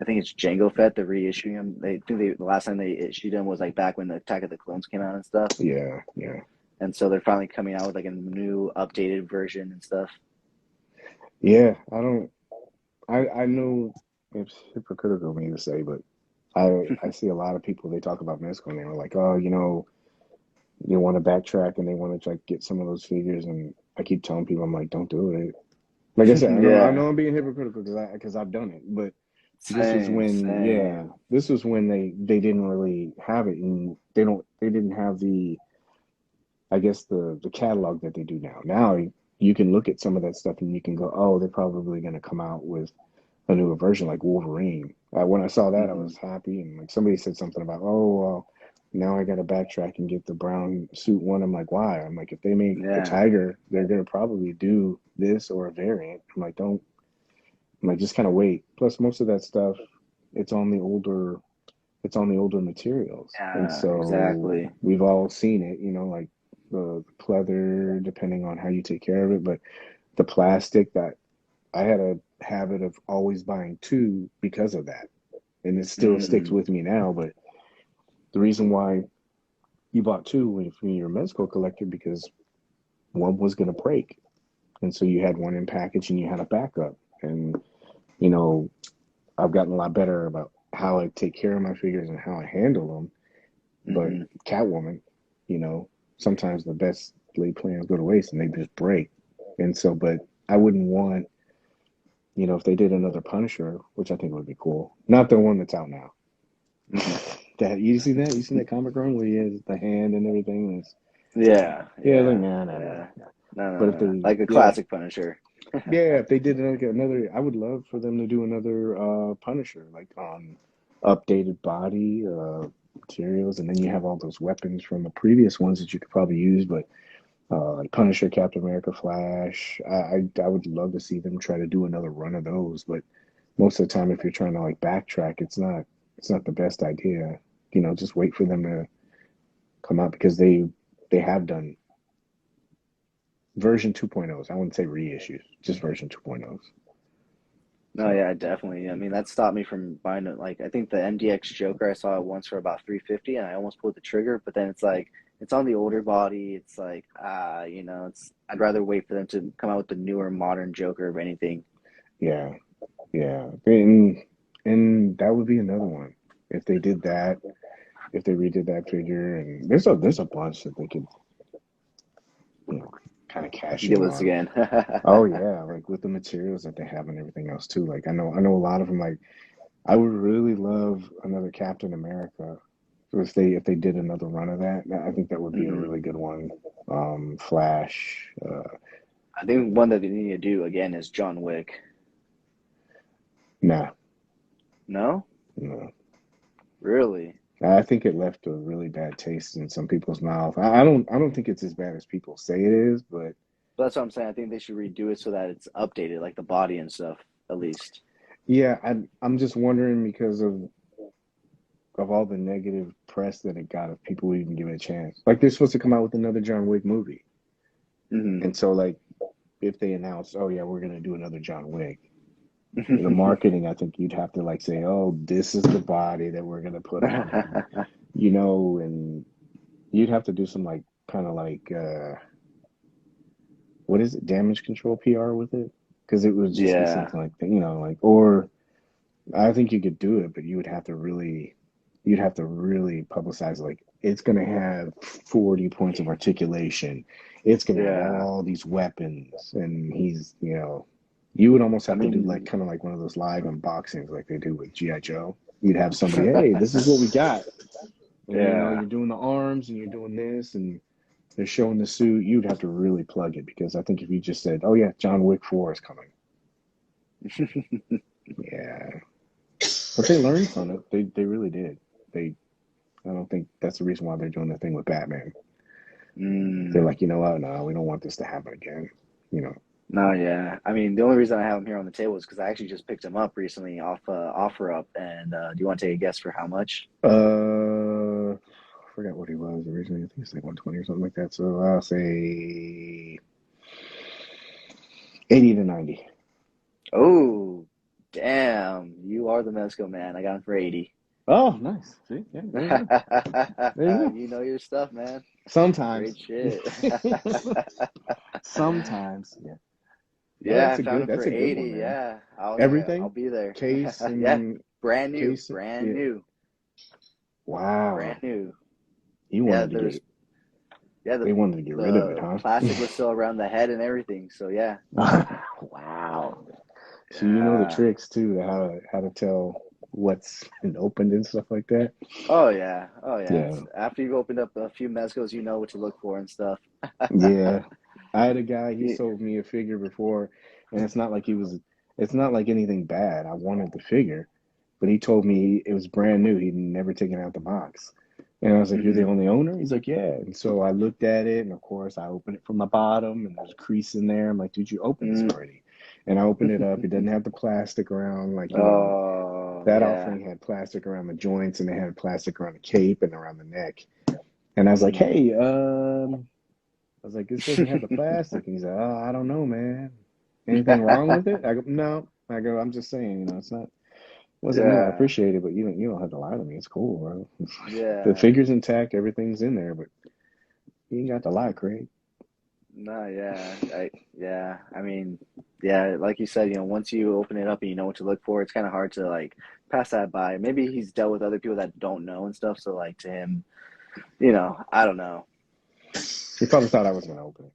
I think it's Jango Fett. They're reissuing them. They think the last time they issued them was like back when the Attack of the Clones came out and stuff. Yeah, yeah, And so they're finally coming out with like a new updated version and stuff. yeah. I know it's hypocritical of me to say, but I see a lot of people, they talk about Mezco and they were like, oh, you want to backtrack and they want to like get some of those figures, and I keep telling people, I'm like, don't do it. Like I said, I Yeah, know I'm being hypocritical because I've done it, but same, same. this was when they didn't really have it, and they didn't have the, I guess, the catalog that they do now. Now you can look at some of that stuff and you can go, oh, they're probably going to come out with a newer version like Wolverine. When I saw that, I Hmm. was happy, and like somebody said something about, oh, well, now I got to backtrack and get the brown suit one. I'm like, why? I'm like, if they make a Yeah, tiger, they're gonna probably do this or a variant. I'm like, don't. I'm like, just kind of wait. Plus, most of that stuff, it's on the older, it's on the older materials, and yeah, so exactly. we've all seen it. Like the pleather, depending on how you take care of it, but the plastic that I had a habit of always buying two because of that, and it still sticks Mm. with me now. But the reason why you bought two when you're a Mezco collector, because one was going to break, and so you had one in package and you had a backup. And you know, I've gotten a lot better about how I take care of my figures and how I handle them. But Hmm. Catwoman, you know, sometimes the best laid plans go to waste and they just break. And so, but I wouldn't want, if they did another Punisher, which I think would be cool, not the one that's out now. Hmm. That you see that? You seen that comic run where he has the hand and everything? Yeah, Yeah, like yeah, nah, nah, nah, yeah. nah. No, no, But if no, no. they, Like a yeah, classic Punisher. yeah, if they did like another, I would love for them to do another Punisher, like on updated body materials, and then you have all those weapons from the previous ones that you could probably use. But like Punisher, Captain America, Flash, I would love to see them try to do another run of those. But most of the time, if you're trying to like backtrack, it's not the best idea. Just wait for them to come out because they have done version 2.0s. I wouldn't say reissues, just version 2.0s. No, So yeah, definitely. I mean, that stopped me from buying it. Like, I think the MDX Joker I saw it once for about 350, and I almost pulled the trigger. But then it's like it's on the older body. It's like it's. I'd rather wait for them to come out with the newer, modern Joker of anything. yeah, yeah, and that would be another one if they did that. If they redid that figure, and there's a bunch that they could kind of cash Give in us on. again. Oh yeah, like with the materials that they have and everything else too. Like I know a lot of them. Like I would really love another Captain America if they did another run of that. I think that would be a Hmm. really good one. Flash. I think one that they need to do again is John Wick. Nah, No, no. really. I think it left a really bad taste in some people's mouth. I don't think it's as bad as people say it is, but But that's what I'm saying. I think they should redo it so that it's updated, like the body and stuff, at least. yeah, I'm just wondering because of all the negative press that it got, if people would even give it a chance. Like they're supposed to come out with another John Wick movie, Hmm. and so like if they announce, oh yeah, we're gonna do another John Wick, the marketing, I think you'd have to like say, oh, this is the body that we're gonna put on him, and you'd have to do some like kind of like what is it, damage control PR with it, because it would just be Yeah. something like that, like or I think you could do it, but you'd have to really publicize like it's gonna have 40 points of articulation. It's gonna have Yeah. all these weapons, and you would almost I have to do like mean, kind of like one of those live unboxings like they do with GI Joe. You'd have somebody, hey, this is what we got, and yeah. you're doing the arms and you're doing this, and they're showing the suit. You'd have to really plug it because I think if you just said, oh yeah, John Wick 4 is coming, yeah. But they learned from it. They really did. They I don't think that's the reason why they're doing the thing with Batman. They're Mm. like, you know what? No, we don't want this to happen again. You know. No, yeah. I mean, the only reason I have him here on the table is because I actually just picked him up recently off OfferUp. And do you want to take a guess for how much? forgot what he was originally. I think it's like 120 or something like that. So I'll say 80 to 90. Oh, damn. You are the Mezco man. I got him for 80. Oh, nice. See, yeah, there you go. There you go. You know your stuff, man. Sometimes. Great shit. Sometimes, yeah. No, Yeah, I found him for that's a good one, 80. man. Yeah, I'll Everything, be there. case Yeah, and brand new, case, brand yeah. new, brand Wow. new. You Yeah, wanted to get, the they wanted to get rid of it, huh? plastic was still around the head and everything. So yeah, Wow. So you know the yeah. tricks too, to how to tell what's been opened and stuff like that. Oh yeah, oh yeah. Yeah. It's after you've opened up a few mezcals, you know what to look for and stuff. Yeah. I had a guy, he Yeah. sold me a figure before, and it's not like anything bad. I wanted the figure, but he told me it was brand new. He'd never taken out the box. And I was like, "You're the Hmm. only owner?" He's like, "Yeah." And so I looked at it, and of course, I opened it from the bottom, and there's a crease in there. I'm like, "Dude, you opened this Mm. already." And I opened it up. It doesn't have the plastic around, like, Oh that yeah. offering had plastic around the joints, and it had plastic around the cape and around the neck. And I was like, Hmm. "Hey, I was like, this doesn't have the plastic." And he's like, "Oh, I don't know, man. Anything wrong with it?" I go, "No." I go, "I'm just saying, it's not, wasn't new. I Yeah, appreciate it, but you don't have to lie to me. It's cool, bro." The yeah. figure's intact, everything's in there, but you ain't got to lie, Craig. No, yeah, yeah. I mean, yeah, like you said, once you open it up and you know what to look for, it's kind of hard to like pass that by. Maybe he's dealt with other people that don't know and stuff, so like to him, I don't know. He probably thought I was gonna open it.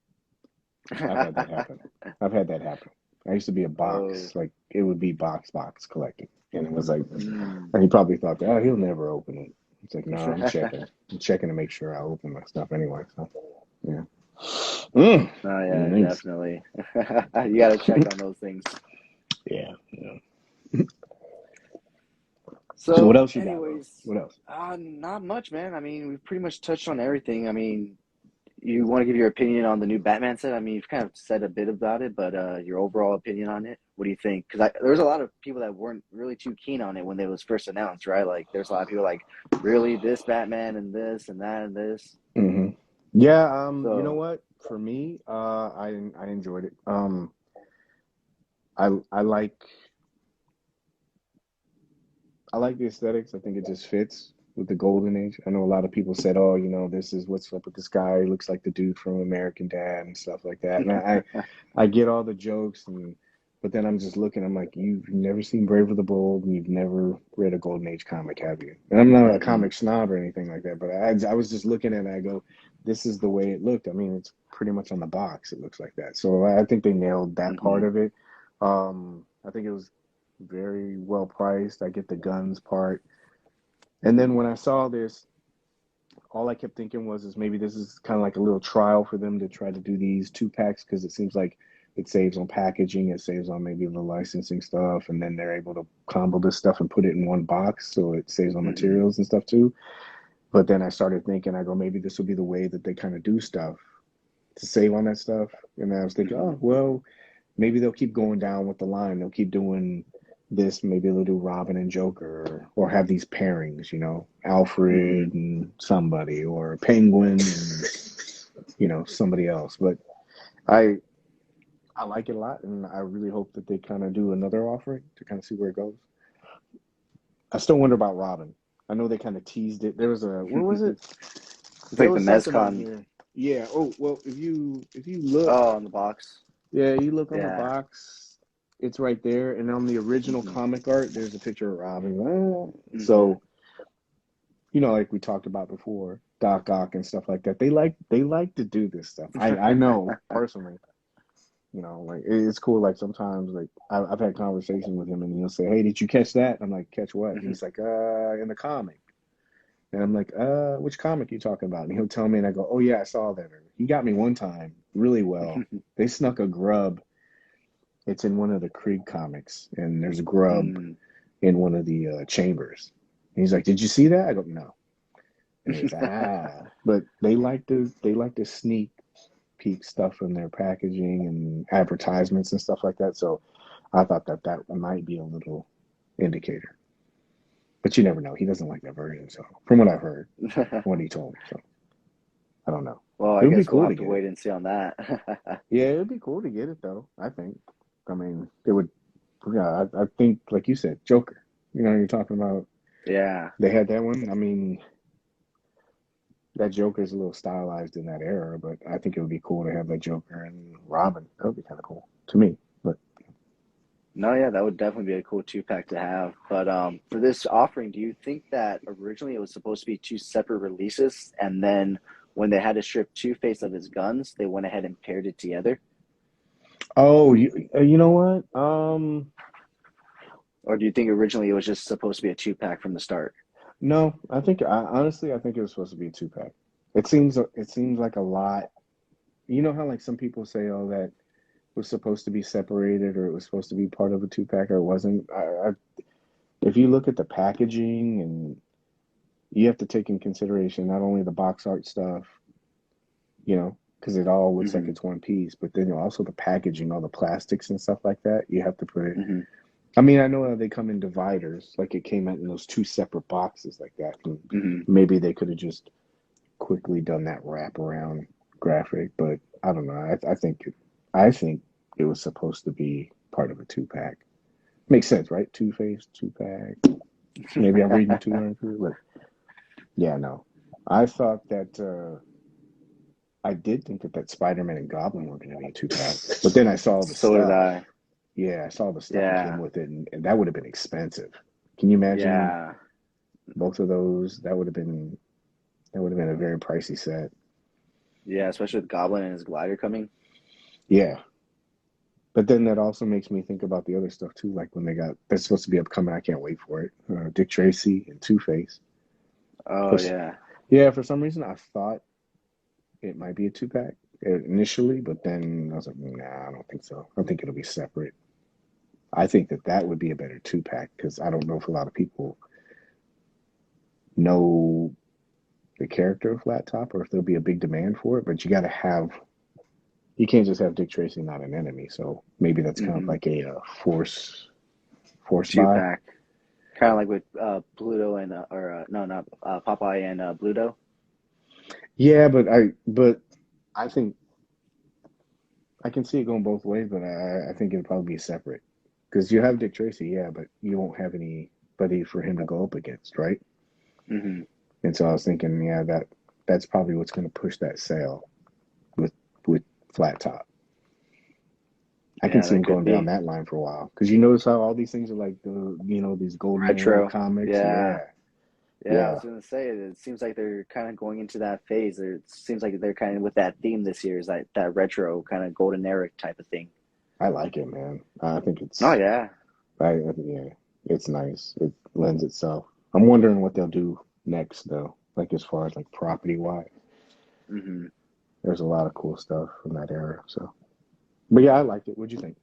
I've had that happen. I've had that happen. I used to be a Oh, box, like it would be box collecting. And it was like, mm. and he probably thought that, oh, he'll never open it. It's like, no, I'm checking. I'm checking to make sure I open my stuff anyway. So, yeah. Oh yeah, Nice. definitely. You got to check on those things. Yeah, yeah. So what So, else you got, bro? anyways, What else? not much, man. I mean, we've pretty much touched on everything. I mean, you want to give your opinion on the new Batman set? I mean, you've kind of said a bit about it, but your overall opinion on it, what do you think? Because there was a lot of people that weren't really too keen on it when it was first announced, right? Like, there's a lot of people like, really, this Batman and this and that and this. Hmm. Yeah, you know So, what? For me, I enjoyed it. I like the aesthetics. I think it just fits with the golden age. I know a lot of people said, "Oh, this is what's up with this guy. He looks like the dude from American Dad and stuff like that." And I get all the jokes, but then I'm just looking. I'm like, you've never seen Brave with the Bold, and you've never read a golden age comic, have you? And I'm not a mm-mm, comic snob or anything like that, but I was just looking at it. And I go, this is the way it looked. I mean, it's pretty much on the box. It looks like that. So I think they nailed that mm-hmm, part of it. I think it was very well priced. I get the guns part. And then when I saw this, all I kept thinking is maybe this is kind of like a little trial for them to try to do these 2 packs, because it seems like it saves on packaging, it saves on maybe the licensing stuff, and then they're able to combo this stuff and put it in one box, so it saves on mm-hmm, materials and stuff too. But then I started thinking, I go, maybe this will be the way that they kind of do stuff to save on that stuff. And I was thinking, mm-hmm, oh, well, maybe they'll keep going down with the line. They'll keep doing this. Maybe they'll do Robin and Joker, or have these pairings, mm-hmm. Alfred and somebody, or Penguin and, somebody else. But I I like it a lot, and I really hope that they kind of do another offering to kind of see where it goes. I still wonder about Robin. I know they kind of teased it. There was where was it? It's There like the was something on Mezcon. here. Yeah. Oh, well, if you look, Oh, on the box. yeah, you look on the Yeah. box, it's right there. And on the original Mm-hmm, comic art, there's a picture of Robin. mm-hmm, So, like we talked about before, Doc Ock and stuff like that. They like to do this stuff. I know personally. Like it's cool. Like sometimes, like I've had conversations with him, and he'll say, "Hey, did you catch that?" I'm like, "Catch what?" And mm-hmm, he's like, in the comic." And I'm like, which comic you talking about?" And he'll tell me, and I go, "Oh yeah, I saw that." Or, he got me one time really well. They snuck a grub. It's in one of the Krieg comics, and there's a grub mm. in one of the chambers. And he's like, "Did you see that?" I go, "No." And he's but they like to sneak peek stuff in their packaging and advertisements and stuff like that. So I thought that might be a little indicator. But you never know. He doesn't like that version. So from what I've heard, from what he told me. So I don't know. Well, It I would be guess we'll cool to have to get it. wait and see on that. Yeah, it would be cool to get it though. I think. I mean, it would. Yeah, I think like you said, Joker. You're talking about. Yeah. They had that one. I mean, that Joker is a little stylized in that era, but I think it would be cool to have that Joker and Robin. That would be kind of cool to me. But No, yeah, that would definitely be a cool two pack to have. But for this offering, do you think that originally it was supposed to be two separate releases, and then when they had to strip Two Face of his guns, they went ahead and paired it together? oh, you know what? Or do you think originally it was just supposed to be a two pack from the start? No, honestly I think it was supposed to be a two pack. It seems like a lot. You know how like some people say, oh, that was supposed to be separated or it was supposed to be part of a two pack or it wasn't. If you look at the packaging and you have to take in consideration not only the box art stuff, because it all looks like Hmm. it's one piece, but then also the packaging, all the plastics and stuff like that. You have to put it. Hmm. I mean, I know that they come in dividers, like it came out in those two separate boxes like that. And Hmm. maybe they could have just quickly done that wraparound graphic, but I don't know. I think it was supposed to be part of a two pack. Makes sense, right? Two Face, two pack. Maybe I'm reading too much, but yeah, no. I thought that I did think that Spider-Man and Goblin were going to be a two pack, but then I saw the So did stuff. I. Yeah, I saw the stuff that came Yeah. with it, and that would have been expensive. Can you imagine Yeah. both of those? That would have been a very pricey set. Yeah, especially with Goblin and his glider coming. Yeah, but then that also makes me think about the other stuff too, like when that's supposed to be upcoming. I can't wait for it. Dick Tracy and Two Face. Oh, For yeah. Yeah, for some reason I thought it might be a two pack initially, but then I was like, nah, I don't think so. I think it'll be separate. I think that would be a better two pack because I don't know if a lot of people know the character of Flat Top or if there'll be a big demand for it. But you can't just have Dick Tracy not an enemy. So maybe that's kind of Hmm. like a force Two buy. pack. Kind of like with Pluto and, or no, not Popeye and Bluto. Yeah, but I think I can see it going both ways, but I think it'd probably be separate because you have Dick Tracy, yeah, but you won't have anybody for him to go up against, right? Hmm. And so I was thinking, yeah, that's probably what's going to push that sale with with Flat Top. I can Yeah, see that him could going down be. that line for a while because you notice how all these things are like these golden era Retro. comics. Yeah. Yeah, Yeah, I yeah, was gonna say it seems like they're kind of going into that phase. It seems like they're kind of with that theme this year is that retro kind of golden era type of thing. I like it, man. I think Oh yeah. yeah, it's nice. It lends itself. I'm wondering what they'll do next though, like as far as like property wise. Hmm. There's a lot of cool stuff from that era. So, but yeah, I liked it. What'd you think?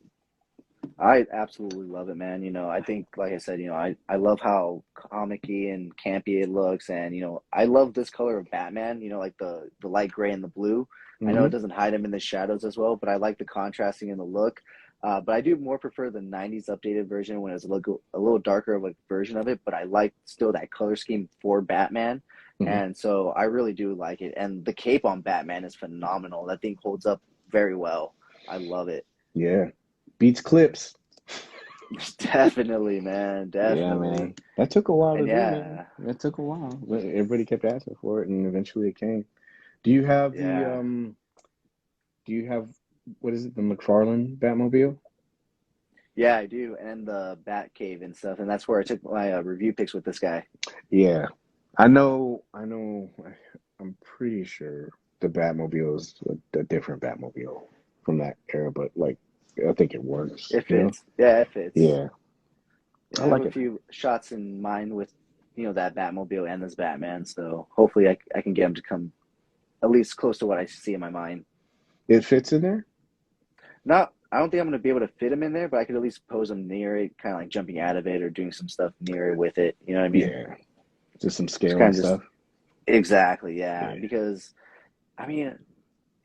I absolutely love it, man. I think, like I said, I love how comic-y and campy it looks, and I love this color of Batman. Like the light gray and the blue. I know Hmm. it doesn't hide him in the shadows as well, but I like the contrasting in the look. But I do more prefer the '90s updated version when it's a little darker of a version of it. But I like still that color scheme for Batman, Hmm. and so I really do like it. And the cape on Batman is phenomenal. That thing holds up very well. I love it. Yeah, beats clips. Definitely, man. Yeah, man. Definitely. That took a while And to do, man. yeah, That took a while. But everybody kept asking for it, and eventually it came. Do you have the yeah. Do you have what is it? The McFarlane Batmobile? Yeah, I do. And the Bat Cave and stuff. And that's where I took my review pics with this guy. Yeah, I know. I know. I'm pretty sure the Batmobile is a different Batmobile from that era, but like I think it works. It fits. Yeah, it fits. Yeah, I Yeah, I have like a it. few shots in mind with, that Batmobile and this Batman. So hopefully I can get him to come at least close to what I see in my mind. It fits in there. Not, I don't think I'm going to be able to fit him in there, but I could at least pose him near it, kind of like jumping out of it or doing some stuff near it with it. You know what I mean? Yeah, just some Just scaling kind of just stuff. exactly, yeah. Yeah. Because I mean,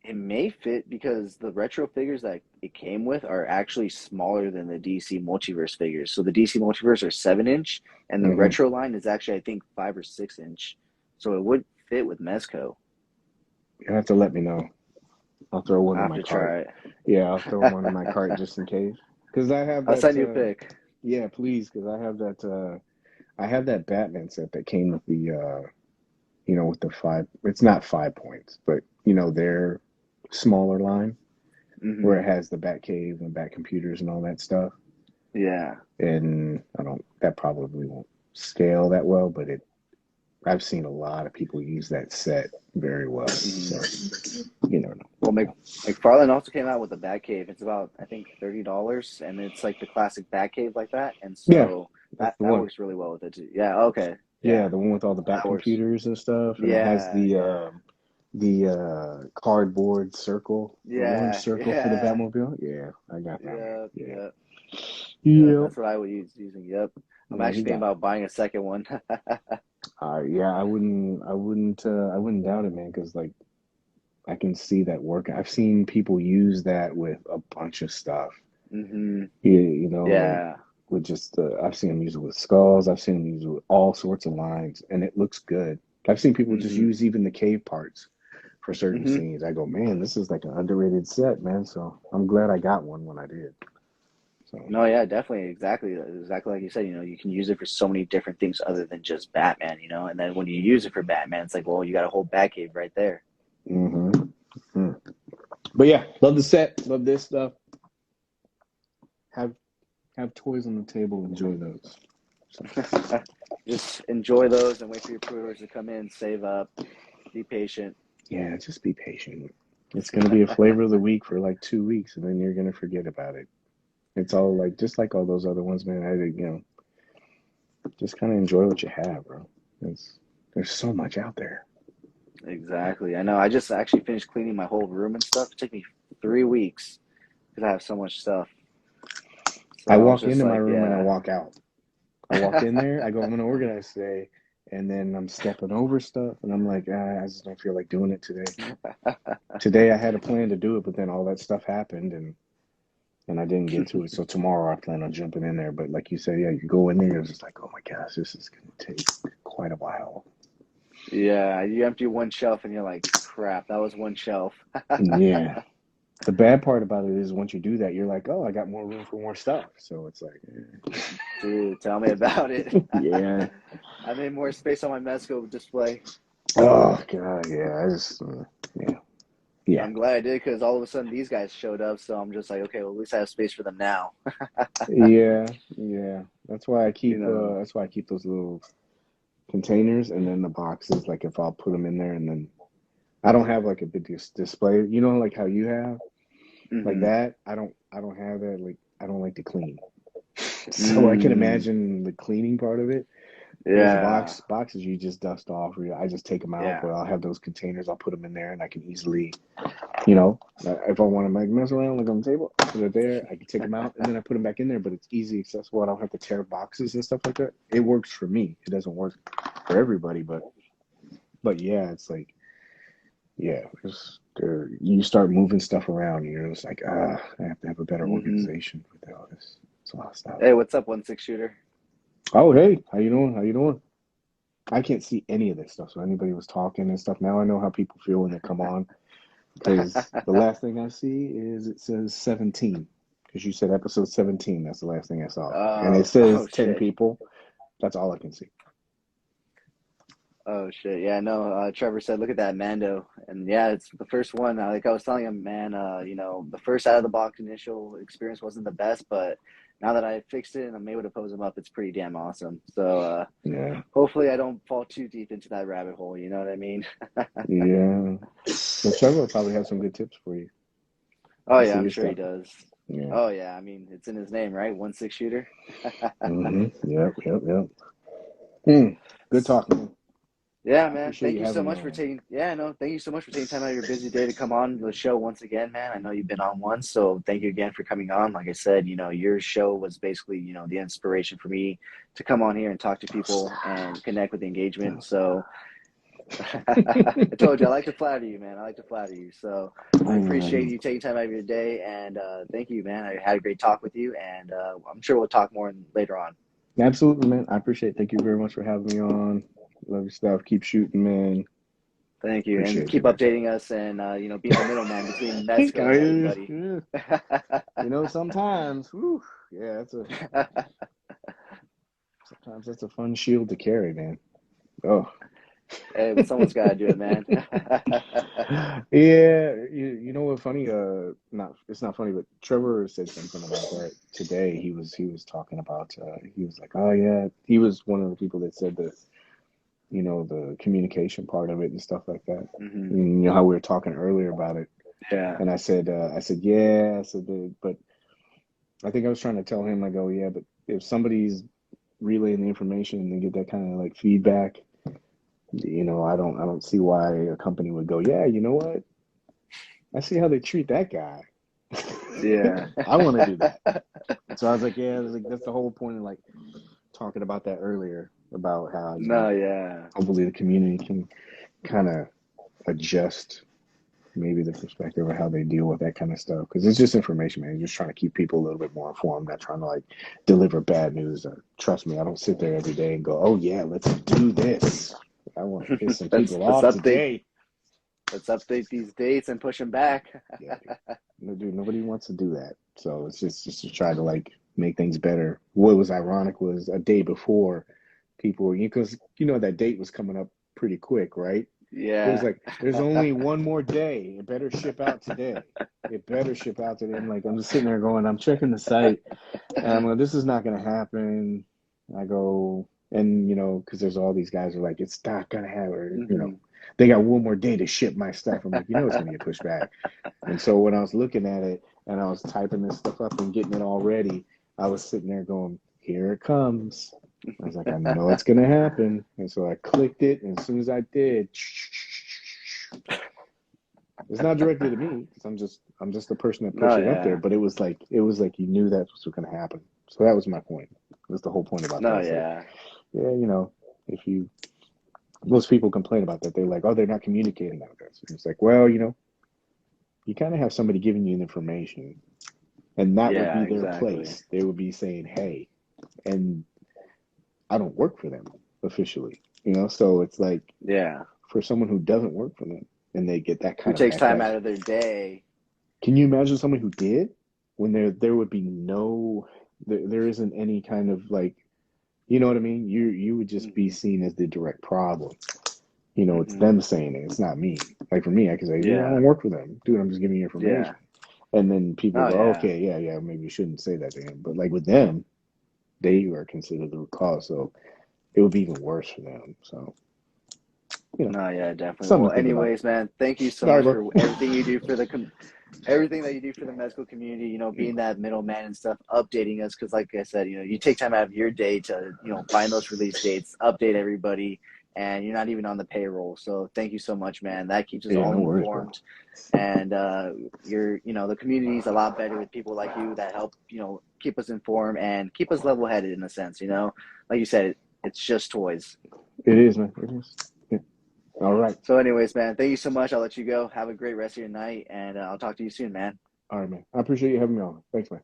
It may fit because the retro figures that it came with are actually smaller than the DC Multiverse figures. So the DC Multiverse are 7 inch, and the Hmm. retro line is actually I think 5 or 6 inch. So it would fit with Mezco. You have to let me know. I'll throw one I in have my to cart. try it. Yeah, I'll throw one in my cart just in case. Because I have I'll that. send you a pic. Yeah, please. Because I have that. I have that Batman set that came with the. With the five. It's not 5 points, but their smaller line where Hmm. it has the Batcave and Bat computers and all that stuff. Yeah. And I don't. That probably won't scale that well, but I've seen a lot of people use that set very well. Hmm. So you never Well, know. McFarlane also came out with a Batcave. It's about I think $30, and it's like the classic Batcave like that, and Yeah, so that's the that one. works really well with it too. Yeah. Okay. Yeah, Yeah. the one with all the back That works. computers and stuff, and it has Yeah. Yeah. the cardboard circle, the orange Yeah. circle for the Yeah. Batmobile. Yeah, I got that one. Yep, Yeah, yep, yep. yep. That's what I would use using. Yep. I'm Yeah, actually he thinking got. about buying a second one. Yeah, I wouldn't doubt it, man, because like I can see that work. I've seen people use that with a bunch of stuff. Hmm. Yeah, like Yeah. with just I've seen them use it with skulls. I've seen them use it with all sorts of lines, and it looks good. I've seen people just Hmm. use even the cave parts for certain Hmm. scenes. I go, man, this is like an underrated set, man. So I'm glad I got one when I did. So No, yeah, definitely, exactly like you said. You can use it for so many different things other than just Batman. And then when you use it for Batman, it's like, well, you got a whole Batcave right there. hmm mm. But yeah, love the set, love this stuff. Have have toys on the table, enjoy those. So Just enjoy those and wait for your pre-orders to come in. Save up, be patient. yeah, just be patient. It's gonna be a flavor of the week for like 2 weeks, and then you're gonna forget about it. It's all like just like all those other ones, man. Just kind of enjoy what you have, bro. There's so much out there. Exactly. I know. I just actually finished cleaning my whole room and stuff. It took me 3 weeks because I have so much stuff. I So I was walk just into my like, room and I yeah. walk out. I walk in there, I go, I'm gonna organize today, and then I'm stepping over stuff, and I'm like, I just don't feel like doing it today. Today I had a plan to do it, but then all that stuff happened, and I didn't get to it. So tomorrow I plan on jumping in there. But like you said, yeah, you go in there, it's just like, oh my gosh, this is gonna take quite a while. Yeah, you empty one shelf and you're like, crap, that was one shelf. Yeah. The bad part about it is once you do that, you're like, oh, I got more room for more stuff. So it's like, Dude, tell me about it. yeah. I made more space on my Mezco display. Oh God, yeah. Yeah, yeah, I'm glad I did because all of a sudden these guys showed up. So I'm just like, okay, well, at least I have space for them now. yeah, yeah. That's why I You keep. know, That's why I keep those little containers and then the boxes. Like if I'll put them in there, and then I don't have like a big display. Like how you have like hmm. that. I don't have that. Like I don't like to clean, so I can Mm, imagine the cleaning part of it. Whereas the yeah, boxes you just dust off, or I just take them out. yeah, But I'll have those containers. I'll put them in there, and I can easily, you know, if I want to like mess around like on the table, put it there. I can take them out, and then I put them back in there. But it's easy accessible. I don't have to tear boxes and stuff like that. It works for me. It doesn't work for everybody, but yeah, it's like yeah, you start moving stuff around. You're just like I have to have a better hmm. organization with all this. It's a lot of stuff. Hey, what's up, 1 6 shooter? Oh hey, how you doing? How you doing? I can't see any of this stuff. So anybody was talking and stuff. Now I know how people feel when they come on because the last thing I see is it says 17 because you said episode 17. That's the last thing I saw, and it Oh says 10 shit. people. That's all I can see. Oh shit. Yeah, no, Trevor said, look at that Mando. And yeah, it's the first one. Like I was telling him, man, the first out of the box initial experience wasn't the best, but now that I fixed it and I'm able to pose him up, it's pretty damn awesome. So Yeah, hopefully I don't fall too deep into that rabbit hole, you know what I mean? yeah. Well, Trevor will probably have some good tips for you. Oh I yeah, see I'm your sure he stuff. does. Yeah. Oh yeah, I mean it's in his name, right? 1 6 shooter. Yep. Yep. Yep. Mm. Good talking. Yeah, I man. appreciate Thank you you so having me much for on. taking. Yeah, no, thank you so much for taking time out of your busy day to come on the show once again, man. I know you've been on once, so thank you again for coming on. Like I said, your show was basically, the inspiration for me to come on here and talk to people and connect with the engagement. So I told you I like to flatter you, man. I like to flatter you. So I appreciate Alrighty. you taking time out of your day, and thank you, man. I had a great talk with you, and I'm sure we'll talk more later on. Absolutely, man. I appreciate it. Thank you very much for having me on. Love your stuff. Keep shooting, man. Thank you, and Appreciate you, keep man. updating us, and being the middleman between Mezco and everybody. Yeah. Sometimes, whew, yeah, sometimes that's a fun shield to carry, man. Oh. Hey, but someone's got to do it, man. Yeah, you know what funny, not it's not funny, but Trevor said something about that today. He was talking about he was like, oh yeah, he was one of the people that said the communication part of it and stuff like that. Hmm. And you know how we were talking earlier about it. Yeah. And I said yeah, but I think I was trying to tell him, like, oh yeah, but if somebody's relaying the information and they get that kind of like feedback, I don't see why a company would go, yeah, you know what? I see how they treat that guy. Yeah. I want to do that. So I was like, yeah, that's the whole point of like talking about that earlier about how, No, yeah. hopefully the community can kind of adjust maybe the perspective of how they deal with that kind of stuff. Because it's just information, man. You're just trying to keep people a little bit more informed, not trying to like deliver bad news. Trust me, I don't sit there every day and go, oh yeah, let's do this. I want to piss some let's people let's off update today. let's update these dates and push them back. Yeah, dude. No, dude, nobody wants to do that. So it's just to try to like make things better. What was ironic was a day before people were, because that date was coming up pretty quick, right? It was Yeah. like, there's only one more day. It better ship out today. It better ship out today. I'm just sitting there going, I'm checking the site, and I'm like, this is not going to happen. I go, and because there's all these guys who are like, it's not going to happen. Hmm. They got one more day to ship my stuff. I'm like, it's going to get pushed back. And so when I was looking at it and I was typing this stuff up and getting it all ready, I was sitting there going, here it comes. I was like, I know it's going to happen. And so I clicked it. And as soon as I did, it's not directly to me because I'm just the person that No, pushed it up there. yeah. But it was like you knew that was going to happen. So that was my point. That's the whole point about that. No, It's like, yeah. yeah, if most people complain about that. They're like, oh, they're not communicating with us. And it's like, well, you kind of have somebody giving you the information, and that would Yeah, be their exactly. place. They would be saying, hey, and I don't work for them officially, so it's like Yeah. for someone who doesn't work for them and they get that Who kind of takes time backlash. out of their day? Can you imagine someone who did when there would be there isn't any kind of like, you know what I mean? You would just be Hmm. seen as the direct problem. It's Hmm. them saying it. It's not me. Like for me, I can say, dude, I Yeah. don't work for them. Dude, I'm just giving you Yeah. information. And then people Oh, go, yeah. okay, yeah, yeah, maybe you shouldn't say that to him. But like with them, they are considered the root cause. So it would be even worse for them. So, No, yeah, definitely. something Well, to think about. anyways, man, thank you so All right, much bro. for everything you do for everything that you do for the Mezco community, being that middleman and stuff, updating us. Because, like I said, you take time out of your day to, find those release dates, update everybody, and you're not even on the payroll. So, thank you so much, man. That keeps us Yeah, all no worries, bro. informed. And the community is a lot better with people like you that help, keep us informed and keep us level headed in a sense, Like you said, it's just toys. It is, man. It is. Yeah. All right. So, anyways, man, thank you so much. I'll let you go. Have a great rest of your night, and I'll talk to you soon, man. All right, man. I appreciate you having me on. Thanks, man.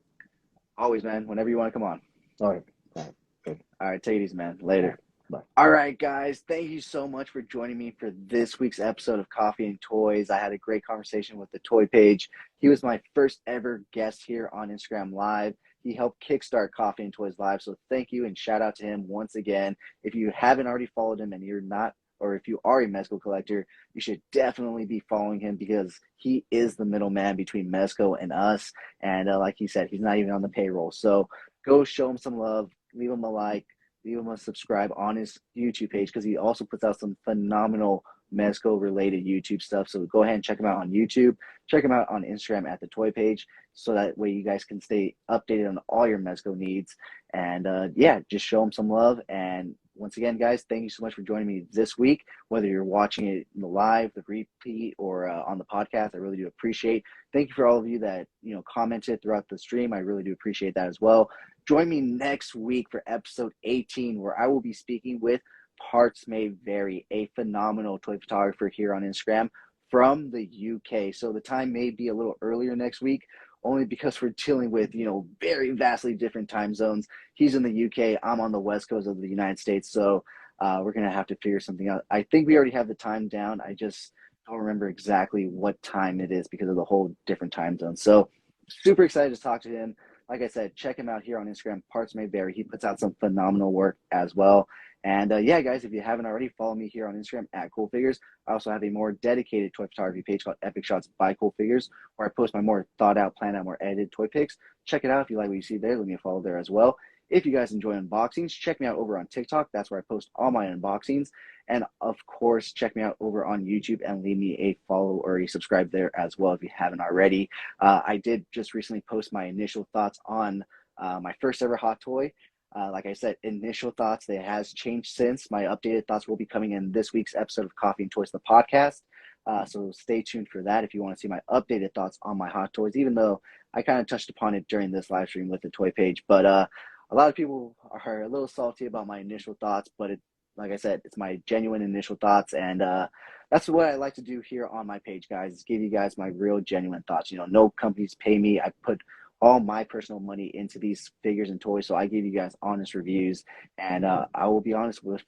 Always, man. Whenever you want to come on. All right. All right. Good. All right, take it easy, man. All Later. right. Bye. All right, guys. Thank you so much for joining me for this week's episode of Coffee and Toys. I had a great conversation with the Toy Page. He was my first ever guest here on Instagram Live. He helped kickstart Coffee and Toys Live. So thank you and shout out to him once again. If you haven't already followed him and you're not, or if you are a Mezco collector, you should definitely be following him because he is the middleman between Mezco and us. And like he said, he's not even on the payroll. So go show him some love, leave him a like, leave him a subscribe on his YouTube page because he also puts out some phenomenal Mezco related YouTube stuff. So go ahead and check him out on YouTube. Check him out on Instagram at the Toy Page. So that way you guys can stay updated on all your Mezco needs. And just show him some love. And once again, guys, thank you so much for joining me this week. Whether you're watching it in the live, the repeat, or on the podcast, I really do appreciate. Thank you for all of you that commented throughout the stream. I really do appreciate that as well. Join me next week for episode 18, where I will be speaking with Parts May Vary, a phenomenal toy photographer here on Instagram from the UK. So the time may be a little earlier next week, only because we're dealing with, very vastly different time zones. He's in the UK, I'm on the West Coast of the United States. So we're going to have to figure something out. I think we already have the time down. I just don't remember exactly what time it is because of the whole different time zone. So super excited to talk to him. Like I said, check him out here on Instagram, Parts May Vary. He puts out some phenomenal work as well. And yeah, guys, if you haven't already, follow me here on Instagram at CoolFigurez. I also have a more dedicated toy photography page called Epic Shots by CoolFigurez, where I post my more thought out, planned out, more edited toy pics. Check it out. If you like what you see there, leave me a follow there as well. If you guys enjoy unboxings, check me out over on TikTok. That's where I post all my unboxings. And of course, check me out over on YouTube and leave me a follow or a subscribe there as well if you haven't already. I did just recently post my initial thoughts on my first ever hot toy. Like I said, initial thoughts, they has changed since. My updated thoughts will be coming in this week's episode of Coffee and Toys, the podcast. So stay tuned for that if you want to see my updated thoughts on my hot toys, even though I kind of touched upon it during this live stream with the toy page. But a lot of people are a little salty about my initial thoughts, but like I said, it's my genuine initial thoughts. And that's what I like to do here on my page, guys, is give you guys my real genuine thoughts. No companies pay me. I put all my personal money into these figures and toys. So I give you guys honest reviews, and I will be honest with,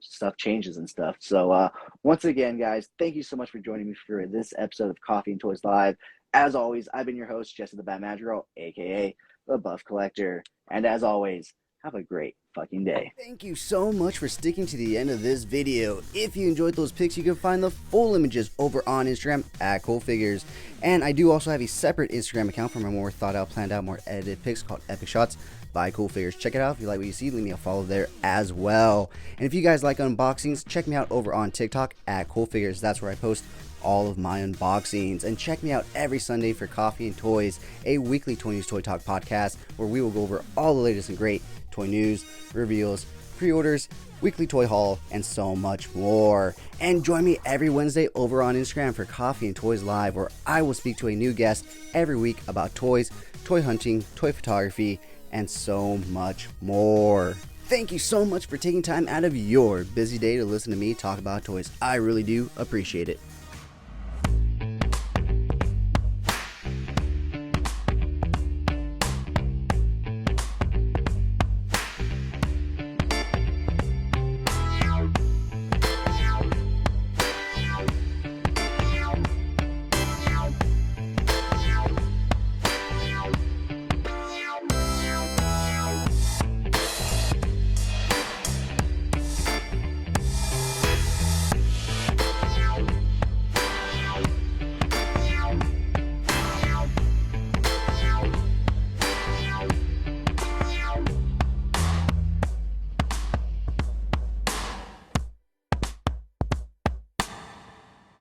stuff changes and stuff. So once again, guys, thank you so much for joining me for this episode of Coffee and Toys Live. As always, I've been your host, Jesse the Bat Madrigal, aka the Buff Collector. And as always, have a great fucking day. Thank you so much for sticking to the end of this video. If you enjoyed those pics, you can find the full images over on Instagram at CoolFigurez. And I do also have a separate Instagram account for my more thought out, planned out, more edited pics called Epic Shots by CoolFigurez. Check it out. If you like what you see, leave me a follow there as well. And if you guys like unboxings, check me out over on TikTok at CoolFigurez. That's where I post all of my unboxings. And check me out every Sunday for Coffee and Toys, a weekly toy news, toy talk podcast where we will go over all the latest and great toy news, reveals, pre-orders, weekly toy haul, and so much more. And join me every Wednesday over on Instagram for Coffee and Toys Live, where I will speak to a new guest every week about toys, toy hunting, toy photography, and so much more. Thank you so much for taking time out of your busy day to listen to me talk about toys. I really do appreciate it.